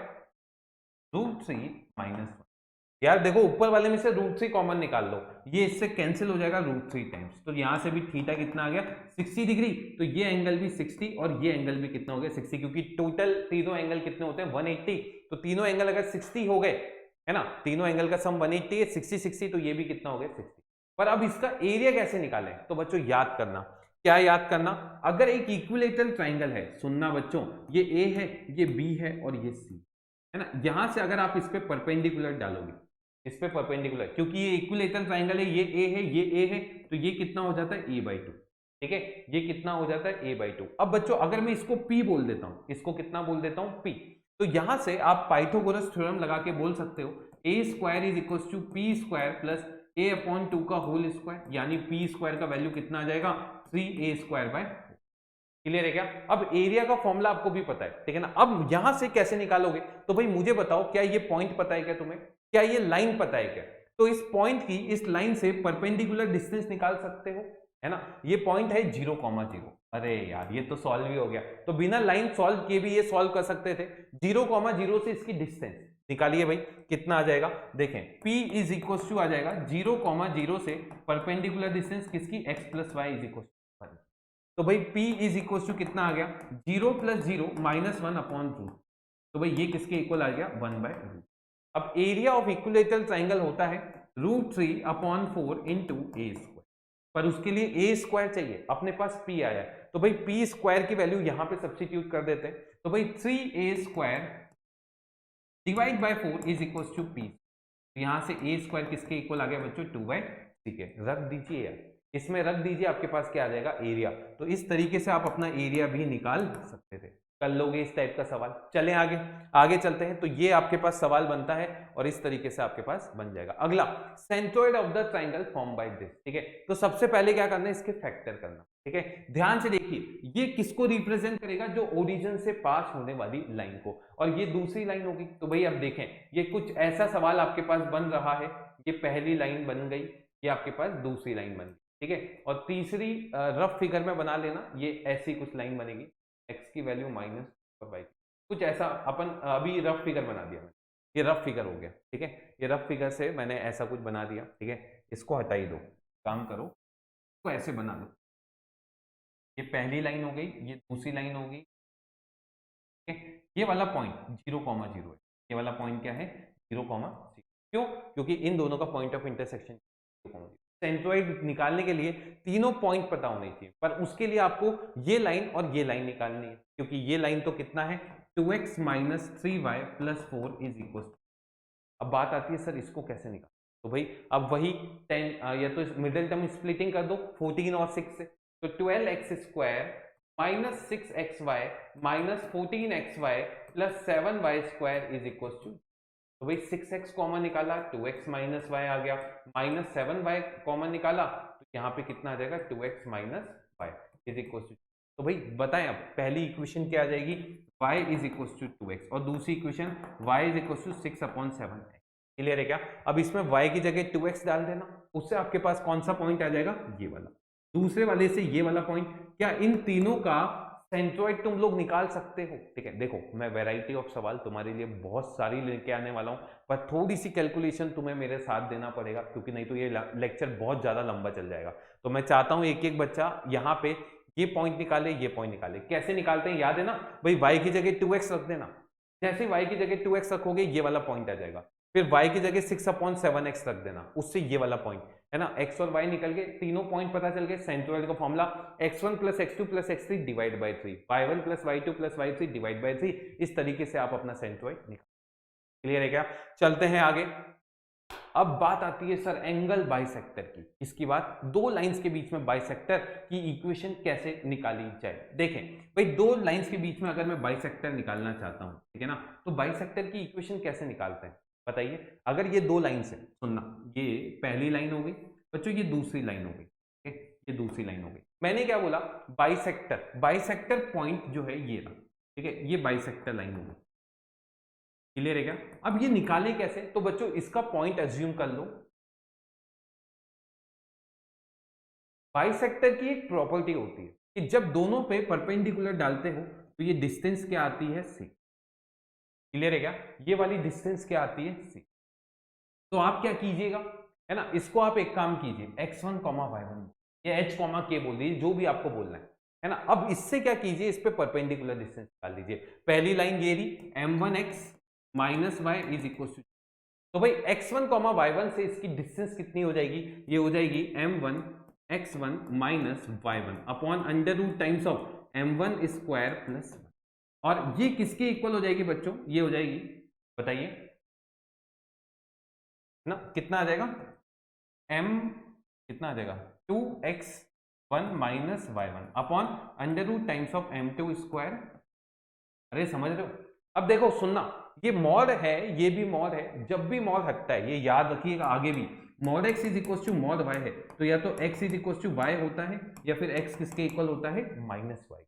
√3 माइनस 1। यार देखो ऊपर वाले में से √3 कॉमन निकाल लो, ये इससे कैंसिल हो जाएगा √3 टाइम्स। तो यहां से भी थीटा कितना आ गया? 60 डिग्री। तो ये एंगल भी 60 और ये एंगल भी कितना हो गया? 60, क्योंकि टोटल तीनों एंगल कितने होते हैं? 180। तो तीनों एंगल अगर 60 हो गए, है ना, तीनों एंगल का सम 180 है, 60 तो ये भी कितना हो गया? 60। पर अब इसका एरिया कैसे निकालें? तो बच्चों याद करना, क्या याद करना? अगर एक इक्विलेटरल ट्राइंगल है, सुनना बच्चों, ये ए है, ये बी है और ये सी है ना, यहां से अगर आप इस पे परपेंडिकुलर डालोगे, इस पे परपेंडिकुलर, क्योंकि ये इक्विलेटरल ट्राइंगल है, ये ए है, ये ए है, तो ये कितना हो जाता है? a/2, ठीक है। ये कितना हो जाता है? a/2। अब बच्चों अगर मैं इसको p बोल देता हूं, इसको कितना बोल देता हूं? p, तो यहां से आप पाइथागोरस थ्योरम लगा के बोल सकते हो a square is equal to p square plus a upon 2 का होल स्क्वायर, यानी p स्क्वायर का वैल्यू कितना आ जाएगा? 3a square by. क्लियर है क्या? अब एरिया का फॉर्मूला आपको भी पता है, ठीक है ना। अब यहां से कैसे निकालोगे? तो भाई मुझे बताओ, क्या ये पॉइंट पता है क्या तुम्हें? क्या ये लाइन पता है क्या? तो इस पॉइंट की इस लाइन से परपेंडिकुलर डिस्टेंस निकाल सकते हो, है ना। ये पॉइंट है 0,0। अरे यार ये तो सॉल्व ही हो गया। तो बिना लाइन सॉल्व किए भी ये सॉल्व कर सकते थे। 0,0 से इसकी डिस्टेंस निकालिए भाई, कितना आ जाएगा? देखें p इज इक्वल टू आ जाएगा 0,0 से परपेंडिकुलर डिस्टेंस किसकी? x plus y is equal to. तो भाई p इज इक्वल टू कितना आ गया? 0 प्लस 0 माइनस 1 अपॉन रूट। तो भाई ये किसके इक्वल आ गया? 1/रूट। अब एरिया ऑफ इक्विलेटरल ट्राइंगल होता है √3 अपॉन 4 इंटू ए स्क्वायर, पर उसके लिए ए स्क्वायर चाहिए, अपने पास p आया है, तो भाई p स्क्वायर की वैल्यू यहां पे सब्स्टिट्यूट कर देते हैं। तो भाई 3a square divide by 4 is equal to p। यहां से a स्क्वायर किसके इक्वल आ गया बच्चों? 2/3 के। रख दीजिए यार, इसमें रख दीजिए, आपके पास क्या आ जाएगा? एरिया। तो इस तरीके से आप अपना एरिया भी निकाल सकते थे। कर लोगे इस टाइप का सवाल। चलें आगे, आगे चलते हैं। तो ये आपके पास सवाल बनता है और इस तरीके से आपके पास बन जाएगा। अगला, centroid of the triangle form by this, ठीक है। तो सबसे पहले क्या करना है, इसके फैक्टर करना, ठीक है। ध्यान से देखिए, ये किसको रिप्रेजेंट करेगा, जो ओरिजिन से पास होने वाली लाइन को, और ये दूसरी लाइन होगी। तो भाई अब देखें, ये कुछ ऐसा सवाल आपके पास बन रहा है, ये पहली लाइन बन गई, ये आपके पास दूसरी लाइन बन गई, ठीक है। और तीसरी रफ फिगर में बना लेना, ये ऐसी कुछ लाइन बनेगी, x की वैल्यू माइनस और y, कुछ ऐसा अपन अभी रफ फिगर बना दिया, ये रफ फिगर हो गया, ठीक है। ये रफ फिगर से मैंने ऐसा कुछ बना दिया, ठीक है। इसको हटा ही दो, काम करो, इसको ऐसे बना दो, ये पहली लाइन हो गई, ये दूसरी लाइन हो गई, ठीक है। ये वाला पॉइंट 0,0 है, ये वाला पॉइंट क्या है, 0,0। क्यों? क्योंकि इन दोनों का पॉइंट ऑफ इंटरसेक्शन 0,0। सेंट्रोइड निकालने के लिए तीनों पॉइंट पता होने चाहिए, पर उसके लिए आपको ये लाइन और ये लाइन निकालनी है, क्योंकि ये लाइन तो कितना है, 2x minus 3y plus 4 is equal to. अब बात आती है सर इसको कैसे निकाल, तो भाई अब वही 10 या तो मिडिल टर्म स्प्लिटिंग कर दो 14 और 6 से, तो 12x square minus 6xy minus 14xy plus 7y square is equal to, तो भाई 6x कॉमन निकाला, 2x माइनस वाई आ गया, माइनस 7y कॉमन निकाला, तो यहाँ पे कितना आ जाएगा, 2x minus y is equal to. तो भाई बताएं, अब पहली इक्वेशन क्या आ जाएगी, y is equal to 2x, और दूसरी equation y is equal to 6/7x। Clear है क्या? अब इसमें y की जगह 2x डाल देना, उससे आपके पास कौन सा पॉइंट आ जाएगा, ये वाला। दूसरे वाले से ये वाला पॉइंट, क्या इन तीनों का सेंट्रोइड तुम लोग निकाल सकते हो? ठीक है, देखो मैं वैरायटी ऑफ सवाल तुम्हारे लिए बहुत सारी लेके आने वाला हूं, पर थोड़ी सी कैलकुलेशन तुम्हें मेरे साथ देना पड़ेगा, क्योंकि नहीं तो ये लेक्चर बहुत ज्यादा लंबा चल जाएगा। तो मैं चाहता हूं एक एक बच्चा यहाँ पे ये पॉइंट निकाले, ये पॉइंट निकाले। कैसे निकालते हैं याद है ना भाई, y की जगह 2x रख देना, जैसे y की जगह 2x रखोगे ये वाला पॉइंट आ जाएगा, फिर y की जगह 6/7x रख देना, उससे ये वाला पॉइंट है ना, x और y निकल गए, तीनों पॉइंट पता चल गए। सेंट्रोइड का formula x1 plus x2 plus x3 divide by 3, y1 plus y2 plus y3 divide by 3। इस तरीके से आप अपना सेंट्रोइड निकाल। क्लियर है क्या? चलते हैं आगे। अब बात आती है सर एंगल बाइसेक्टर की। इसकी बात, दो लाइंस के बीच में बाइसेक्टर की इक्वेशन कैसे निकाली जाए। देखें भाई, दो लाइंस के बीच में अगर मैं बाइसेक्टर निकालना चाहता हूं, ठीक है ना, तो बाइसेक्टर की इक्वेशन कैसे निकालते हैं बताइए। अगर ये दो लाइंस है, सुनना, ये पहली लाइन हो गई बच्चों, ये दूसरी लाइन हो गई, ठीक है, ये दूसरी लाइन हो गई। मैंने क्या बोला, बाइसेक्टर, बाइसेक्टर पॉइंट जो है ये रहा, ठीक है, ये बाइसेक्टर लाइन हो गई। क्लियर है क्या? अब ये निकाले कैसे, तो बच्चों इसका पॉइंट एज्यूम कर लो। बाइसेक्टर की एक प्रॉपर्टी होती है कि जब दोनों पे परपेंडिकुलर डालते हो तो ये डिस्टेंस क्या आती है, c। क्लियर है क्या? ये वाली डिस्टेंस क्या आती है, c। तो आप क्या कीजिएगा, है ना, इसको आप एक काम कीजिए, x1, y1 या h, k बोल दीजिए, जो भी आपको बोलना है ना। अब इससे क्या कीजिए, इस पे परपेंडिकुलर डिस्टेंस निकाल लीजिए। पहली लाइन ये रही, m1x minus y is equal to, तो भाई x1, y1 से इसकी डिस्टेंस कितनी हो जाएगी, ये हो जाएगी m1 x1 minus y1 upon under root times of m1 square plus 1। और ये किसके इक्वल हो जाएगी बच्चों, ये हो जाएगी, बताइए ना, कितना आ जाएगा, m कितना आ जाएगा, 2x1 minus y1 upon under root times of m2 square. अरे समझ रहे हो? अब देखो सुनना, ये मॉड है, ये भी मॉड है, जब भी मॉड हटता है ये याद रखिएगा, आगे भी mod x is equal to mod y है, तो या तो x is equal to y होता है, या फिर x किसके इक्वल होता है, माइनस y।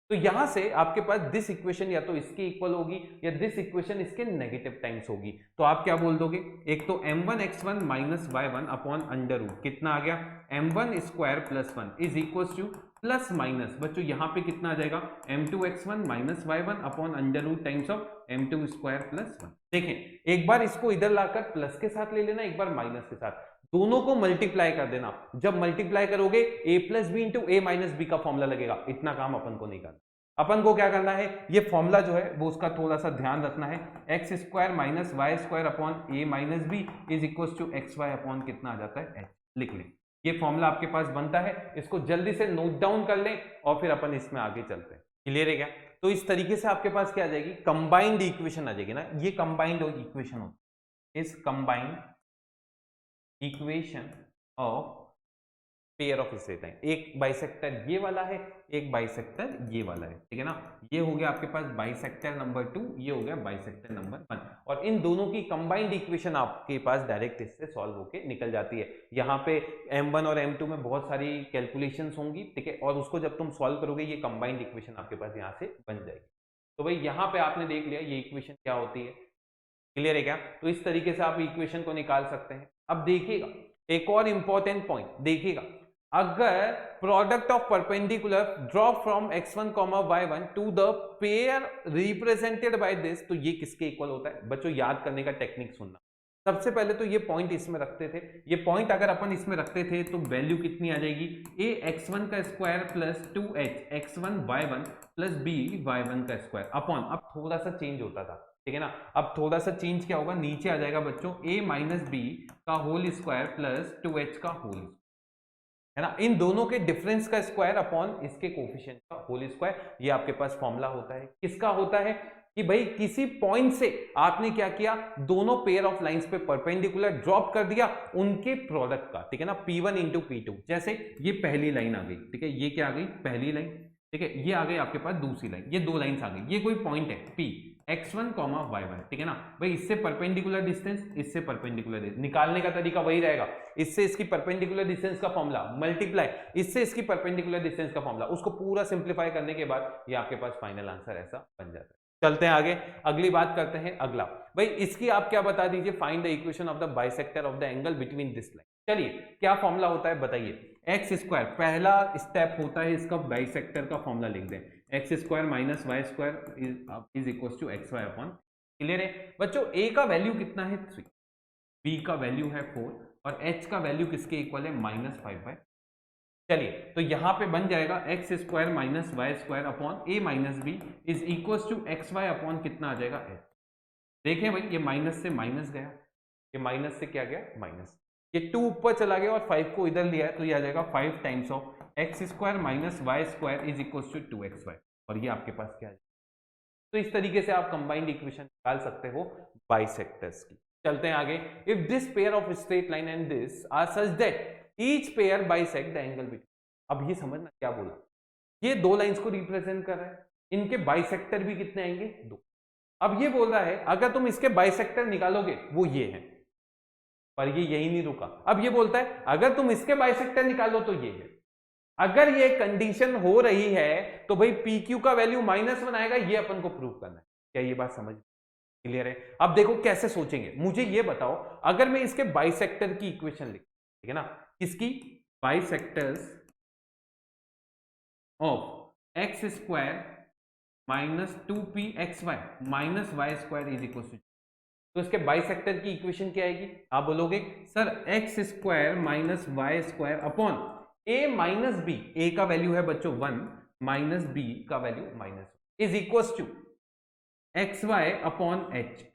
तो यहां से आपके पास दिस इक्वेशन या तो इसके इक्वल होगी, या दिस इक्वेशन इसके नेगेटिव टाइम्स होगी। तो आप क्या बोल दोगे, एक तो m1 x1 minus y1 upon under root, कितना आ गया, m1 square plus 1 is equal to plus minus, बच्चों यहाँ पे कितना आ जाएगा, m2 x1 minus y1 upon under root times of m2 square plus 1। देखें एक बार इसको इधर लाकर प्लस के साथ ले लेना, एक बार माइनस के साथ, दोनों को मल्टीप्लाई कर देना। जब मल्टीप्लाई करोगे a plus b into a minus b का फॉर्मूला लगेगा। इतना काम अपन को नहीं करना, अपन को क्या करना है, ये फॉर्मूला जो है वो उसका थोड़ा सा ध्यान रखना है, x square minus y square upon a minus b is equal to x y upon कितना आ जाता है, एच। लिख लें, ये फॉर्मूला आपके पास बनता है, इसको जल्दी से नोट डाउन कर लें और फिर अपन इसमें आगे चलते हैं। क्लियर है क्या? तो इस तरीके से आपके पास क्या आ जाएगी, कंबाइंड इक्वेशन आ जाएगी ना, ये कंबाइंड इक्वेशन होती है, इस combined equation of pair of straight line. एक बाइसेक्टर ये वाला है, एक बाइसेक्टर ये वाला है, ठीक है ना। ये हो गया आपके पास बाइसेक्टर नंबर 2, ये हो गया बाइसेक्टर नंबर 1, और इन दोनों की कंबाइंड इक्वेशन आपके पास डायरेक्ट इससे सॉल्व होके निकल जाती है। यहाँ पे M1 और M2 में बहुत सारी कैलकुलेशंस होंगी, ठीक है, और उसको जब तुम सॉल्व करोगे ये कंबाइंड इक्वेशन आपके पास यहाँ से बन जाएगी। तो भाई यहाँ पे आपने देख लिया ये इक्वेशन क्या होती है, क्लियर है क्या। तो इस तरीके से आप इक्वेशन को निकाल सकते हैं। अब देखिएगा एक और इंपॉर्टेंट पॉइंट, देखिएगा अगर product of perpendicular drop from x1, y1 to the pair represented by this, तो ये किसके इक्वल होता है बच्चों, याद करने का टेक्निक सुनना। सबसे पहले तो ये पॉइंट इसमें रखते थे, ये पॉइंट अगर अपन इसमें रखते थे तो वैल्यू कितनी आ जाएगी, a x1 का square plus 2h x1 y1 plus b y1 का स्क्वायर अपॉन, अब थोड़ा सा चेंज होता था, ठीक है ना। अब थोड़ा सा चेंज क्या होगा, नीचे आ जाएगा बच्चों a माइनस बी का होल स्क्वायर प्लस 2h का होल, है ना। इन दोनों के डिफरेंस का स्क्वायर अपॉन इसके कोफिशिएंट का होल स्क्वायर, ये आपके पास फॉर्मूला होता है। किसका होता है कि भाई किसी पॉइंट से आपने क्या किया, दोनों पेयर ऑफ लाइंस पे परपेंडिकुलर ड्रॉप कर दिया उनके प्रोडक्ट का, ठीक है ना, P1 इंटू P2। जैसे ये पहली लाइन आ गई, ठीक है, ये क्या आ गई पहली लाइन, ठीक है, ये आ गई आपके पास दूसरी लाइन, ये दो लाइंस आ गई, ये कोई पॉइंट है P x1, y1, ठीक है ना भाई। इससे परपेंडिकुलर डिस्टेंस, इससे परपेंडिकुलर डिस्टेंस, निकालने का तरीका वही रहेगा, इससे इसकी परपेंडिकुलर डिस्टेंस का फॉर्मूला मल्टीप्लाई इससे इसकी परपेंडिकुलर डिस्टेंस का फॉर्मूला, उसको पूरा सिंप्लीफाई करने के बाद ये आपके पास फाइनल आंसर ऐसा बन जाता है। चलते हैं आगे, अगली बात करते हैं। अगला भाई इसकी आप क्या बता दीजिए, find the equation of the bisector of the angle between this line. चलिए क्या फॉर्मूला होता है बताइए, एक्स स्क्वायर, पहला स्टेप होता है इसका बाइसेक्टर का फॉर्मूला लिख दें, x square minus y square is equal to x y upon, clear है बच्चों। ए का वैल्यू कितना है 3, बी का वैल्यू है 4 और एच का वैल्यू किसके इक्वल है -5/। चलिए तो यहां पे बन जाएगा x square minus y square upon a minus b is equal to x y upon कितना आ जाएगा एच। देखें भाई ये माइनस से माइनस गया, ये माइनस से क्या गया माइनस, ये 2 ऊपर चला गया और 5 को इधर लिया है तो ये आ जाएगा 5 times of x square minus y square is equal to 2xy, और ये आपके पास क्या है। तो इस तरीके से आप कंबाइंड इक्वेशन निकाल सकते हो बाइसेक्टर्स की। चलते हैं आगे, if this pair of straight line and this are such that each pair bisect the angle between. अब ये समझना क्या बोला, ये दो लाइंस को रिप्रेजेंट कर रहा है, इनके बाइसेक्टर भी कितने आएंगे 2। अब ये बोल रहा है अगर तुम इसके बाइसेक्टर निकालोगे वो ये है, पर ये यही नहीं रुका, अब ये बोलता है अगर तुम इसके बाइसेक्टर निकालो तो ये है। अगर ये कंडीशन हो रही है तो भाई PQ का वैल्यू -1 आएगा, ये अपन को प्रूव करना है। क्या ये बात समझ क्लियर है। अब देखो कैसे सोचेंगे, मुझे ये बताओ अगर मैं इसके बाइसेक्टर की इक्वेशन लिख, ठीक है ना, किसकी, bisectors of x square minus 2pxy minus y square is equal to, तो इसके बाइसेक्टर की इक्वेशन क्या आएगी, आप बोलोगे sir x square minus y square upon a minus b, a का वैल्यू है बच्चों 1 माइनस बी का value -1 is equal to x y upon h.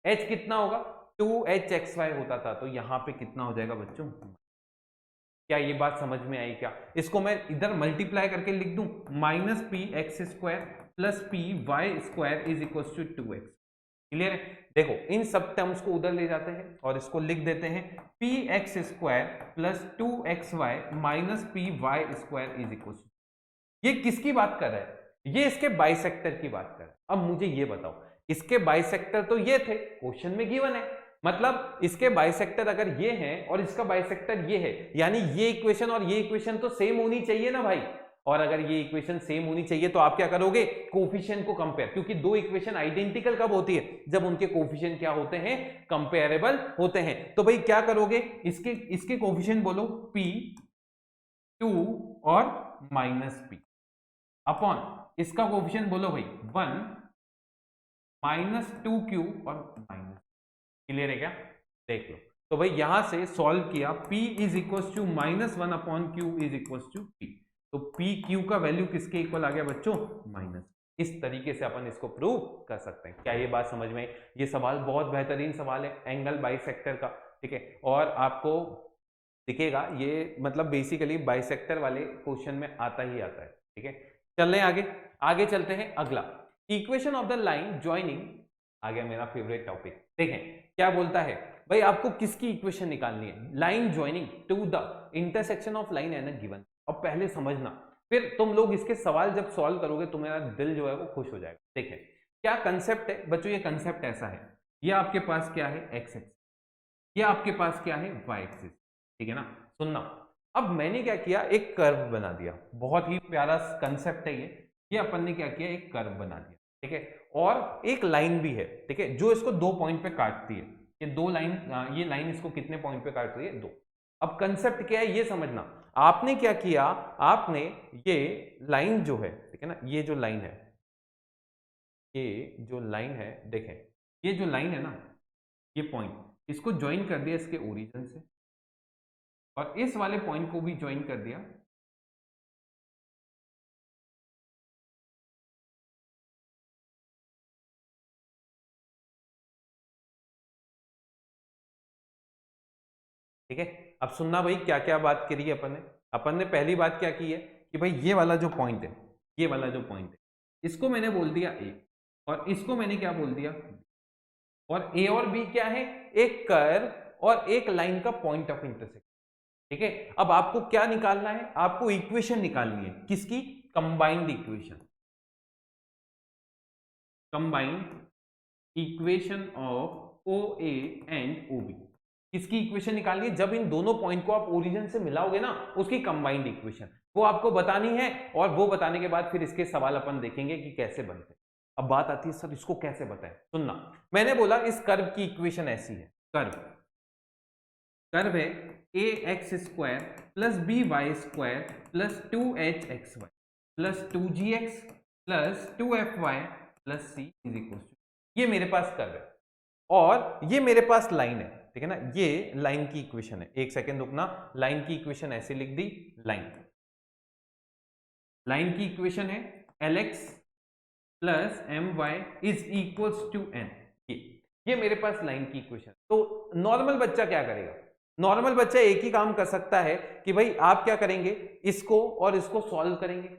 H कितना होगा 2hxy होता था, तो यहां पे कितना हो जाएगा बच्चों, क्या ये बात समझ में आई क्या। इसको मैं इधर मल्टीप्लाई करके लिख दूं -px square plus p y square is equal to 2x, clear है। देखो इन सब टर्म्स को उधर ले जाते हैं और इसको लिख देते हैं px square plus 2xy minus p y square is equal to, ये किसकी बात कर रहा है, ये इसके बाइसेक्टर की बात कर रहा है। अब मुझे ये बताओ इसके बाइसेक्टर तो ये थे, क्वेश्चन में गिवन है, मतलब इसके बाइसेक्टर अगर ये हैं और इसका बाइसेक्टर ये है, यानी ये इक्वेशन और ये इक्वेशन तो सेम होनी चाहिए ना भाई। और अगर ये इक्वेशन सेम होनी चाहिए तो आप क्या करोगे, कोफिशिएंट को कंपेयर, क्योंकि दो इक्वेशन आइडेंटिकल कब होती है, जब उनके कोफिशिएंट क्या होते हैं, कंपेरेबल होते हैं। तो भाई क्या करोगे, इसके कोफिशिएंट बोलो p2 और -p अपॉन इसका कोफिशिएंट बोलो भाई 1 -2q और माइनस, क्लियर है क्या, देख लो। तो भाई यहां से सॉल्व किया, p is equal to -1 upon q is equal to p, तो PQ का वैल्यू किसके इक्वल आ गया बच्चों माइनस। इस तरीके से अपन इसको प्रूव कर सकते हैं। क्या ये बात समझ में, ये सवाल बहुत बेहतरीन सवाल है एंगल बाइसेक्टर का, ठीक है, और आपको दिखेगा ये मतलब बेसिकली बाइसेक्टर वाले क्वेश्चन में आता ही आता है, ठीक है। चल रहे हैं आगे चलते हैं। अगला equation of the line joining, आ गया मेरा फेवरेट टॉपिक। देखें क्या बोलता है, भाई आपको किसकी इक्वेशन निकालनी है? Line joining two the intersection of line and a given. अब पहले समझना, फिर तुम लोग इसके सवाल जब सॉल्व करोगे तुम्हारा दिल जो है वो खुश हो जाएगा। देखें क्या कंसेप्ट है बच्चों, ये कंसेप्ट ऐसा है, ये आपके पास क्या है एक्स एक्सिस, ये आपके पास क्या है वाई एक्सिस, ठीक है ना। सुनना, अब मैंने क्या किया, एक कर्व बना दिया, बहुत ही प्यारा कंसेप्ट है ये अपन ने क्या किया, एक कर्व बना दिया, ठीक है, और एक लाइन भी है, ठीक है, जो इसको 2 पॉइंट पे काटती है। ये 2 लाइन, ये लाइन इसको कितने पॉइंट पे काट रही है, 2। अब कंसेप्ट क्या है ये समझना, आपने क्या किया, आपने ये लाइन जो है, ठीक है ना, ये जो लाइन है, ये जो लाइन है, देखें ये जो लाइन है ना, ये पॉइंट, इसको ज्वाइन कर दिया इसके ओरिजिन से, और इस वाले पॉइंट को भी ज्वाइन कर दिया ठीक है। अब सुनना भाई क्या क्या बात करी है अपन ने पहली बात क्या की है कि भाई ये वाला जो पॉइंट है, ये वाला जो पॉइंट है, इसको मैंने बोल दिया ए, और इसको मैंने क्या बोल दिया, और ए और बी क्या है, एक कर्व और एक लाइन का पॉइंट ऑफ इंटरसेक्शन, ठीक है। अब आपको क्या निकालना है, आपको इक्वेशन निकालनी है, किसकी, combined equation, combined equation of o a and o b. किसकी इक्वेशन निकालनी है, जब इन दोनों पॉइंट को आप ओरिजिन से मिलाओगे ना, उसकी कंबाइंड इक्वेशन वो आपको बतानी है, और वो बताने के बाद फिर इसके सवाल अपन देखेंगे कि कैसे बनते हैं। अब बात आती है सर इसको कैसे बताएं, सुनना, मैंने बोला इस कर्व की इक्वेशन ऐसी है, कर्व है a x square plus b y square plus 2h(x) plus 2gx plus 2fy plus c is equal to, ये मेरे पास कर्व है और ये मेरे पास लाइन है, ठीक है ना, ये लाइन की इक्वेशन है। एक सेकेंड रुकना, लाइन की इक्वेशन ऐसे लिख दी, लाइन की इक्वेशन है lx plus my is equals to n, ये मेरे पास लाइन की इक्वेशन। तो नॉर्मल बच्चा क्या करेगा, नॉर्मल बच्चा एक ही काम कर सकता है कि भाई आप क्या करेंगे, इसको और इसको सॉल्व करेंगे,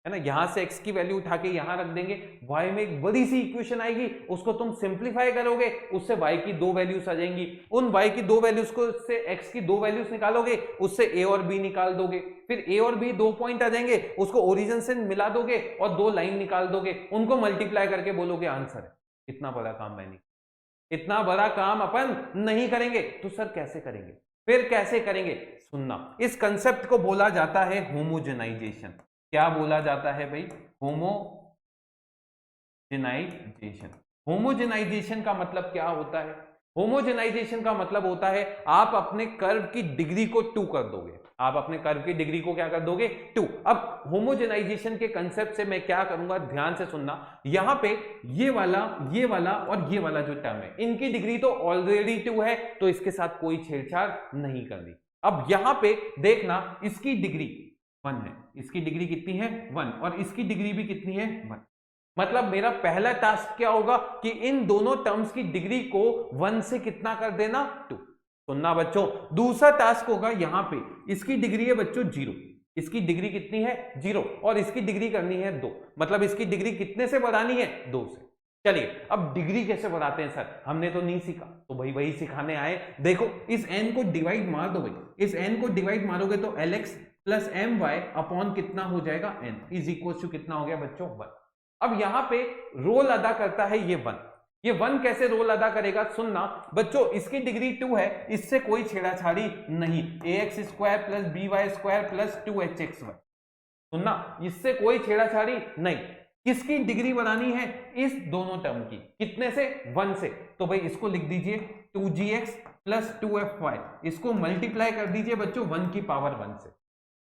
है ना, यहां से x की वैल्यू उठा के यहां रख देंगे, y में एक बड़ी सी इक्वेशन आएगी, उसको तुम सिंप्लीफाई करोगे, उससे y की 2 वैल्यूज आ जाएंगी, उन y की 2 वैल्यूज को से x की 2 वैल्यूज निकालोगे, उससे a और b निकाल दोगे, फिर a और b 2 पॉइंट आ जाएंगे, उसको ओरिजिन से मिला दोगे और 2 लाइन निकाल दोगे, उनको मल्टीप्लाई करके बोलोगे आंसर है। इतना बड़ा काम मैंने, इतना बड़ा काम अपन नहीं करेंगे, तो सर कैसे करेंगे, फिर कैसे करेंगे, सुनना, इस कंसेप्ट को बोला जाता है होमोजेनाइजेशन। क्या बोला जाता है भाई, होमोजेनाइजेशन। होमोजेनाइजेशन का मतलब क्या होता है, होमोजेनाइजेशन का मतलब होता है आप अपने कर्व की डिग्री को 2 कर दोगे, आप अपने कर्व की डिग्री को क्या कर दोगे, 2। अब होमोजेनाइजेशन के कंसेप्ट से मैं क्या करूंगा, ध्यान से सुनना, यहां पे ये वाला और ये वाला जो टर्म है, इनकी डिग्री तो ऑलरेडी 2 है, तो इसके साथ कोई छेड़छाड़ नहीं करनी। अब यहां पे देखना, इसकी डिग्री 1 है, इसकी डिग्री कितनी है 1, और इसकी डिग्री भी कितनी है 1। मतलब मेरा पहला टास्क क्या होगा कि इन दोनों टर्म्स की डिग्री को 1 से कितना कर देना, 2। सुनना बच्चों, दूसरा टास्क होगा यहां पे, इसकी डिग्री है बच्चों 0, इसकी डिग्री कितनी है 0, और इसकी डिग्री करनी है 2, मतलब इसकी डिग्री कितने से बढ़ानी है, 2 से। चलिए अब डिग्री कैसे बढ़ाते हैं सर, हमने तो नहीं सीखा, तो भाई वही सिखाने आए। देखो इस n को डिवाइड मार दो भाई, इस n को डिवाइड मारोगे तो lx प्लस my अपॉन कितना हो जाएगा, n इज इक्वल टू कितना हो गया बच्चों 1। अब यहां पे रोल अदा करता है ये 1, ये 1 कैसे रोल अदा करेगा, सुनना बच्चों, इसकी डिग्री 2 है, इससे कोई छेड़ाछाड़ी नहीं, ax square plus by square plus 2hxy, सुनना, इससे कोई छेड़ाछाड़ी नहीं। किसकी डिग्री बनानी है, इस दोनों टर्म की, कितने से, 1 से, तो भाई इसको लिख दीजिए 2gx प्लस 2fy, इसको मल्टीप्लाई कर दीजिए बच्चों 1 की पावर 1 से,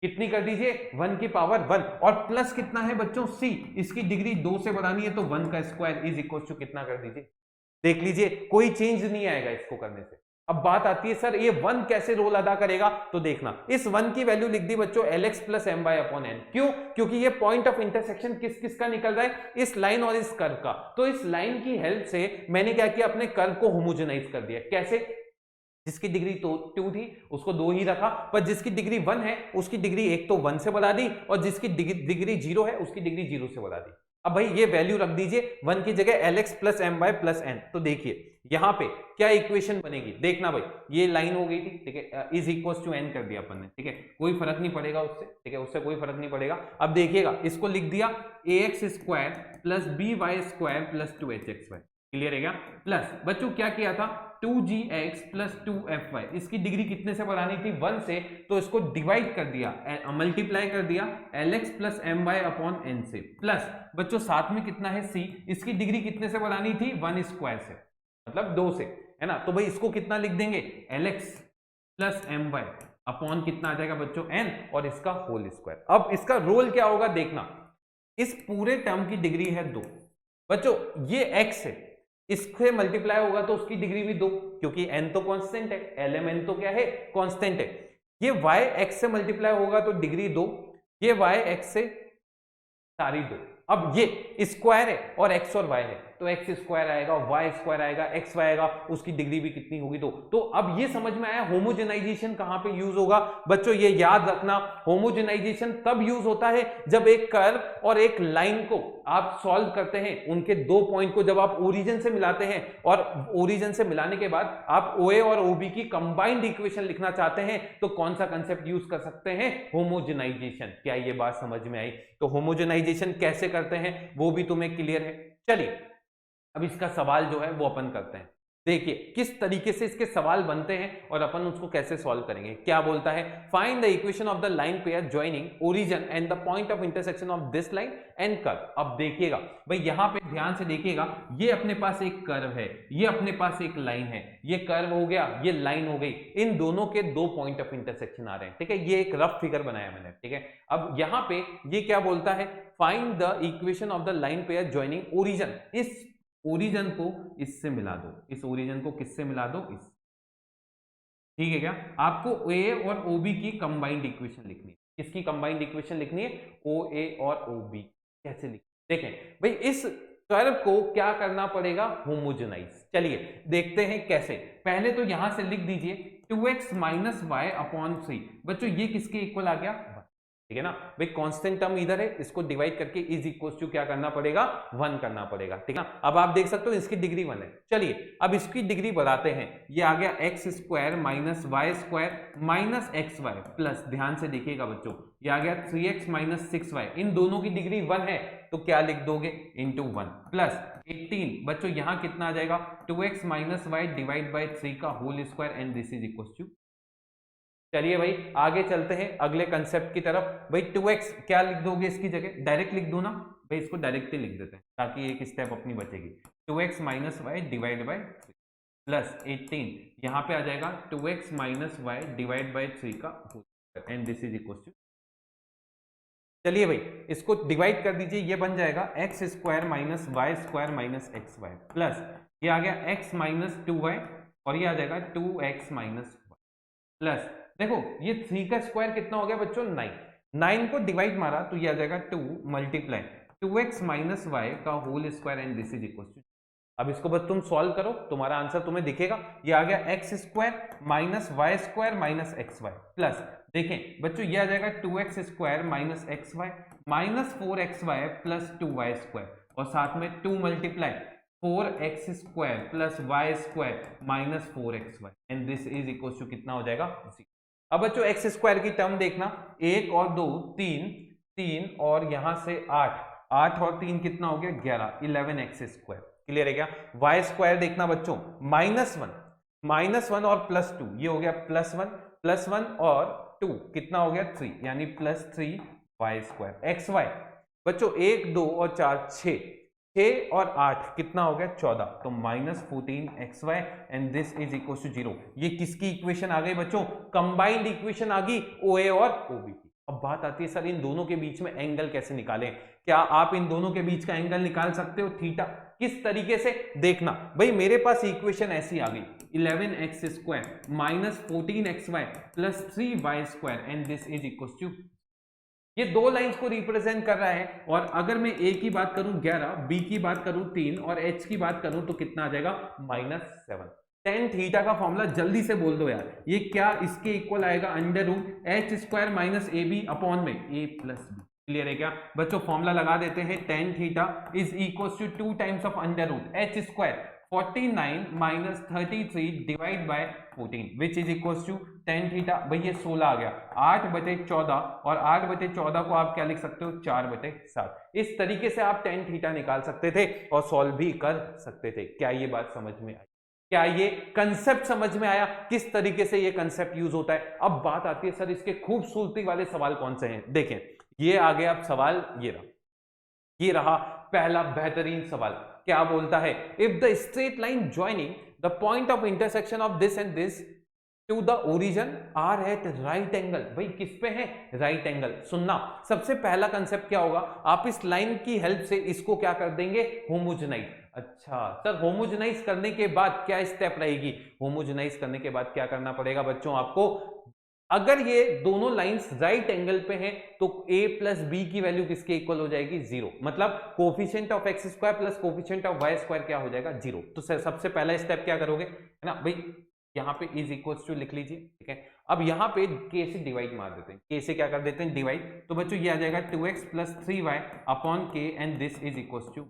कितनी कर दीजिए 1 की पावर 1, और प्लस कितना है बच्चों c, इसकी डिग्री 2 से बढ़ानी है तो 1 का स्क्वायर इज इक्वल टू कितना कर दीजिए, देख लीजिए कोई चेंज नहीं आएगा इसको करने से। अब बात आती है सर ये 1 कैसे रोल अदा करेगा, तो देखना, इस 1 की वैल्यू लिख दी बच्चों lx plus my upon n, क्यों, क्योंकि ये पॉइंट ऑफ इंटरसेक्शन किस किस का निकल रहा है, इस लाइन और इस कर्व का, तो इस लाइन की हेल्प से मैंने क्या किया, अपने कर्व को होमोजेनाइज कर दिया। कैसे, जिसकी डिग्री तो 2 थी उसको 2 ही रखा, पर जिसकी डिग्री 1 है उसकी डिग्री एक तो 1 से बढ़ा दी, और जिसकी डिग्री 0 है उसकी डिग्री 0 से बढ़ा दी। अब भाई ये वैल्यू रख दीजिए 1 की जगह lx plus m y plus n. तो देखिए यहाँ पे क्या इक्वेशन बनेगी, देखना भाई, ये लाइन हो गई थी, ठीक है, इज इक्वल टू एन कर दिया अपन ने, ठीक है, कोई फर्क नहीं पड़ेगा उससे, ठीक है, उससे कोई फर्क नहीं पड़ेगा। अब देखिएगा इसको लिख दिया ax square plus by square plus 2hxy, clear है क्या। प्लस बच्चों क्या किया था 2gx प्लस 2fy, इसकी डिग्री कितने से बढ़ानी थी 1 से, तो इसको डिवाइड कर दिया, मल्टीप्लाई कर दिया lx plus m y upon n से। प्लस बच्चों साथ में कितना है c, इसकी डिग्री कितने से बढ़ानी थी 1 स्क्वायर से, मतलब 2 से, है ना। तो भाई इसको कितना लिख देंगे lx plus m y upon कितना आ जाएगा बच्चों n, और इसका होल स्क्वायर। अब इसका रोल क्या होगा देखना, इस पूरे टर्म की डिग्री है 2 बच्चों, ये x है, इससे मल्टीप्लाई होगा तो उसकी डिग्री भी 2, क्योंकि n तो कांस्टेंट है, lmn तो क्या है कांस्टेंट है। ये y x से मल्टीप्लाई होगा तो डिग्री 2, ये y x से सारी 2। अब ये स्क्वायर है और x और y है, तो x स्क्वायर आएगा, y स्क्वायर आएगा, x y आएगा, उसकी डिग्री भी कितनी होगी 2। तो अब ये समझ में आया होमोजेनाइजेशन कहां पे यूज होगा बच्चों, ये याद रखना, होमोजेनाइजेशन तब यूज होता है जब एक कर्व और एक लाइन को आप सॉल्व करते हैं, उनके 2 पॉइंट को जब आप ओरिजिन से मिलाते हैं, और ओरिजिन से मिलाने के बाद आप OA और OB की कंबाइंड इक्वेशन लिखना चाहते हैं, तो कौन सा कंसेप्ट यूज कर सकते हैं, होमोजेनाइजेशन। क्या ये बात समझ में आई। तो होमोजेनाइजेशन कैसे करते हैं वो भी तुम्हें क्लियर है। चलिए अब इसका सवाल जो है वो अपन करते हैं, देखिए किस तरीके से इसके सवाल बनते हैं और अपन उसको कैसे सॉल्व करेंगे। क्या बोलता है, find the equation of the line pair joining origin and the point of intersection of this line and curve. अब देखिएगा भाई यहां पे ध्यान से देखिएगा, ये अपने पास एक कर्व है, ये अपने पास एक लाइन है, ये कर्व हो गया, ये लाइन हो गई, इन दोनों के 2 पॉइंट ऑफ इंटरसेक्शन आ रहे हैं, ठीक है, ये एक रफ फिगर बनाया मैंने, ठीक है। अब यहां पे ये क्या बोलता है, find the equation of the line pair joining origin, इस ओरिजिन को इससे मिला दो, इस ओरिजिन को किससे मिला दो, इस, ठीक है क्या। आपको ए और OB की कंबाइंड इक्वेशन लिखनी है, किसकी कंबाइंड इक्वेशन लिखनी है, OA और OB। कैसे लिख, देखें भाई इस कर्व को क्या करना पड़ेगा, होमोजेनाइज। चलिए देखते हैं कैसे। पहले तो यहां से लिख दीजिए 2x माइनस वाई अपॉन 3, बच्चों ये किसके इक्वल आ गया, ठीक है ना भाई, कांस्टेंट टर्म इधर है, इसको डिवाइड करके इज इक्वल टू क्या करना पड़ेगा, 1 करना पड़ेगा, ठीक है ना। अब आप देख सकते हो इसकी डिग्री 1 है। चलिए अब इसकी डिग्री बढ़ाते हैं, ये आ गया x square minus y square minus x y plus, ध्यान से देखिएगा बच्चों, ये आ गया 3x माइनस 6y, इन दोनों की डिग्री 1 है तो क्या लिख दोगे, इंटू 1 प्लस 18 बच्चों यहां कितना आ जाएगा 2x minus y divide by 3 का whole square and this is equal to. चलिए भाई आगे चलते हैं अगले कंसेप्ट की तरफ। भाई 2x क्या लिख दोगे इसकी जगह, डायरेक्ट लिख दो ना भाई, इसको डायरेक्ट ही लिख देते हैं ताकि एक स्टेप अपनी बचेगी। 2x minus y divide by plus 18 यहाँ पे आ जाएगा 2x minus y divide by 3 का whole and this is equal to. चलिए भाई इसको डिवाइड कर दीजिए, ये बन जाएगा x square minus y square minus x y plus ये आ गया x माइनस 2y और ये आ जाएगा 2x माइनस प्लस, देखो ये 3 का स्क्वायर कितना हो गया बच्चों 9, 9 को डिवाइड मारा तो ये आ जाएगा 2 मल्टीप्लाई 2x माइनस वाई का whole square and this is equal to. अब इसको बस तुम सॉल्व करो, तुम्हारा आंसर तुम्हें दिखेगा, ये आ गया x square minus y square minus x y plus, देखें बच्चों ये आ जाएगा 2x square minus x y minus 4x y plus 2y square और साथ में 2 multiply 4x square plus y square minus 4x y and this is equal to कितना हो जाएगा। अब बच्चों x स्क्वायर की टर्म देखना, 1 और 2 3, 3 और यहां से 8, 8 और 3 कितना हो गया 11, 11x स्क्वायर, क्लियर है क्या। y स्क्वायर देखना बच्चों -1 और +2, ये हो गया +1 और 2 कितना हो गया 3, यानी +3y स्क्वायर। xy बच्चों 1 2 और 4 6 और 8 कितना हो गया 14, तो -14xy and this is equal to 0। ये किसकी इक्वेशन आ गई बच्चों, कंबाइंड इक्वेशन आ गई OA और OB की। अब बात आती है सर इन दोनों के बीच में एंगल कैसे निकालें, क्या आप इन दोनों के बीच का एंगल निकाल सकते हो थीटा, किस तरीके से, देखना भाई मेरे पास इक्वेशन ऐसी आ गई 11x square minus 14xy plus 3y square and this is equal to, ये 2 लाइंस को रिप्रेजेंट कर रहा है। और अगर मैं a की बात करूं 11, b की बात करूं 3 और h की बात करूं तो कितना आ जाएगा -7। tan थीटा का फॉर्मूला जल्दी से बोल दो यार, ये क्या इसके इक्वल आएगा under root h square minus ab upon में a प्लस b, क्लियर है क्या बच्चों? फॉर्मूला लगा देते हैं, tan theta is equal to 2 times of under root h square 49 minus 33 divide by 14 which is equal to tan theta. भाई ये 16 आ गया, 8/14 और 8/14 को आप क्या लिख सकते हो 4/7। इस तरीके से आप tan थीटा निकाल सकते थे और सॉल्व भी कर सकते थे। क्या ये बात समझ में आई? क्या ये कंसेप्ट समझ में आया किस तरीके से ये कंसेप्ट यूज होता है? अब बात आती है सर इसके खूबसूरती वाले सवाल कौन से हैं। देखें ये आ गया अब सवाल, ये रहा पहला बेहतरीन सवाल। क्या बोलता है? If the straight line joining the point of intersection of this and this to the origin are at right angle. भाई किस पे है? Right angle. सुनना, सबसे पहला कंसेप्ट क्या होगा, आप इस लाइन की हेल्प से इसको क्या कर देंगे? होमोजेनाइज। अच्छा सर होमोजेनाइज करने के बाद क्या स्टेप रहेगी? होमोजेनाइज करने के बाद क्या करना पड़ेगा बच्चों आपको? अगर ये दोनों लाइंस राइट एंगल पे हैं तो a प्लस बी की वैल्यू किसके इक्वल हो जाएगी? 0। मतलब coefficient of x square plus coefficient of y square क्या हो जाएगा? 0। तो सबसे पहला स्टेप क्या करोगे, है ना भाई, यहाँ पे इज इक्वल्स टू लिख लीजिए, ठीक है। अब यहाँ पे k से डिवाइड मार देते हैं, k से क्या कर देते हैं? डिवाइड। तो बच्चों ये आ जाएगा 2x plus 3y upon k and this is equals to.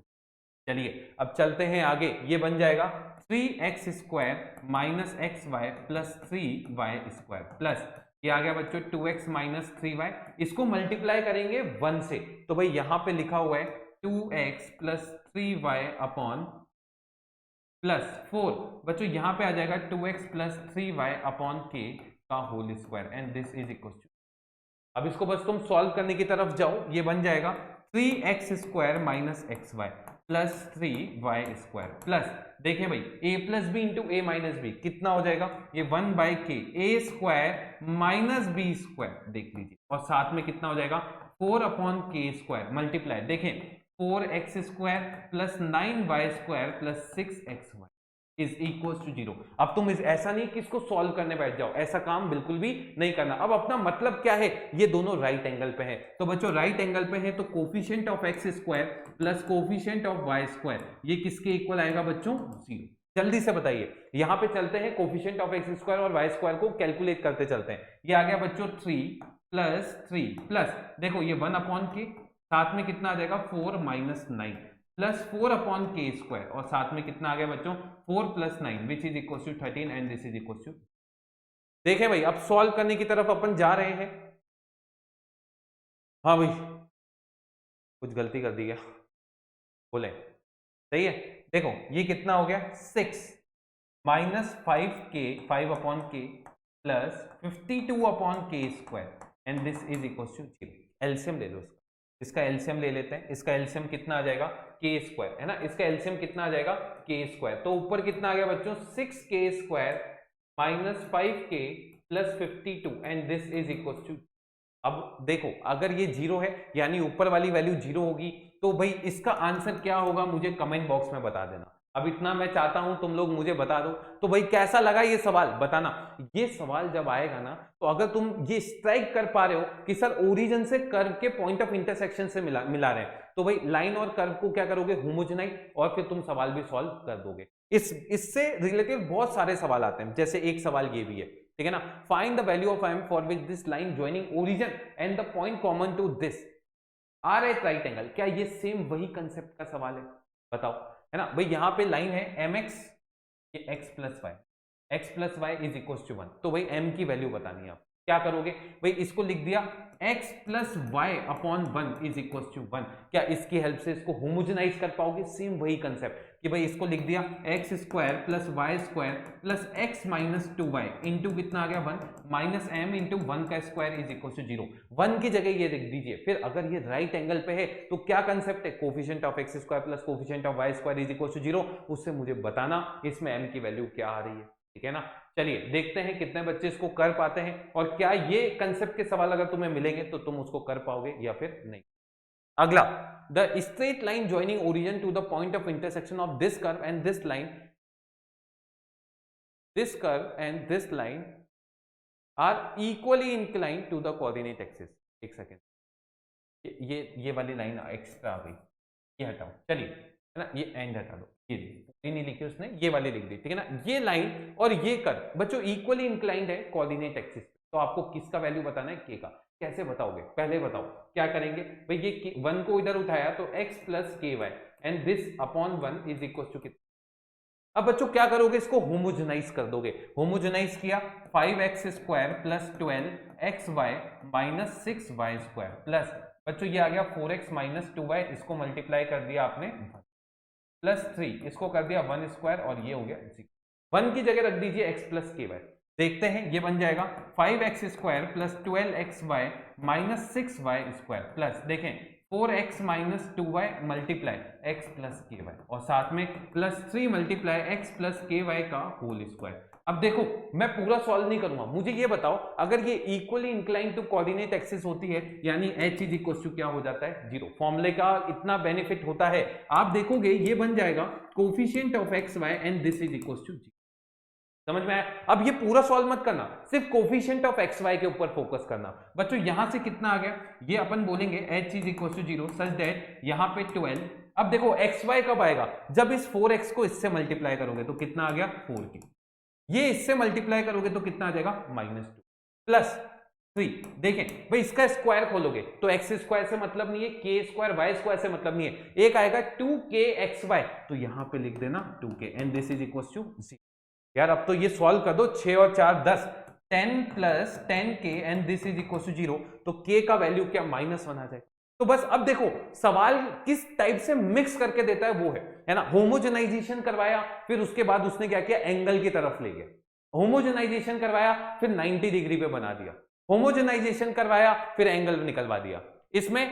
चलिए अब चलते हैं आगे, ये बन जाएगा 3x square minus x y plus 3y square plus ये आ गया बच्चों 2x माइनस 3y। इसको मल्टीप्लाई करेंगे 1 से, तो भाई यहां पे लिखा हुआ है 2x plus 3y upon plus 4। बच्चों यहां पे आ जाएगा 2x plus 3y upon k का whole square and this is equal to. अब इसको बस तुम सॉल्व करने की तरफ जाओ, ये बन जाएगा 3x square minus x y plus 3y square plus देखें भाई a plus b into a minus b कितना हो जाएगा? ये 1/k a square minus b square देख लीजिए, और साथ में कितना हो जाएगा? 4/k स्क्वायर मल्टीप्लाई देखें 4x square plus 9y square plus 6xy is equal to 0। अब तुम ऐसा नहीं कि इसको सॉल्व करने बैठ जाओ, ऐसा काम बिल्कुल भी नहीं करना। अब अपना मतलब क्या है? ये दोनों राइट एंगल पे है, तो बच्चों राइट एंगल पे है तो coefficient of x square plus coefficient of y square ये किसके इक्वल आएगा बच्चों? 0। जल्दी से बताइए, यहां पे चलते हैं कोफिशिएंट ऑफ एक्स स्क्वायर और वाई स्क्वायर को कैलकुलेट करते चलते हैं। ये आ गया बच्चों 3 प्लस देखो ये 1/k, साथ में कितना आ जाएगा 4 माइनस 9 प्लस 4/k स्क्वायर, और साथ में कितना आ गया बच्चों 4 plus 9 which is equal to 13 and this is equal to. देखें भाई अब सॉल्व करने की तरफ अपन जा रहे हैं। हाँ भाई कुछ गलती कर दी क्या? बोले सही है। देखो ये कितना हो गया 6 minus 5/k plus 52/k square and this is equal to 0। LCM ले लो, इसका एलसीएम ले लेते हैं। इसका एलसीएम कितना आ जाएगा? k स्क्वायर, है ना। इसका एलसीएम कितना आ जाएगा? k square. तो ऊपर कितना आ गया बच्चों? 6k square minus 5k plus 52 and this is equal to. अब देखो अगर ये 0 है यानी ऊपर वाली वैल्यू 0 होगी, तो भाई इसका आंसर क्या होगा मुझे कमेंट बॉक्स में बता देना। अब इतना मैं चाहता हूं तुम लोग मुझे बता दो। तो भाई कैसा लगा ये सवाल बताना। ये सवाल जब आएगा ना, तो अगर तुम ये स्ट्राइक कर पा रहे हो कि सर ओरिजिन से कर्व के पॉइंट ऑफ इंटरसेक्शन से मिला रहे हैं, तो भाई लाइन और कर्व को क्या करोगे? होमोजेनाइज, और फिर तुम सवाल भी सॉल्व कर दोगे। इससे रिलेटेड बहुत सारे सवाल आते हैं, जैसे एक सवाल ये भी है, ठीक है ना। Find the value of m for which this line joining origin and the point common to this are at right angle. क्या ये सेम वही कंसेप्ट का सवाल है? बताओ, है ना भाई। यहां पे लाइन है mx, ये x plus y is equal to 1। तो भाई m की वैल्यू बतानी है। आप क्या करोगे भाई? इसको लिख दिया x plus y upon 1 is equal to 1। क्या इसकी हेल्प से इसको होमोजेनाइज कर पाओगे? सेम वही कंसेप्ट कि भाई इसको लिख दिया x square plus y square plus x minus 2y into कितना आ गया 1 माइनस m इंटू 1 का स्क्वायर इज इक्वल टू 0। 1 की जगह ये लिख दीजिए। फिर अगर ये राइट एंगल पे है तो क्या कंसेप्ट है? Coefficient of x square plus coefficient of y square is equal to 0। उससे मुझे बताना इसमें m की वैल्यू क्या आ रही है, ठीक है ना। चलिए देखते हैं कितने बच्चे इसको कर पाते हैं, और क्या ये कंसेप्ट के सवाल अगर तुम्हें मिलेंगे तो तुम उसको कर पाओगे या फिर नहीं। अगला, the straight line joining origin to the point of intersection of this curve and this line are equally inclined to the coordinate axis। एक सेकेंड, ये वाली लाइन एक्स्ट्रा आ गई, ये हटाओ। चलिए, है ना, ये एंड हटा दो, ये नहीं लिखी उसने, ये वाली लिख दी, ठीक है ना। ये लाइन और ये कर्व बच्चों इक्वली इंक्लाइंड है कोऑर्डिनेट एक्सिस। तो आपको किसका वैल्यू बताना है? k का। कैसे बताओगे, पहले बताओ क्या करेंगे भाई। ये 1 को इधर उठाया तो x plus k y and this upon 1 is equal to कितना। अब बच्चों क्या करोगे, इसको होमोजेनाइज कर दोगे। होमोजेनाइज किया 5x square plus 12xy minus 6y square plus बच्चों ये आ गया 4x माइनस 2y, इसको मल्टीप्लाई कर दिया आपने प्लस 3, इसको कर दिया 1 स्क्वायर और ये हो गया 1 की जगह रख दीजिए x प्लस के वाई। देखते हैं ये बन जाएगा 5x square plus 12xy minus 6y square plus देखें 4x minus 2y multiply x plus k Y और साथ में plus 3 multiply x plus k Y का होल स्क्वायर। अब देखो मैं पूरा सॉल्व नहीं करूंगा, मुझे ये बताओ अगर ये equally inclined to coordinate axis होती है यानी h इज इक्वल टू क्या हो जाता है 0। फॉर्मूले का इतना बेनिफिट होता है, आप देखोगे ये बन जाएगा coefficient of x y and this is equal to 0। समझ में आया। अब ये पूरा सॉल्व मत करना, सिर्फ कोफिशिएंट ऑफ एक्स वाई के ऊपर फोकस करना। बच्चों यहां से कितना आ गया, ये अपन बोलेंगे h is equal to 0 such that यहां पे 12। अब देखो एक्स वाई कब आएगा, जब इस 4x को इससे मल्टीप्लाई करोगे तो कितना आ गया 4k, ये इससे मल्टीप्लाई करोगे तो कितना आ जाएगा -2 प्लस 3। देखें भाई इसका स्क्वायर खोलोगे तो एक्स स्क्वायर से मतलब नहीं है, के स्क्वायर वाई स्क्वायर से मतलब नहीं है, एक आएगा 2kxy तो यहां पे लिख देना 2k and this is equal to 0। यार अब तो ये सॉल्व कर दो, 6 और 4 10, 10 plus 10k and this is equal to 0 तो k का वैल्यू क्या -1 आ जाएगा। तो बस अब देखो सवाल किस टाइप से मिक्स करके देता है वो है ना। होमोजेनाइजेशन करवाया फिर उसके बाद उसने क्या किया एंगल की तरफ ले गया, होमोजेनाइजेशन करवाया फिर 90 डिग्री पे बना दिया, होमोजेनाइजेशन करवाया फिर एंगल निकलवा दिया, इसमें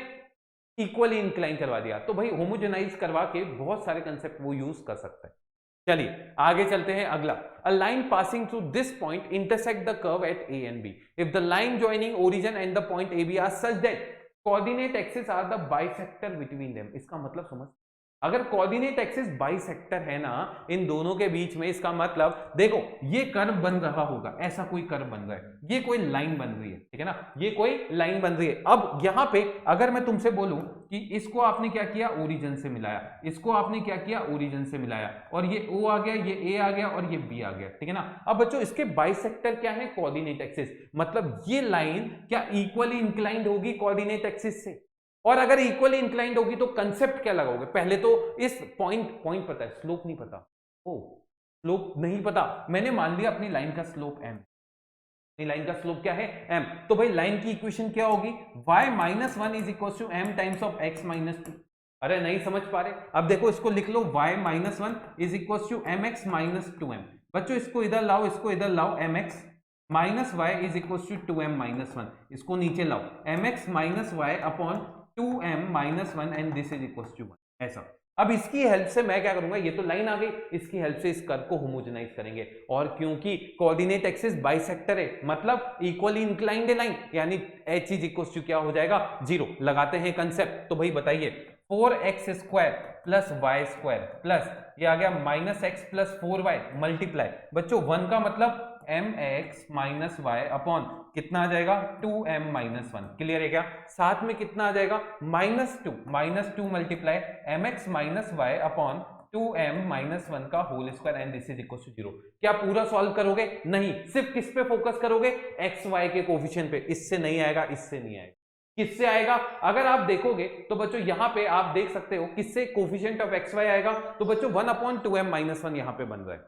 इक्वली इंक्लाइन करवा दिया। तो भाई होमोजेनाइज करवा के बहुत सारे कंसेप्ट वो यूज कर सकता है। चलिए आगे चलते हैं अगला। A line passing through this point intersect the curve at A and B. If the line joining origin and the point AB are such that coordinate axes are the bisector between them. इसका मतलब समझ, अगर coordinate axis bisector है ना इन दोनों के बीच में, इसका मतलब देखो ये कर्व बन रहा होगा, ऐसा कोई कर्व बन रहा है, ये कोई लाइन बन रही है, ठीक है ना, ये कोई लाइन बन रही है। अब यहां पे अगर मैं तुमसे बोलूं कि इसको आपने क्या किया ओरिजिन से मिलाया, इसको आपने क्या किया ओरिजिन से मिलाया और ये O आ गया, ये A आ गया और ये B आ गया, ठीक है ना। अब बच्चों इसके बाइसेक्टर क्या है कोऑर्डिनेट एक्सिस, मतलब ये लाइन क्या इक्वली इंक्लाइंड होगी कोऑर्डिनेट एक्सिस से, और अगर इक्वली इंक्लाइंड होगी तो कंसेप्ट क्या लगाओगे, पहले तो इस पॉइंट पता है, स्लोप नहीं पता। ओ स्लोप नहीं पता, मैंने मान लिया अपनी लाइन का स्लोप m, अपनी लाइन का स्लोप क्या है m, तो भाई लाइन की इक्वेशन क्या होगी y - 1 is equal to m times of x - 2। अरे नहीं समझ पा रहे, अब देखो इसको लिख लो y - 1 is equal to mx - 2m। बच्चों इसको इधर लाओ, इसको इधर लाओ, mx minus y is equal to 2m - 1, इसको नीचे लाओ, mx minus y upon 2m - 1 and this is equal to 1, ऐसा। अब इसकी हेल्प से मैं क्या करूंगा, ये तो लाइन आ गई, इसकी हेल्प से इस कर्व को होमोजेनाइज करेंगे, और क्योंकि कोऑर्डिनेट एक्सिस बाइसेक्टर है मतलब इक्वली इंक्लाइंड है लाइन, यानी h इज इक्वल टू क्या हो जाएगा 0। लगाते हैं कंसेप्ट, तो भाई बताइए 4x square plus y square plus ये आ गया -x प्लस 4y मल्टीप्लाई, बच्चों 1 का मतलब mx माइनस वाई अपॉन कितना आ जाएगा 2m - 1, क्लियर है क्या। साथ में कितना आ जाएगा -2 multiply mx minus y upon 2m - 1 का whole square and this is equal to 0। क्या पूरा सॉल्व करोगे, नहीं, सिर्फ किस पे फोकस करोगे एक्स वाई के कोफिशिएंट पे, इससे नहीं आएगा, इससे नहीं आएगा, किससे आएगा। अगर आप देखोगे तो बच्चों यहां पे आप देख सकते हो किससे कोफिशिएंट ऑफ एक्स वाई आएगा, तो बच्चों 1/2m - 1 यहां पे बन रहा है।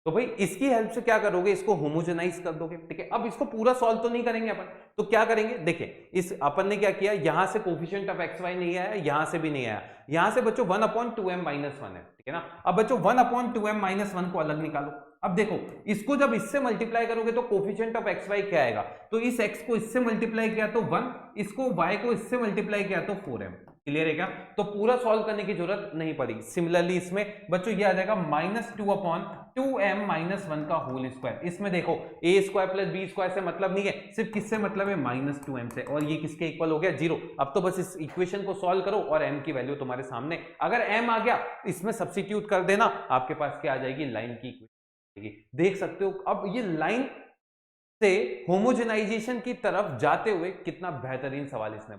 तो भाई इसकी हेल्प से क्या करोगे, इसको होमोजेनाइज कर दोगे, ठीक है। अब इसको पूरा सॉल्व तो नहीं करेंगे अपन, तो क्या करेंगे, देखिए इस अपन ने क्या किया, यहां से कोफिशिएंट ऑफ एक्स वाई नहीं आया, यहां से भी नहीं आया, यहां से बच्चों 1/2m - 1 है, ठीक है ना। अब बच्चों 1/2m - 1 को अलग निकालो। अब देखो इसको जब इससे मल्टीप्लाई करोगे तो कोफिशिएंट ऑफ एक्स वाई क्या आएगा, तो इस x को इससे मल्टीप्लाई किया तो 1, इसको y को इससे मल्टीप्लाई किया तो 4m, क्लियर है क्या। तो पूरा सॉल्व करने की जरूरत नहीं पड़ी। सिमिलरली इसमें बच्चों ये आ जाएगा -2/2m - 1 का होल स्क्वायर। इसमें देखो a स्क्वायर प्लस b स्क्वायर से मतलब नहीं है, सिर्फ किससे मतलब है -2m से, और ये किसके इक्वल हो गया 0। अब तो बस इस इक्वेशन को सॉल्व करो और m की वैल्यू तुम्हारे सामने, अगर m आ गया इसमें सब्स्टिट्यूट कर देना, आपके पास क्या आ जाएगी लाइन की इक्वेशन देख सकते हो। अब ये लाइन से होमोजेनाइजेशन की तरफ जाते हुए कितना बेहतरीन सवाल इसने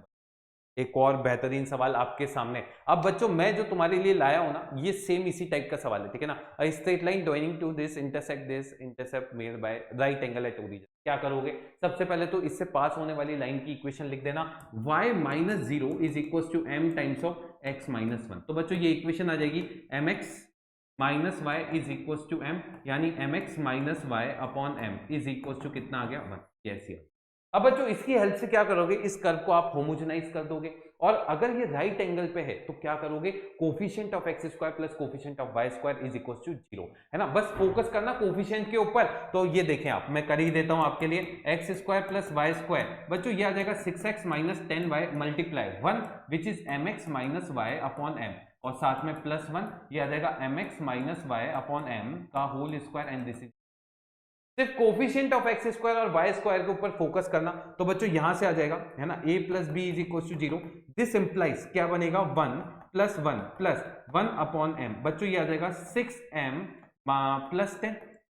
एक और बेहतरीन सवाल आपके सामने। अब बच्चों मैं जो तुम्हारे लिए लाया हूं ना, ये सेम इसी टाइप का सवाल है, ठीक है ना। A straight line joining to this intercept made by right angle at origin. क्या करोगे, सबसे पहले तो इससे पास होने वाली लाइन की इक्वेशन लिख देना, y minus 0 is equal to m times of x minus 1। तो बच्चों ये इक्वेशन आ जाएगी mx minus y is equal to m, यानी mx minus y upon m is equal to कितना आ गया 1। कैसे? अब बच्चों इसकी हेल्प से क्या करोगे, इस कर्व को आप होमोजेनाइज कर दोगे, और अगर ये राइट एंगल पे है तो क्या करोगे, coefficient of x square plus coefficient of y square is equal to 0, है ना। बस फोकस करना कोफिशिएंट के ऊपर। तो ये देखें आप, मैं कर ही देता हूं आपके लिए, x square plus y square, बच्चों ये आ जाएगा 6x minus 10y multiply 1 which is mx minus y upon m, और साथ में प्लस 1 ये आ जाएगा mx minus y upon m का whole square, and this is सिर्फ कोफिशिएंट ऑफ एक्स स्क्वायर और वाई स्क्वायर के ऊपर फोकस करना। तो बच्चों यहां से आ जाएगा, है ना, a plus b is equal to 0। This implies क्या बनेगा, 1 प्लस 1 अपॉन m, बच्चों ये आ जाएगा 6m प्लस 10,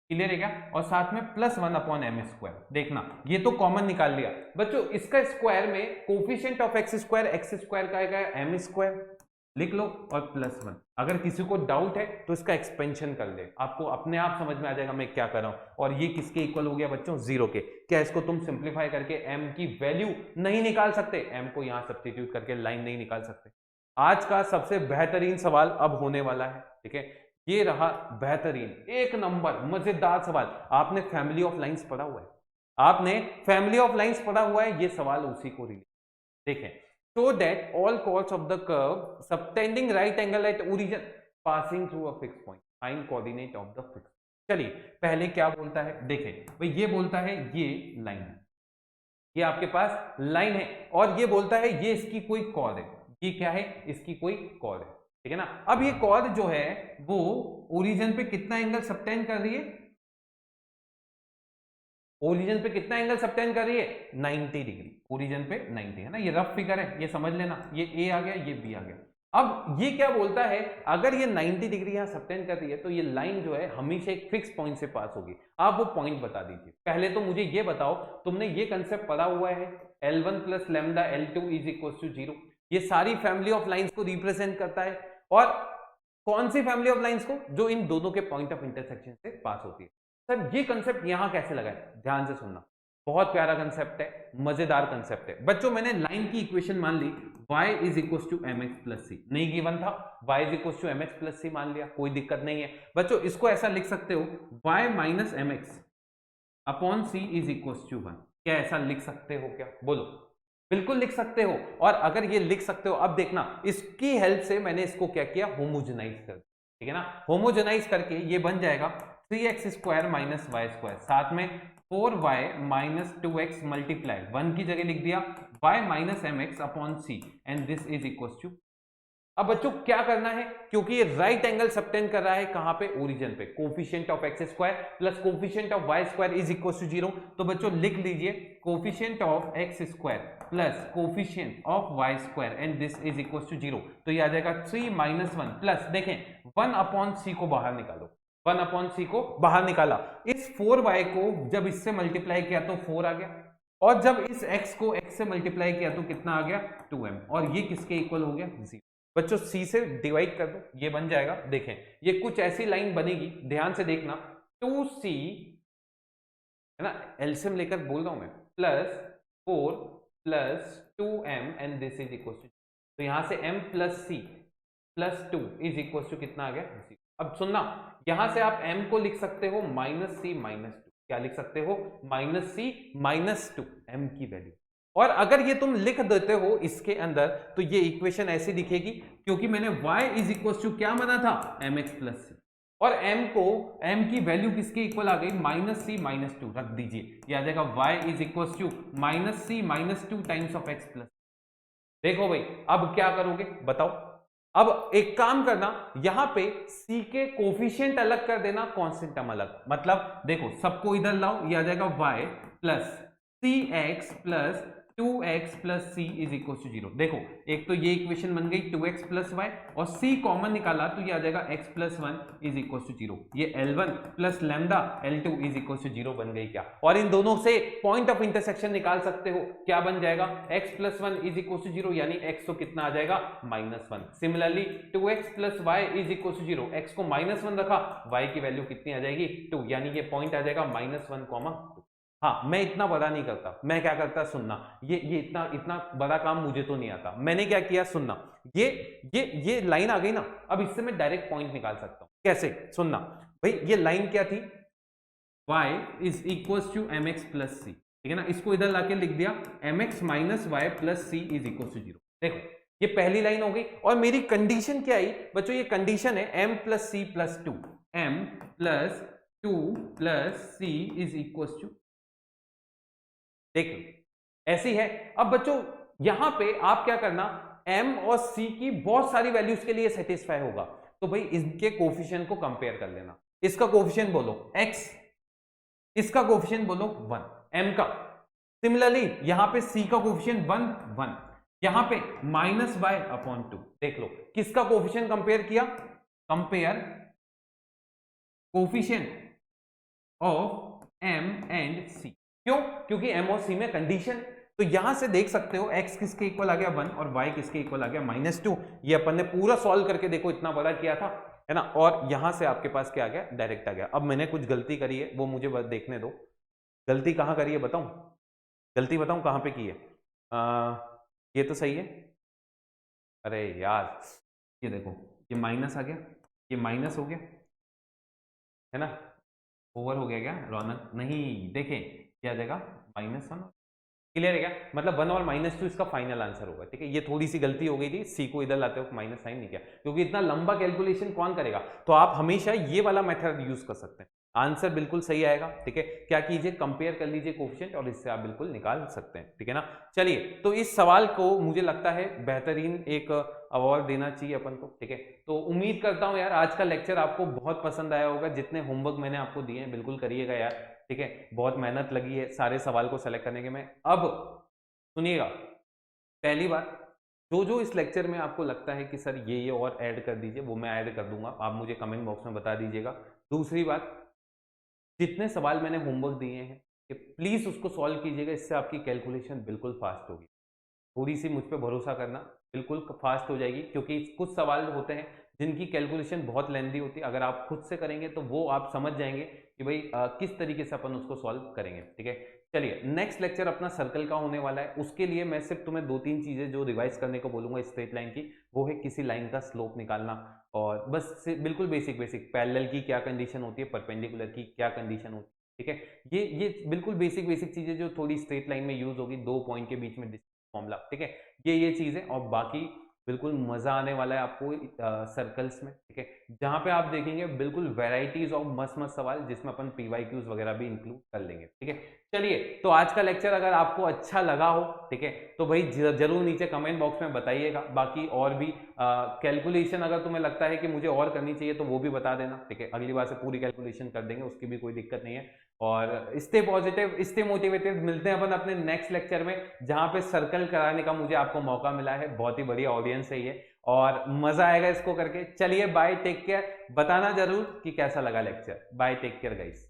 क्लियर है क्या, और साथ में प्लस 1 अपॉन m स्क्वायर। देखना ये तो कॉमन निकाल लिया बच्चों, इसका स्क्वायर में कोफिशिएंट ऑफ एक्स स्क्वायर का आएगा m स्क्वायर, लिख लो, और प्लस 1। अगर किसी को डाउट है तो इसका एक्सपेंशन कर ले, आपको अपने आप समझ में आ जाएगा मैं क्या कर रहा हूं। और ये किसके इक्वल हो गया बच्चों, 0 के। क्या इसको तुम सिंप्लीफाई करके m की वैल्यू नहीं निकाल सकते, m को यहां सब्स्टिट्यूट करके लाइन नहीं निकाल सकते। आज का सबसे बेहतरीन सवाल अब होने वाला है, ठीक है। ये रहा बेहतरीन, एक नंबर मजेदार सवाल। आपने फैमिली ऑफ लाइंस पढ़ा हुआ है, आपने फैमिली ऑफ लाइंस पढ़ा हुआ है, ये सवाल उसी को रिलेट। देखें, so that all chords of the curve subtending right angle at origin passing through a fixed point, find coordinate of the fixed। चलिए पहले क्या बोलता है, देखें भाई, ये बोलता है ये लाइन है, ये आपके पास लाइन है, और ये बोलता है ये इसकी कोई कॉर्ड है, ये क्या है, इसकी कोई कॉर्ड है, ठीक है ना। अब ये कॉर्ड जो है वो ओरिजिन पे कितना एंगल सबटेंड कर रही है, ओरिजिन पे कितना एंगल सबटेंड कर रही है, 90 डिग्री, ओरिजिन पे 90, है ना। ये रफ फिगर है, ये समझ लेना, ये ए आ गया, ये बी आ गया। अब ये क्या बोलता है, अगर ये 90 डिग्री यहां सबटेंड कर रही है तो ये लाइन जो है हमेशा एक फिक्स पॉइंट से पास होगी। आप वो पॉइंट बता दीजिए। पहले तो मुझे ये बताओ, तुमने ये कंसेप्ट पढ़ा हुआ है, L1 plus lambda L2 is equal to 0। ये सारी फैमिली ऑफ लाइंस को रिप्रेजेंट करता है, और कौन सी फैमिली ऑफ लाइंस को, जो इन दोनों के पॉइंट ऑफ इंटरसेक्शन से पास होती है। सर ये कंसेप्ट यहां कैसे लगा है, ध्यान से सुनना, बहुत प्यारा कंसेप्ट है, मजेदार कंसेप्ट है। बच्चों मैंने लाइन की इक्वेशन मान ली, y is equal to mx plus c, नहीं गिवन था, y is equal to mx plus c मान लिया, कोई दिक्कत नहीं है। बच्चों इसको ऐसा लिख सकते हो, y minus mx upon c is equal to 1। क्या ऐसा लिख सकते हो क्या, बोलो, बिल्कुल लिख सकते हो। और अगर ये लिख सकते हो, अब देखना इसकी हेल्प से मैंने इसको क्या किया, होमोजेनाइज कर, ठीक है ना। होमोजेनाइज करके ये बन जाएगा 3x square minus y square, साथ में 4y माइनस 2x मल्टीप्लाई 1 की जगह लिख दिया y minus mx upon c, and this is equal to. अब बच्चों क्या करना है, क्योंकि ये राइट एंगल सबटेंड कर रहा है कहां पे, ओरिजिन पे, coefficient of x square plus coefficient of y square is equal to 0। तो बच्चों लिख लीजिए coefficient of x square plus coefficient of y square, and this is equal to 0। तो ये आ जाएगा 3 माइनस 1 प्लस, देखें 1 अपॉन सी को बाहर निकालो, 1 अपॉन सी को बाहर निकाला, इस 4y को जब इससे मल्टीप्लाई किया तो 4 आ गया, और जब इस x को x से मल्टीप्लाई किया तो कितना आ गया, 2m, और ये किसके इक्वल हो गया, 0। बच्चों c से डिवाइड कर दो, ये बन जाएगा, देखें ये कुछ ऐसी लाइन बनेगी, ध्यान से देखना, 2c, है ना, एलसीएम लेकर बोल रहा हूं मैं, plus 4 plus 2m, and this is equal to, तो यहां से m plus c plus 2 is equal to कितना आ गया, 0। अब सुनना, यहां से आप m को लिख सकते हो माइनस सी माइनस 2, क्या लिख सकते हो, माइनस सी माइनस 2, m की वैल्यू। और अगर ये तुम लिख देते हो इसके अंदर तो ये इक्वेशन ऐसी दिखेगी, क्योंकि मैंने y इज इक्वल टू क्या माना था, mx प्लस सी, और m की वैल्यू किसके इक्वल आ गई, माइनस सी माइनस 2 रख दीजिए, ये आ जाएगा y is equal to minus c minus 2 times of x plus. देखो भाई अब क्या करोगे बताओ, अब एक काम करना, यहां पे c के कोफिशिएंट अलग कर देना, कांस्टेंट टर्म अलग, मतलब देखो सबको इधर लाओ, ये आ जाएगा y plus c x plus 2x plus c is equal to 0। देखो एक तो ये इक्वेशन बन गई 2x प्लस वाई और c कॉमन निकाला तो ये आ जाएगा x plus 1 is equal to 0। ये L1 plus lambda L2 is equal to 0 बन गई क्या? और इन दोनों से पॉइंट ऑफ इंटरसेक्शन निकाल सकते हो, क्या बन जाएगा? x plus 1 is equal to 0 यानी x तो कितना आ जाएगा? -1। Similarly 2x plus y is equal to 0, x को -1 रखा, y की वैल्यू कितनी आ जाएगी? 2, यानी ये पॉइंट आ जाएगा -1, 2। हाँ, मैं इतना बड़ा नहीं करता, मैं क्या करता सुनना, ये इतना बड़ा काम मुझे तो नहीं आता। मैंने क्या किया सुनना, ये लाइन आ गई ना, अब इससे मैं डायरेक्ट पॉइंट निकाल सकता हूं। कैसे? सुनना भाई, ये लाइन क्या थी? y is equal to mx plus c, ठीक है ना। इसको इधर लाके लिख दिया mx minus y plus c is equal to 0। देखो ये पहली लाइन हो गई और मेरी कंडीशन क्या आई बच्चों? ये कंडीशन है m plus c plus 2, m plus 2 plus c is equal to, देख लो ऐसी है। अब बच्चों यहां पे आप क्या करना, m और c की बहुत सारी वैल्यूज के लिए सेटिस्फाई होगा, तो भाई इनके कोफिशिएंट को कंपेयर कर लेना। इसका कोफिशिएंट बोलो x, इसका कोफिशिएंट बोलो 1, m का। सिमिलरली यहां पे c का कोफिशिएंट 1, 1, यहां पे -y/2। देख लो किसका कोफिशिएंट कंपेयर किया? Compare coefficient of m and c। क्यों? क्योंकि m और c में कंडीशन, तो यहां से देख सकते हो x किसके इक्वल आ गया 1 और y किसके इक्वल आ गया -2। ये अपन ने पूरा सॉल्व करके देखो इतना बड़ा किया था, है ना। और यहां से आपके पास क्या आ गया? डायरेक्ट आ गया। अब मैंने कुछ गलती करी है, वो मुझे बस देखने दो। गलती कहां करी है बताऊं? गलती बताऊं कहां पे की है? ये तो सही है। अरे यार ये देखो, ये माइनस आ गया, ये माइनस हो गया, है ना। ओवर हो गया क्या रौनक? नहीं, देखें क्या आ जाएगा? -1। क्लियर है क्या? मतलब 1 और -2 इसका फाइनल आंसर होगा, ठीक है। ये थोड़ी सी गलती हो गई थी, सी को इधर लाते हो माइनस साइन नहीं किया, क्योंकि इतना लंबा कैलकुलेशन कौन करेगा। तो आप हमेशा ये वाला मेथड यूज कर सकते हैं, आंसर बिल्कुल सही आएगा, ठीक है। क्या कीजिए, कंपेयर कर लीजिए कोफिशिएंट और इससे आप बिल्कुल निकाल सकते हैं, ठीक है ना। चलिए, तो इस सवाल को मुझे लगता है बेहतरीन एक अवार्ड देना चाहिए अपन को, ठीक है। तो उम्मीद करता हूं यार आज का लेक्चर आपको बहुत पसंद आया होगा। जितने होमवर्क मैंने आपको दिए हैं बिल्कुल करिएगा यार, ठीक है। बहुत मेहनत लगी है सारे सवाल को सेलेक्ट करने के में। अब सुनिएगा, पहली बात, जो इस लेक्चर में आपको लगता है कि सर ये और ऐड कर दीजिए, वो मैं ऐड कर दूंगा, आप मुझे कमेंट बॉक्स में बता दीजिएगा। दूसरी बात, जितने सवाल मैंने होमवर्क दिए हैं प्लीज उसको सॉल्व कीजिएगा, इससे आपकी कैलकुलेशन बिल्कुल फास्ट होगी। थोड़ी सी मुझ पर भरोसा करना, बिल्कुल फास्ट हो जाएगी, क्योंकि कुछ सवाल होते हैं जिनकी कैलकुलेशन बहुत लेंदी होती है। अगर आप खुद से करेंगे तो वो आप समझ जाएंगे कि भाई किस तरीके से अपन उसको सॉल्व करेंगे, ठीक है। चलिए, नेक्स्ट लेक्चर अपना सर्कल का होने वाला है। उसके लिए मैं सिर्फ तुम्हें 2-3 चीजें जो रिवाइज करने को बोलूंगा स्ट्रेट लाइन की, वो है किसी लाइन का स्लोप निकालना, और बस बिल्कुल बेसिक पैरेलल की क्या कंडीशन होती है, परपेंडिकुलर की क्या कंडीशन होती है, ठीक है। ये बिल्कुल बेसिक चीजें जो थोड़ी स्ट्रेट लाइन में यूज होगी, 2 पॉइंट के बीच में फॉर्मूला, ठीक है। ये चीजें, और बाकी बिल्कुल मजा आने वाला है आपको सर्कल्स में, ठीक है, जहां पे आप देखेंगे बिल्कुल वैरायटीज ऑफ मस्त सवाल, जिसमें अपन PYQs वगैरह भी इंक्लूड कर लेंगे, ठीक है। चलिए, तो आज का लेक्चर अगर आपको अच्छा लगा हो, ठीक है, तो भाई जरूर नीचे कमेंट बॉक्स में बताइएगा। बाकी और भी कैलकुलेशन अगर तुम्हें लगता है कि मुझे और करनी चाहिए तो वो भी बता देना, ठीक है। अगली बार से पूरी कैलकुलेशन कर देंगे, उसकी भी कोई दिक्कत नहीं है। और स्टे पॉजिटिव, स्टे मोटिवेटेड। मिलते हैं अपन अपने नेक्स्ट लेक्चर में, जहां पे सर्कल कराने का मुझे आपको मौका मिला है। बहुत ही बढ़िया ऑडियंस है ये, और मजा आएगा इसको करके। चलिए, बाय, टेक केयर। बताना जरूर कि कैसा लगा lecture. Bye, take care guys.